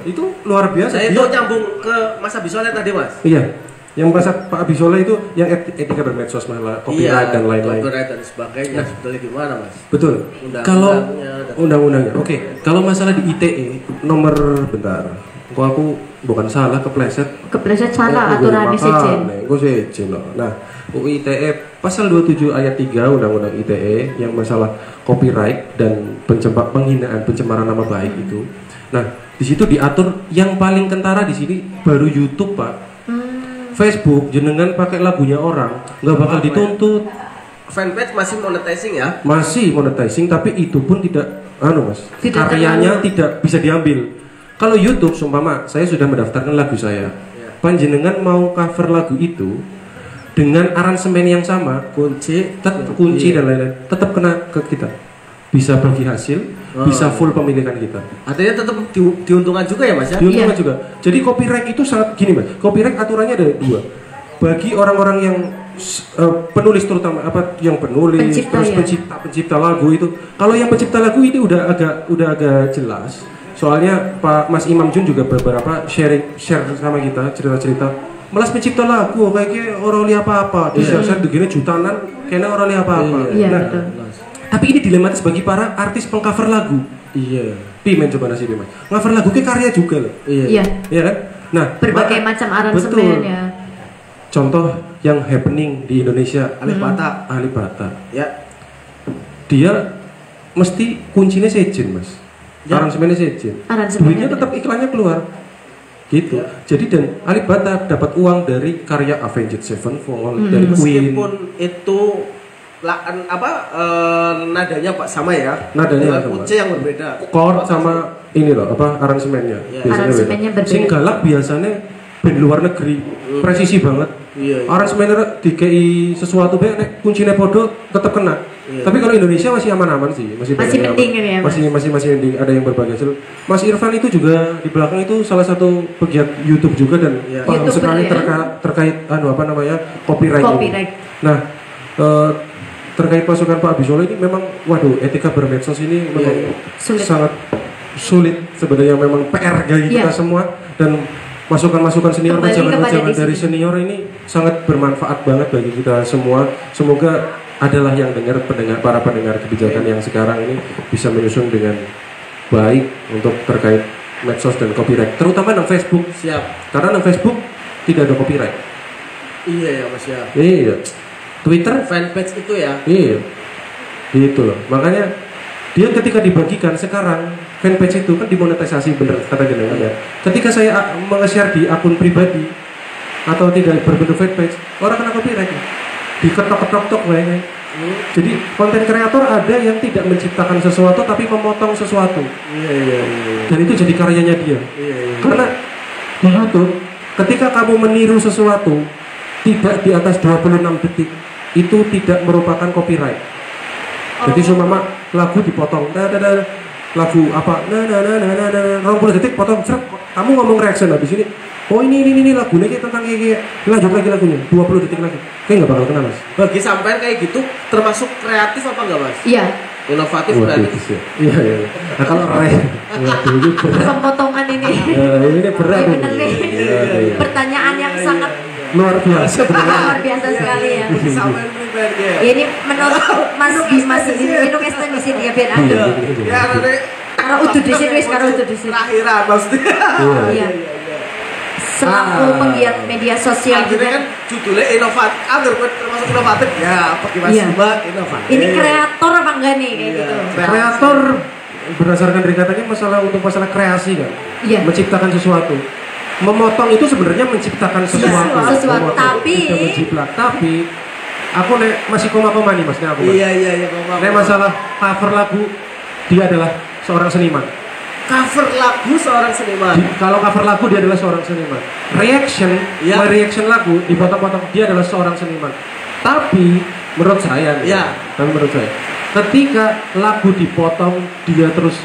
itu luar biasa. Saya itu nyambung ke Mas Abisoleh tadi, Mas. Iya. Yang Pak Abisoleh itu yang etika bermedsos, masalah copyright dan lain-lain. Copyright dan sebagainya. Sebetulnya gimana, Mas? Betul. Kalau undang-undangnya, oke. Kalau masalah di ITE nomor bentar. Kok aku bukan salah kepleset salah aturan sejen. Nah, UU ITE pasal 27 ayat 3 Undang-Undang ITE yang masalah copyright dan penghinaan pencemaran nama baik itu. Nah, di situ diatur yang paling kentara di sini baru YouTube, Pak. Facebook jenengan pakai lagunya orang nggak bakal dituntut. Fanpage masih monetizing ya? Masih monetizing, tapi itu pun tidak Mas. Karyanya tidak bisa diambil. Kalau YouTube, sumpama saya sudah mendaftarkan lagu saya, panjenengan mau cover lagu itu dengan aransemen yang sama, kunci dan lain-lain, tetap kena ke kita. Bisa bagi hasil, bisa full pemilikan kita. Artinya tetap diuntungkan juga ya, Mas ya? Diuntungkan juga. Jadi copyright itu sangat gini, Mas. Copyright aturannya ada dua. Bagi orang-orang yang penulis, terutama yang penulis, pencipta lagu itu. Kalau yang pencipta lagu ini udah agak jelas. Soalnya Pak Mas Imam Jun juga beberapa share sama kita cerita-cerita. Malas pencipta lagu kayak orang lihat apa-apa. Di share begini jutaan kayaknya orang lihat apa-apa. Tapi ini dilematis bagi para artis pengcover lagu. Iya. Pimen coba nasibnya, Mas. Cover lagu ke karya juga loh. Iya. Iya kan? Nah, berbagai macam aransemen ya. Contoh yang happening di Indonesia, Alif Bata. Ya. Dia mesti kuncinya sejen, Mas. Aransemennya sejen. Duitnya tetap iklannya keluar. Gitu. Jadi dan Alif Bata dapat uang dari karya Avenged Sevenfold dari Queen. Meskipun itu nadanya Pak sama ya. Nadanya sama. Kunci yang berbeda. Chord sama ini loh, aransemennya. Aransemennya berbeda. Sing galak biasanya band luar negeri, presisi banget. Aransemennya DKI sesuatu nek kuncinya podo tetap kena. Tapi kalau Indonesia masih aman-aman sih, masih mending ya, masih mending, ada yang berbagi hasil. Mas Irfan itu juga di belakang itu salah satu pegiat YouTube juga dan paham sekali terkait copyright. Nah, terkait masukan Pak Abisoleh ini memang etika bermedsos ini memang sangat sulit sebenarnya, memang PR bagi kita semua, dan masukan-masukan senior jangan dari senior ini sangat bermanfaat banget bagi kita semua. Semoga adalah yang para pendengar kebijakan yang sekarang ini bisa menyusun dengan baik untuk terkait medsos dan copyright, terutama di Facebook. Siap. Karena di Facebook tidak ada copyright. Iya ya, Mas ya. Iya. Twitter fanpage itu ya. Iya. Gitu loh. Makanya dia ketika dibagikan sekarang fanpage itu kan dimonetisasi, bener kata jenengan ya. Ketika saya nge-share di akun pribadi atau tidak berbentuk fanpage, orang kena copyright. Diketok-ketok kayaknya. Jadi konten kreator ada yang tidak menciptakan sesuatu tapi memotong sesuatu. Iya. Dan itu jadi karyanya dia. Karena ketika kamu meniru sesuatu tidak di atas 26 detik, itu tidak merupakan copyright. Jadi seumpama lagu dipotong, lagu apa, 20 detik potong, kamu ngomong reaction habis ini. Oh ini lagunya tentang kayak lanjut lagi lagunya 20 detik lagi, kayak nggak bakal kena, Mas. Bagi sampean kayak gitu termasuk kreatif apa enggak, Mas? Iya. Inovatif kreatif. Iya. Nah kalau pemotongan ini. Ini berat. Bener nih. Pertanyaan yang sangat luar biasa. Luar biasa sekali ya. Sampean pribadi. Ini menurut Mas Dimas ini di sini ya biar ada. Ya nanti. Karena udah di sini, Terakhiran maksudnya. Iya. Selaku penggiat media sosial juga kan judulnya inovatif, termasuk inovatif ya, pakai Mas Mbak inovatif. Ini kreator apa enggak nih kayak gitu? Kreator berdasarkan dari katanya masalah kreasi kan, menciptakan sesuatu. Memotong itu sebenarnya menciptakan sesuatu, tapi aku masih koma-koma nih masnya aku. Iya koma. Masalah cover lagu, dia adalah seorang seniman. Cover lagu seorang seniman. Kalau cover lagu dia adalah seorang seniman. Reaction lagu dipotong-potong, dia adalah seorang seniman. Tapi menurut saya, ketika lagu dipotong, dia terus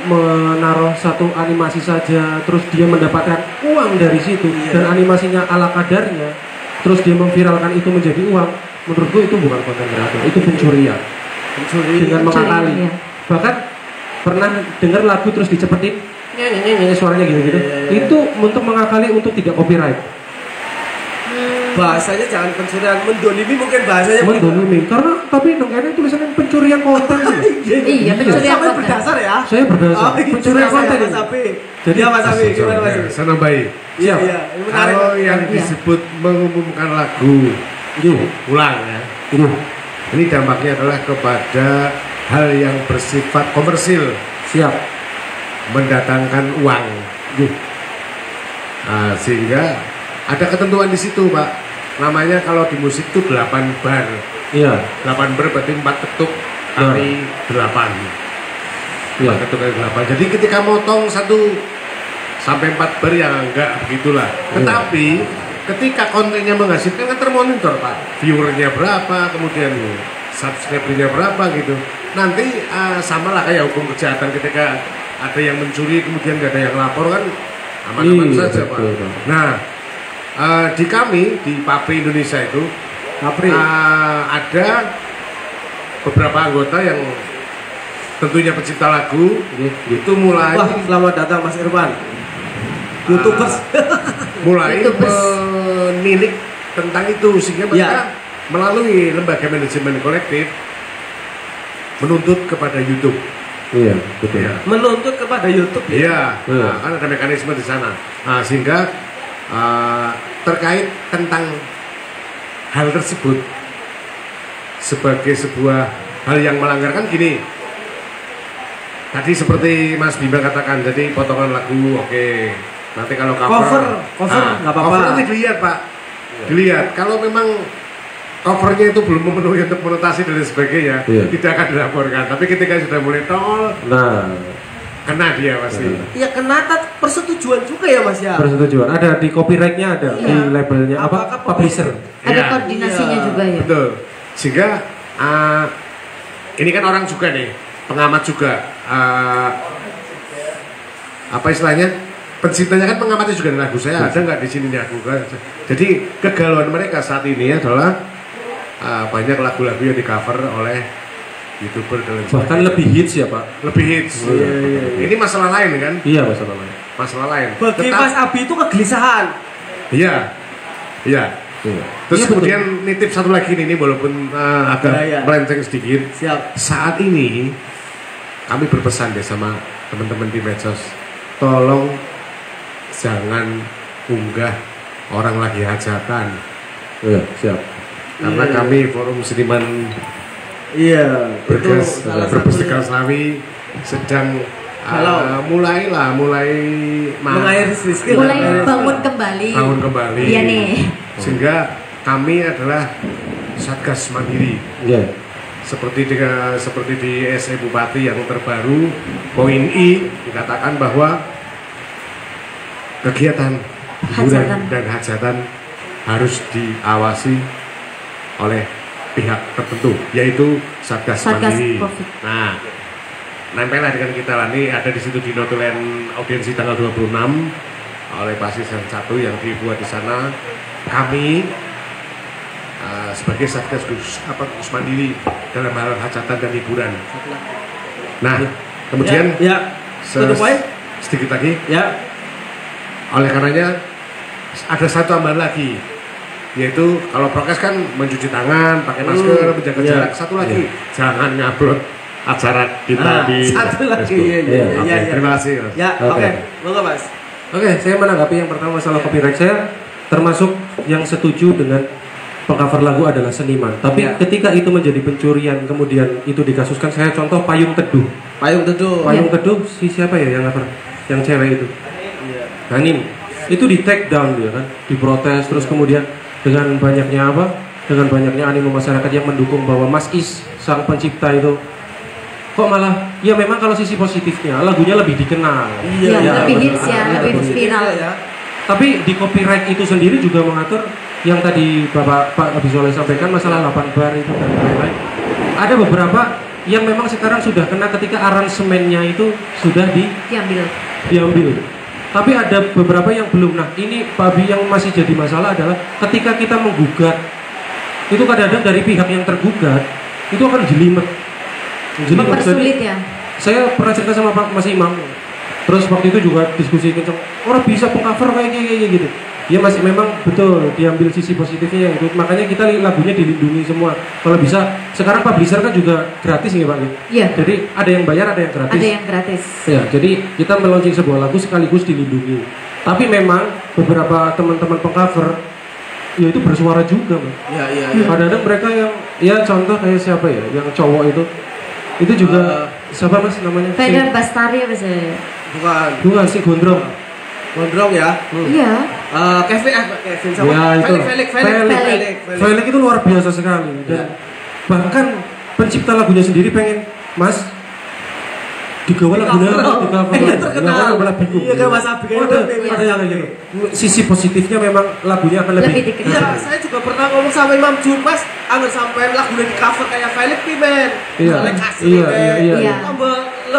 menaruh satu animasi saja, terus dia mendapatkan uang dari situ, dan animasinya ala kadarnya, terus dia memviralkan itu menjadi uang. Menurutku itu bukan konten kreator, itu pencurian dengan mengakali. Bahkan pernah dengar lagu terus dicepetin, nyanyi suaranya gitu-gitu. Itu untuk mengakali untuk tidak copyright. Bahasanya jangan pencurian, mendolimi mungkin bahasanya. Mendolimi, karena tapi nengkene tulisannya pencurian konten. Iya, pencurian konten. Berdasar ya? Saya berdasar. Pencurian konten ini. Jadi Mas Abi, gimana Mas? Saya nambahin. Iya. Kalau yang disebut mengumumkan lagu, ulang ya. Ini dampaknya adalah kepada hal yang bersifat komersil. Siap. Mendatangkan uang. Sehingga ada ketentuan di situ, Pak. Namanya kalau di musik itu 8 bar. Iya. 8 bar berarti 4 ketuk kali 8. Iya, ketuk kali 8. Jadi ketika motong 1 sampai 4 bar ya enggak begitulah. Tetapi ketika kontennya menghasilkan kan termonitor, Pak. Viewernya berapa, kemudian subscribernya berapa gitu. Nanti sama lah kayak hukum kejahatan, ketika ada yang mencuri kemudian gak ada yang lapor kan aman-aman saja, Pak. Nah, di kami di PAPRI Indonesia itu ada beberapa anggota yang tentunya pencipta lagu itu mulai. Wah, selamat datang Mas Irfan. YouTubers mulai menilik tentang itu, sehingga mereka melalui lembaga manajemen kolektif menuntut kepada YouTube. Iya, betul. Ya. Menuntut kepada YouTube. Iya, kan ada mekanisme di sana. Nah, sehingga terkait tentang hal tersebut sebagai sebuah hal yang melanggar kan gini. Tadi seperti Mas Bima katakan, jadi potongan lagu oke. Nanti kalau cover nggak apa-apa. Cover nanti dilihat, Pak. Dilihat kalau memang covernya itu belum memenuhi untuk monetasi dan sebagainya, tidak akan dilaporkan. Tapi ketika sudah mulai tol, kena dia pasti. Iya, kena persetujuan juga ya Mas ya. Persetujuan. Ada di copyrightnya, ada di labelnya apa publisher. Ada koordinasinya juga ya. Betul. Sehingga ini kan orang juga nih, pengamat juga. Apa istilahnya? Penciptanya kan pengamatnya juga nih lagu saya. Ada nggak di sini nih aku kan? Jadi kegalauan mereka saat ini adalah banyak lagu-lagu yang di cover oleh YouTuber dan lain sebagainya. Bahkan lebih hits ya Pak. Lebih hits. Ini masalah lain kan? Iya, masalah lain. Masalah lain. Bagi Mas Abi itu kegelisahan. Iya. Terus kemudian nitip satu lagi nih, walaupun agak melenceng sedikit. Siap. Saat ini kami berpesan deh sama teman-teman di medsos, tolong jangan unggah orang lagi hajatan. Iya, siap. Karena kami Forum Seniman Brebes Selawi sedang mulai mengairi rezeki, mulai bangun kembali. Iya nih. Sehingga kami adalah Satgas Mandiri. Iya. Seperti di SE Bupati yang terbaru, poin I dikatakan bahwa kegiatan hiburan dan hajatan harus diawasi oleh pihak tertentu, yaitu Satgas Mandiri. Nah, nempellah dengan kita lah. Ini ada di situ di notulen audiensi tanggal 26 oleh Pasis yang 1 yang dibuat di sana. Kami sebagai Satgas Mandiri dalam hal hajatan dan hiburan. Nah, kemudian sedikit lagi. Oleh karenanya ada satu tambahan lagi, yaitu kalau prokes kan mencuci tangan, pakai masker, menjaga jarak. Satu lagi, jangan ngupload acara kita di satu lagi. Terima kasih. Oke, monggo Mas. Oke, saya menanggapi yang pertama masalah copyright. Saya termasuk yang setuju dengan pengcover lagu adalah seniman. Tapi ketika itu menjadi pencurian, kemudian itu dikasuskan. Saya contoh Payung Teduh. Payung Teduh si siapa ya yang cover? Yang cewek itu. Hanim. Itu di take down dia kan, diprotes terus kemudian dengan banyaknya dengan banyaknya animo masyarakat yang mendukung bahwa Mas Is sang pencipta itu kok malah ya memang kalau sisi positifnya lagunya lebih dikenal. Lebih hits ya, lebih viral ya. Tapi di copyright itu sendiri juga mengatur yang tadi Pak Abi Soleh sampaikan masalah 8 bar itu dan lain-lain. Ada beberapa yang memang sekarang sudah kena ketika aransemennya itu sudah diambil. Tapi ada beberapa yang belum. Nah ini Pak Abi yang masih jadi masalah adalah ketika kita menggugat, itu kadang-kadang dari pihak yang tergugat itu akan jelimet. Mempersulit ya. Saya pernah cerita sama Pak Mas Imam. Terus waktu itu juga diskusi kencang. Orang bisa pengcover kayak gitu. Ya masih memang betul diambil sisi positifnya yang itu. Makanya kita lagunya dilindungi semua. Kalau bisa sekarang publisher kan juga gratis nih Pak. Iya. Jadi ada yang bayar, ada yang gratis. Ada yang gratis. Ya, jadi kita meluncurkan sebuah lagu sekaligus dilindungi. Tapi memang beberapa teman-teman pengcover ya itu bersuara juga, Bang. Iya. Kadang-kadang mereka yang ya contoh kayak siapa ya, yang cowok itu juga siapa Mas namanya? Feder Bastari apa sih? Bukan si Gondrong ya? Iya. Kevin sama ya, Felix itu luar biasa sekali dan bahkan pencipta lagunya sendiri pengen Mas digawa lagunya terkenal malah bingung. Iya kan Mas Abi ada yang kayak gitu. Sisi positifnya memang lagunya akan lebih iya, saya juga pernah ngomong sama Imam Jumas agar sampai lagunya di cover kayak Felix Pimen. Iya.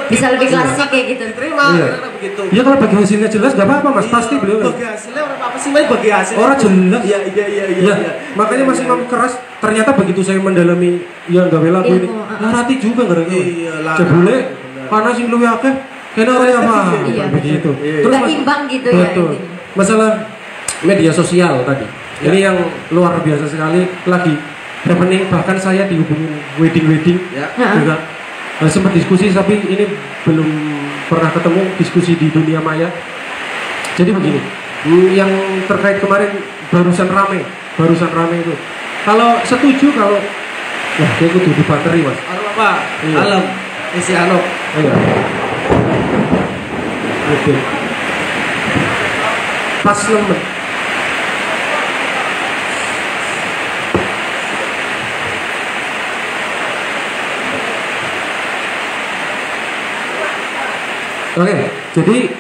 Bisa lebih klasik kayak gitu. Diterima begitu. Iya kalau bagi hasilnya jelas enggak apa-apa Mas, pasti beliau. Bagi hasilnya orang apa sih Mas bagi hasilnya? Orang jelas. Iya. Makanya Mas Imam keras. Ternyata begitu saya mendalami yang gawe lagu ini, larati juga gara-gara. Jebule karena sing luwih akeh kene ora apa. Begitu. Terus imbang gitu ya. Masalah media sosial tadi. Ini yang luar biasa sekali lagi happening, bahkan saya dihubungin wedding juga. Sempat diskusi tapi ini belum pernah ketemu diskusi di dunia maya. Jadi begini, yang terkait kemarin barusan rame itu. Kalau setuju kalau wah kayak kudu di bateri Mas. Apa? Alam isi anu. Iya. Oke. Pas nemen. Oke, jadi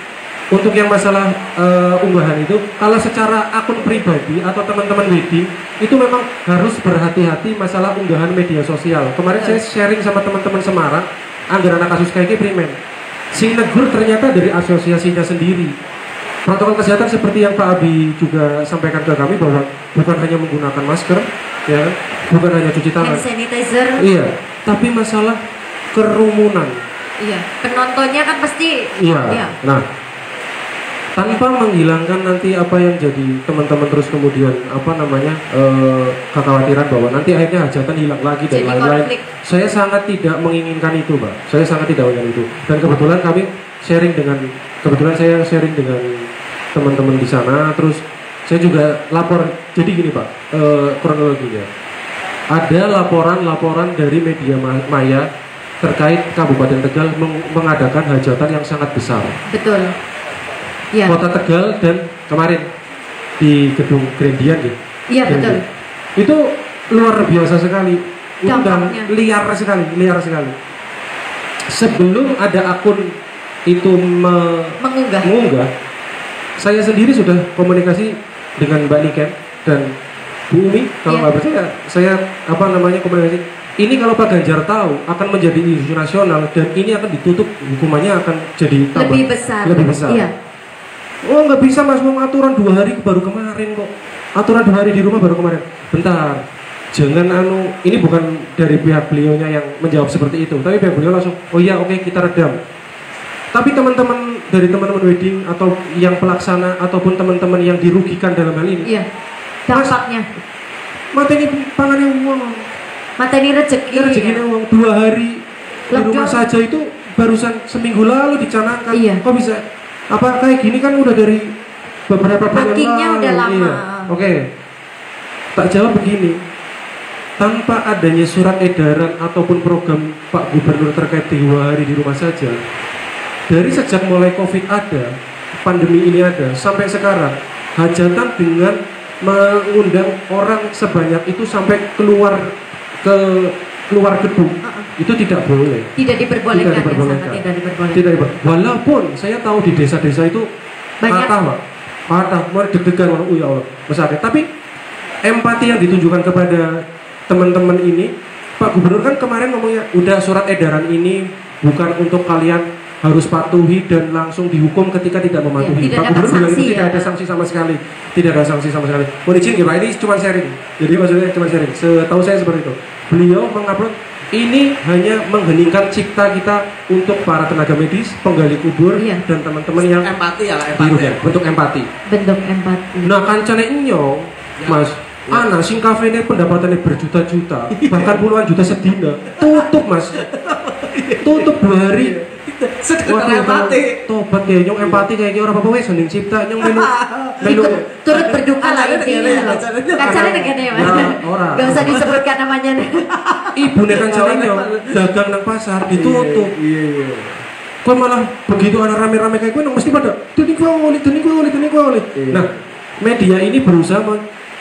untuk yang masalah unggahan itu, kalau secara akun pribadi atau teman-teman wedding itu memang harus berhati-hati masalah unggahan media sosial. Kemarin saya sharing sama teman-teman Semarang, anggaran kasus kayak primen. Sing negur ternyata dari asosiasinya sendiri. Protokol kesehatan seperti yang Pak Abi juga sampaikan ke kami bahwa bukan hanya menggunakan masker, ya, bukan hanya cuci tangan, hand sanitizer. iya, tapi masalah kerumunan. Iya, penontonnya kan pasti. Iya. Nah, tanpa menghilangkan nanti apa yang jadi teman-teman terus kemudian kekhawatiran bahwa nanti akhirnya hajatan hilang lagi dan lain-lain. Saya sangat tidak menginginkan itu, Pak. Saya sangat tidak menginginkan itu. Dan kebetulan saya sharing dengan teman-teman di sana. Terus saya juga lapor. Jadi gini, Pak, kronologinya. Ada laporan dari media maya terkait Kabupaten Tegal mengadakan hajatan yang sangat besar. Betul. Ya. Kota Tegal dan kemarin di gedung Grandian gitu. Iya betul. Itu luar biasa sekali. Undang liar sekali. Sebelum ada akun itu mengunggah, saya sendiri sudah komunikasi dengan Mbak Niken dan Bu Umi. Kalau nggak percaya, saya komunikasi. Ini kalau Pak Ganjar tahu akan menjadi isu nasional dan ini akan ditutup, hukumannya akan jadi lebih besar. Iya. Oh nggak bisa Mas, mau aturan 2 hari baru kemarin kok. Aturan 2 hari di rumah baru kemarin. Bentar, jangan ini bukan dari pihak beliaunya yang menjawab seperti itu, tapi pihak beliau langsung, oh iya oke, kita redam. Tapi teman-teman dari teman-teman wedding atau yang pelaksana ataupun teman-teman yang dirugikan dalam hal ini, iya. Dampaknya. Mateni pangannya uang. Mateni rezeki uang 2 hari di rumah saja itu barusan seminggu lalu dicanangkan. Iya. Kok bisa? Apa kayak gini kan udah dari beberapa bulan lalu. Udah lama. Iya. Oke. Tak jawab begini, tanpa adanya surat edaran ataupun program Pak Gubernur terkait 2 hari di rumah saja, dari sejak mulai COVID ada, pandemi ini ada, sampai sekarang, hajatan dengan mengundang orang sebanyak itu sampai keluar gedung, itu tidak boleh. Tidak diperbolehkan. Tidak diperbolehkan. Tidak diperbolehkan. Walaupun saya tahu di desa-desa itu banyak patah, mau deg-degan, ya Allah, sakit. Tapi empati yang ditunjukkan kepada teman-teman ini, Pak Gubernur kan kemarin ngomongnya, udah surat edaran ini bukan untuk kalian harus patuhi dan langsung dihukum ketika tidak mematuhi. Ya, Pak Gubernur bilang itu tidak ada sanksi sama sekali. Tidak ada sanksi sama sekali. Mohon izin ya Pak, ini cuma sharing. Jadi maksudnya cuma sharing. Setahu saya seperti itu. Beliau mengupload ini hanya mengheningkan cipta kita untuk para tenaga medis, penggali kubur, dan teman-teman yang empati ya, empati. Bentuk empati. Bentuk empati. Nah kancane nyong, Mas, ana sing kafene pendapatannya berjuta-juta, bahkan puluhan juta sedina, tutup Mas, tutup 2 hari. Sedekah empati. Tobat kayak nyong empati kayak orang apa wes hening cipta nyong melu turut berduka lah intinya. Kancane negene Mas. Gak usah disebutkan namanya. Ibune kancane nyong dagang nang pasar ditutup. Iya. Kok malah begitu ana rame-rame kayak gue nang mesti pada deni gue oleh. Nah, media ini berusaha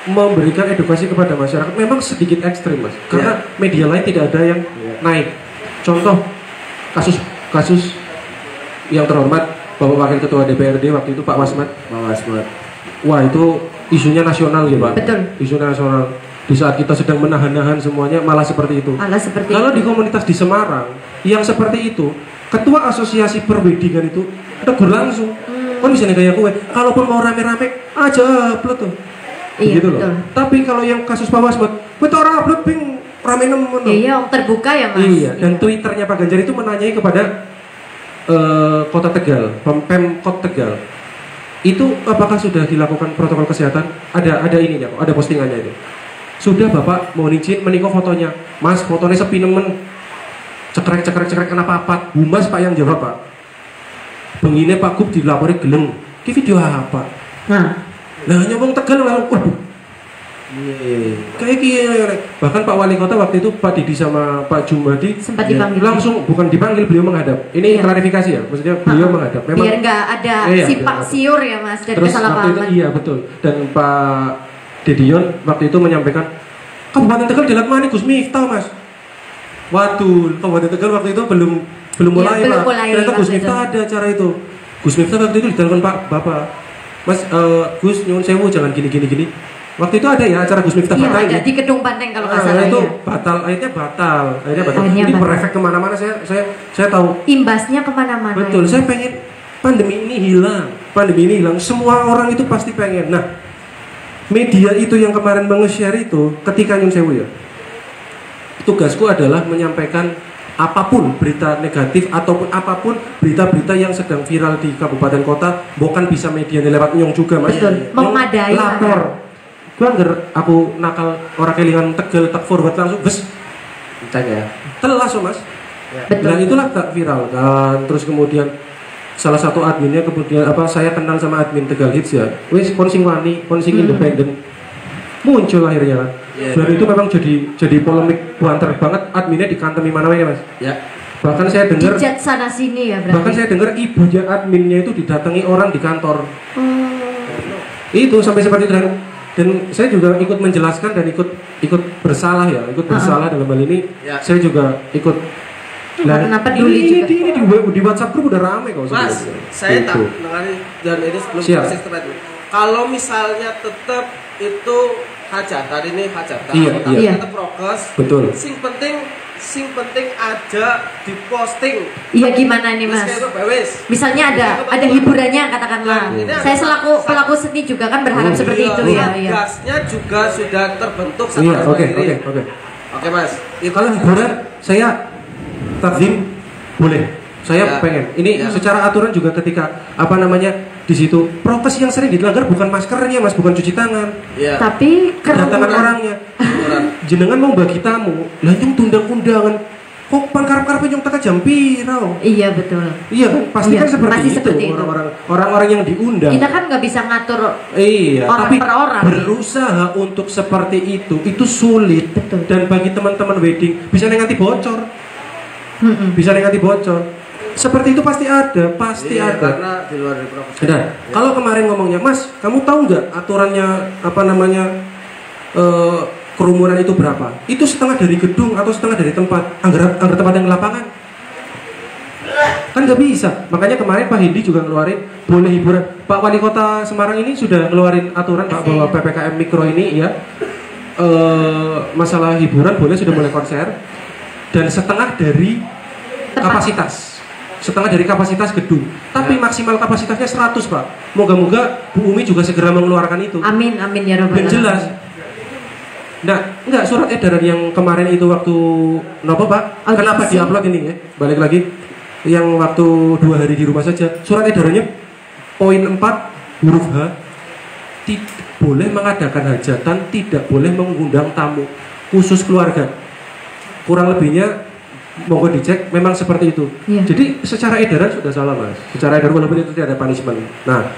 memberikan edukasi kepada masyarakat. Memang sedikit ekstrim Mas, karena media lain tidak ada yang naik. Contoh kasus yang terhormat Bapak Wakil Ketua DPRD waktu itu Pak Wasmat. Wah itu isunya nasional ya Pak. Betul. Isunya nasional. Di saat kita sedang menahan-nahan semuanya malah seperti itu. Kalau di komunitas di Semarang yang seperti itu, ketua asosiasi perwedingan itu tegur langsung. Kan bisa nih kayak gue. Kalaupun mau rame-rame aja upload tuh. Iya gitu betul. Loh. Tapi kalau yang kasus Pak Wasmat, gue tuh orang upload ping rame nemen. Iya, terbuka ya Mas. Iya, dan Twitternya Pak Ganjar itu menanyai kepada Kota Tegal, Pemkot Tegal. Itu apakah sudah dilakukan protokol kesehatan? Ada ininya kok, ada postingannya itu. Sudah Bapak mau izin menikah fotonya. Mas, fotonya sepi nemen. Cekrek kena papat. Humas Pak yang jawab Pak. Begini Pak Gub dilapori geleng. Ki video apa? Nah nyobong Tegal lalu kayak gini. Bahkan Pak Wali Kota waktu itu Pak Didi sama Pak Jumadi sempat dipanggil. Langsung bukan dipanggil, beliau menghadap. Ini klarifikasi ya, maksudnya beliau menghadap. Memang biar nggak ada simpang siur ya Mas dari kesalahpahaman. Iya betul. Dan Pak Dedion waktu itu menyampaikan Kabupaten Tegal jalan mana Gus Miftah Mas. Waduh, Kabupaten Tegal waktu itu belum mulai Pak. Ternyata Gus Miftah ada acara itu. Gus Miftah waktu itu ditelepon Pak Bapak. Mas Gus nyuwun sewu jangan gini. Waktu itu ada ya acara Gus Miftah Batal ada di Kedung Banteng kalau nggak salah itu batal. Akhirnya batal. Ini berefek kemana-mana saya tahu. Imbasnya kemana-mana. Betul. Ya. Saya pengen pandemi ini hilang. Semua orang itu pasti pengen. Nah, media itu yang kemarin nge-share itu ketika nyun sewu ya. Tugasku adalah menyampaikan apapun berita negatif ataupun apapun berita-berita yang sedang viral di kabupaten kota, bukan bisa media lewat nyong juga Mas. Betul. Memadai. Lapor. Gue aku nakal orang kelingan Tegal tak forward langsung bes ya telas Mas ya. Dan itulah tak viral kan. Terus kemudian salah satu adminnya kemudian saya kenal sama admin Tegal Hits ya, wes konsing independen muncul akhirnya kan. Dan itu memang jadi polemik buanter banget, adminnya dikantemi mana-mana Mas ya. Bahkan saya dengar dijat sana sini ya berarti. Bahkan saya dengar ibunya adminnya itu didatangi orang di kantor. Itu sampai seperti itu. Dan saya juga ikut menjelaskan dan ikut bersalah ya, bersalah dalam hal ini. Ya. Saya juga ikut. Kenapa peduli juga? Di WhatsApp grup udah rame kok. Mas, saya tak mengenai dan ini sebelum proses terkait. Kalau misalnya tetap itu hajatan iya. Tetap prokes. Betul. Sing penting ada di posting. Iya gimana nih Mas? Misalnya ada hiburannya katakanlah. Saya selaku pelaku seni juga kan berharap seperti itu ya. Gasnya juga sudah terbentuk satu Oke Mas. Kalau hiburan saya takdim boleh. Saya pengen. Ini secara aturan juga ketika di situ prokes yang sering dilanggar bukan maskernya Mas, bukan cuci tangan. Tapi kedatangan orangnya. Jenengan mau bagi tamu, lanjut tundang undangan. kok karep-karep nyong teka jam piro? Iya betul. Iya kan, pasti kan seperti itu orang-orang yang diundang. Kita kan nggak bisa ngatur orang tapi per orang. Berusaha untuk seperti itu sulit. Betul. Dan bagi teman-teman wedding bisa nganti bocor. Bisa nganti bocor. Seperti itu pasti ada, ada. Karena di luar dari profesional. Nah, kalau kemarin ngomongnya, Mas, kamu tahu nggak aturannya apa namanya? Kerumunan itu berapa? Itu setengah dari gedung atau setengah dari tempat. Anggar tempat yang lapangan. Kan nggak bisa. Makanya kemarin Pak Hindi juga ngeluarin boleh hiburan. Pak Wali Kota Semarang ini sudah ngeluarin aturan Pak bahwa PPKM Mikro ini ya masalah hiburan boleh sudah mulai konser dan setengah dari kapasitas. Setengah dari kapasitas gedung. Tapi maksimal kapasitasnya 100, Pak. Moga-moga Bu Umi juga segera mengeluarkan itu. Amin ya Rabbal alamin. Jelas. Nah, enggak surat edaran yang kemarin itu waktu nopo Pak? Kenapa diupload ini ya? Balik lagi yang waktu 2 hari di rumah saja. Surat edarannya poin 4 huruf H tidak boleh mengadakan hajatan, tidak boleh mengundang tamu khusus keluarga. Kurang lebihnya monggo dicek memang seperti itu. Jadi secara edaran sudah salah Mas. Secara edaran walaupun itu tidak ada punishment. Nah,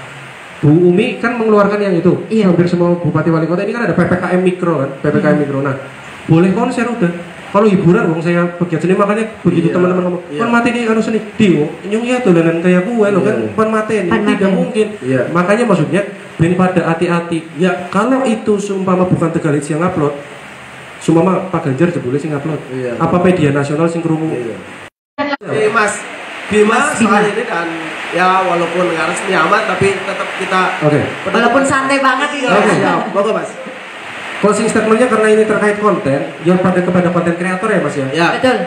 Bu Umi kan mengeluarkan yang itu. Hampir semua bupati wali kota ini kan ada PPKM Mikro kan, PPKM Mikro. Nah, boleh konser udah. Kalau hiburan, wong saya pegiat seni makanya begitu teman-teman ngomong, "Pan mati nih anu seni." Dio, nyung ya dolanan kayak gue lo kan, pan mati nih. Tidak mungkin. Makanya maksudnya ben pada hati-hati. Ya, kalau itu seumpama bukan Tegalit yang upload, seumpama Pak Ganjar jebule sing upload. Apa media nasional sing krungu. Mas Bima soal ini dan ya walaupun nggak resmi amat tapi tetap kita walaupun santai banget ini ya. Bagus Mas. Closing statementnya karena ini terkait konten yang kepada konten kreator ya Mas ya. Ya. Betul.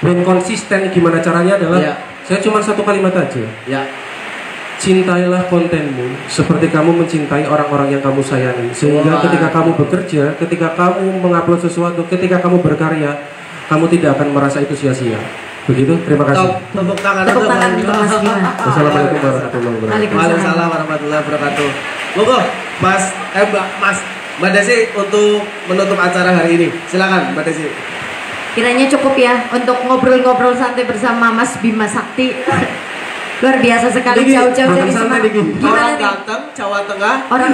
Dan konsisten gimana caranya adalah saya cuma satu kalimat aja. Ya. Cintailah kontenmu seperti kamu mencintai orang-orang yang kamu sayangi. Sehingga ketika kamu bekerja, ketika kamu mengupload sesuatu, ketika kamu berkarya, kamu tidak akan merasa itu sia-sia. Begitu, terima kasih. Tepuk tangan untuk Mas Bima. Wassalamualaikum warahmatullahi wabarakatuh. Waalaikumsalam warahmatullahi wabarakatuh. Monggo, Mbak Desi untuk menutup acara hari ini. Silakan, Mbak Desi. Kiranya cukup ya untuk ngobrol-ngobrol santai bersama Mas Bima Sakti. Luar biasa sekali jauh-jauh dari Semarang. Orang ganteng Jawa Tengah. Orang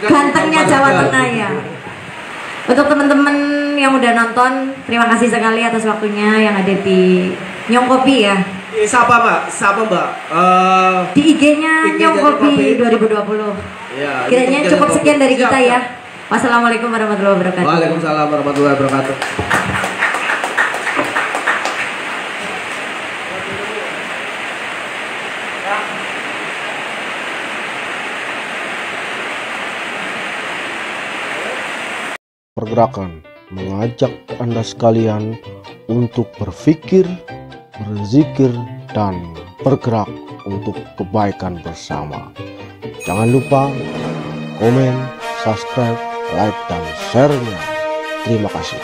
gantengnya Jawa Tengah ya. Untuk teman-teman yang udah nonton, terima kasih sekali atas waktunya yang ada di Nyong Kopi ya. Siapa Mbak? Di IG-nya Nyong Kopi 2020. Ya, kiranya cukup sekian dari kita ya. Wassalamualaikum warahmatullahi wabarakatuh. Waalaikumsalam warahmatullahi wabarakatuh. Pergerakan mengajak Anda sekalian untuk berpikir, berzikir, dan bergerak untuk kebaikan bersama. Jangan lupa komen, subscribe, like, dan share-nya. Terima kasih.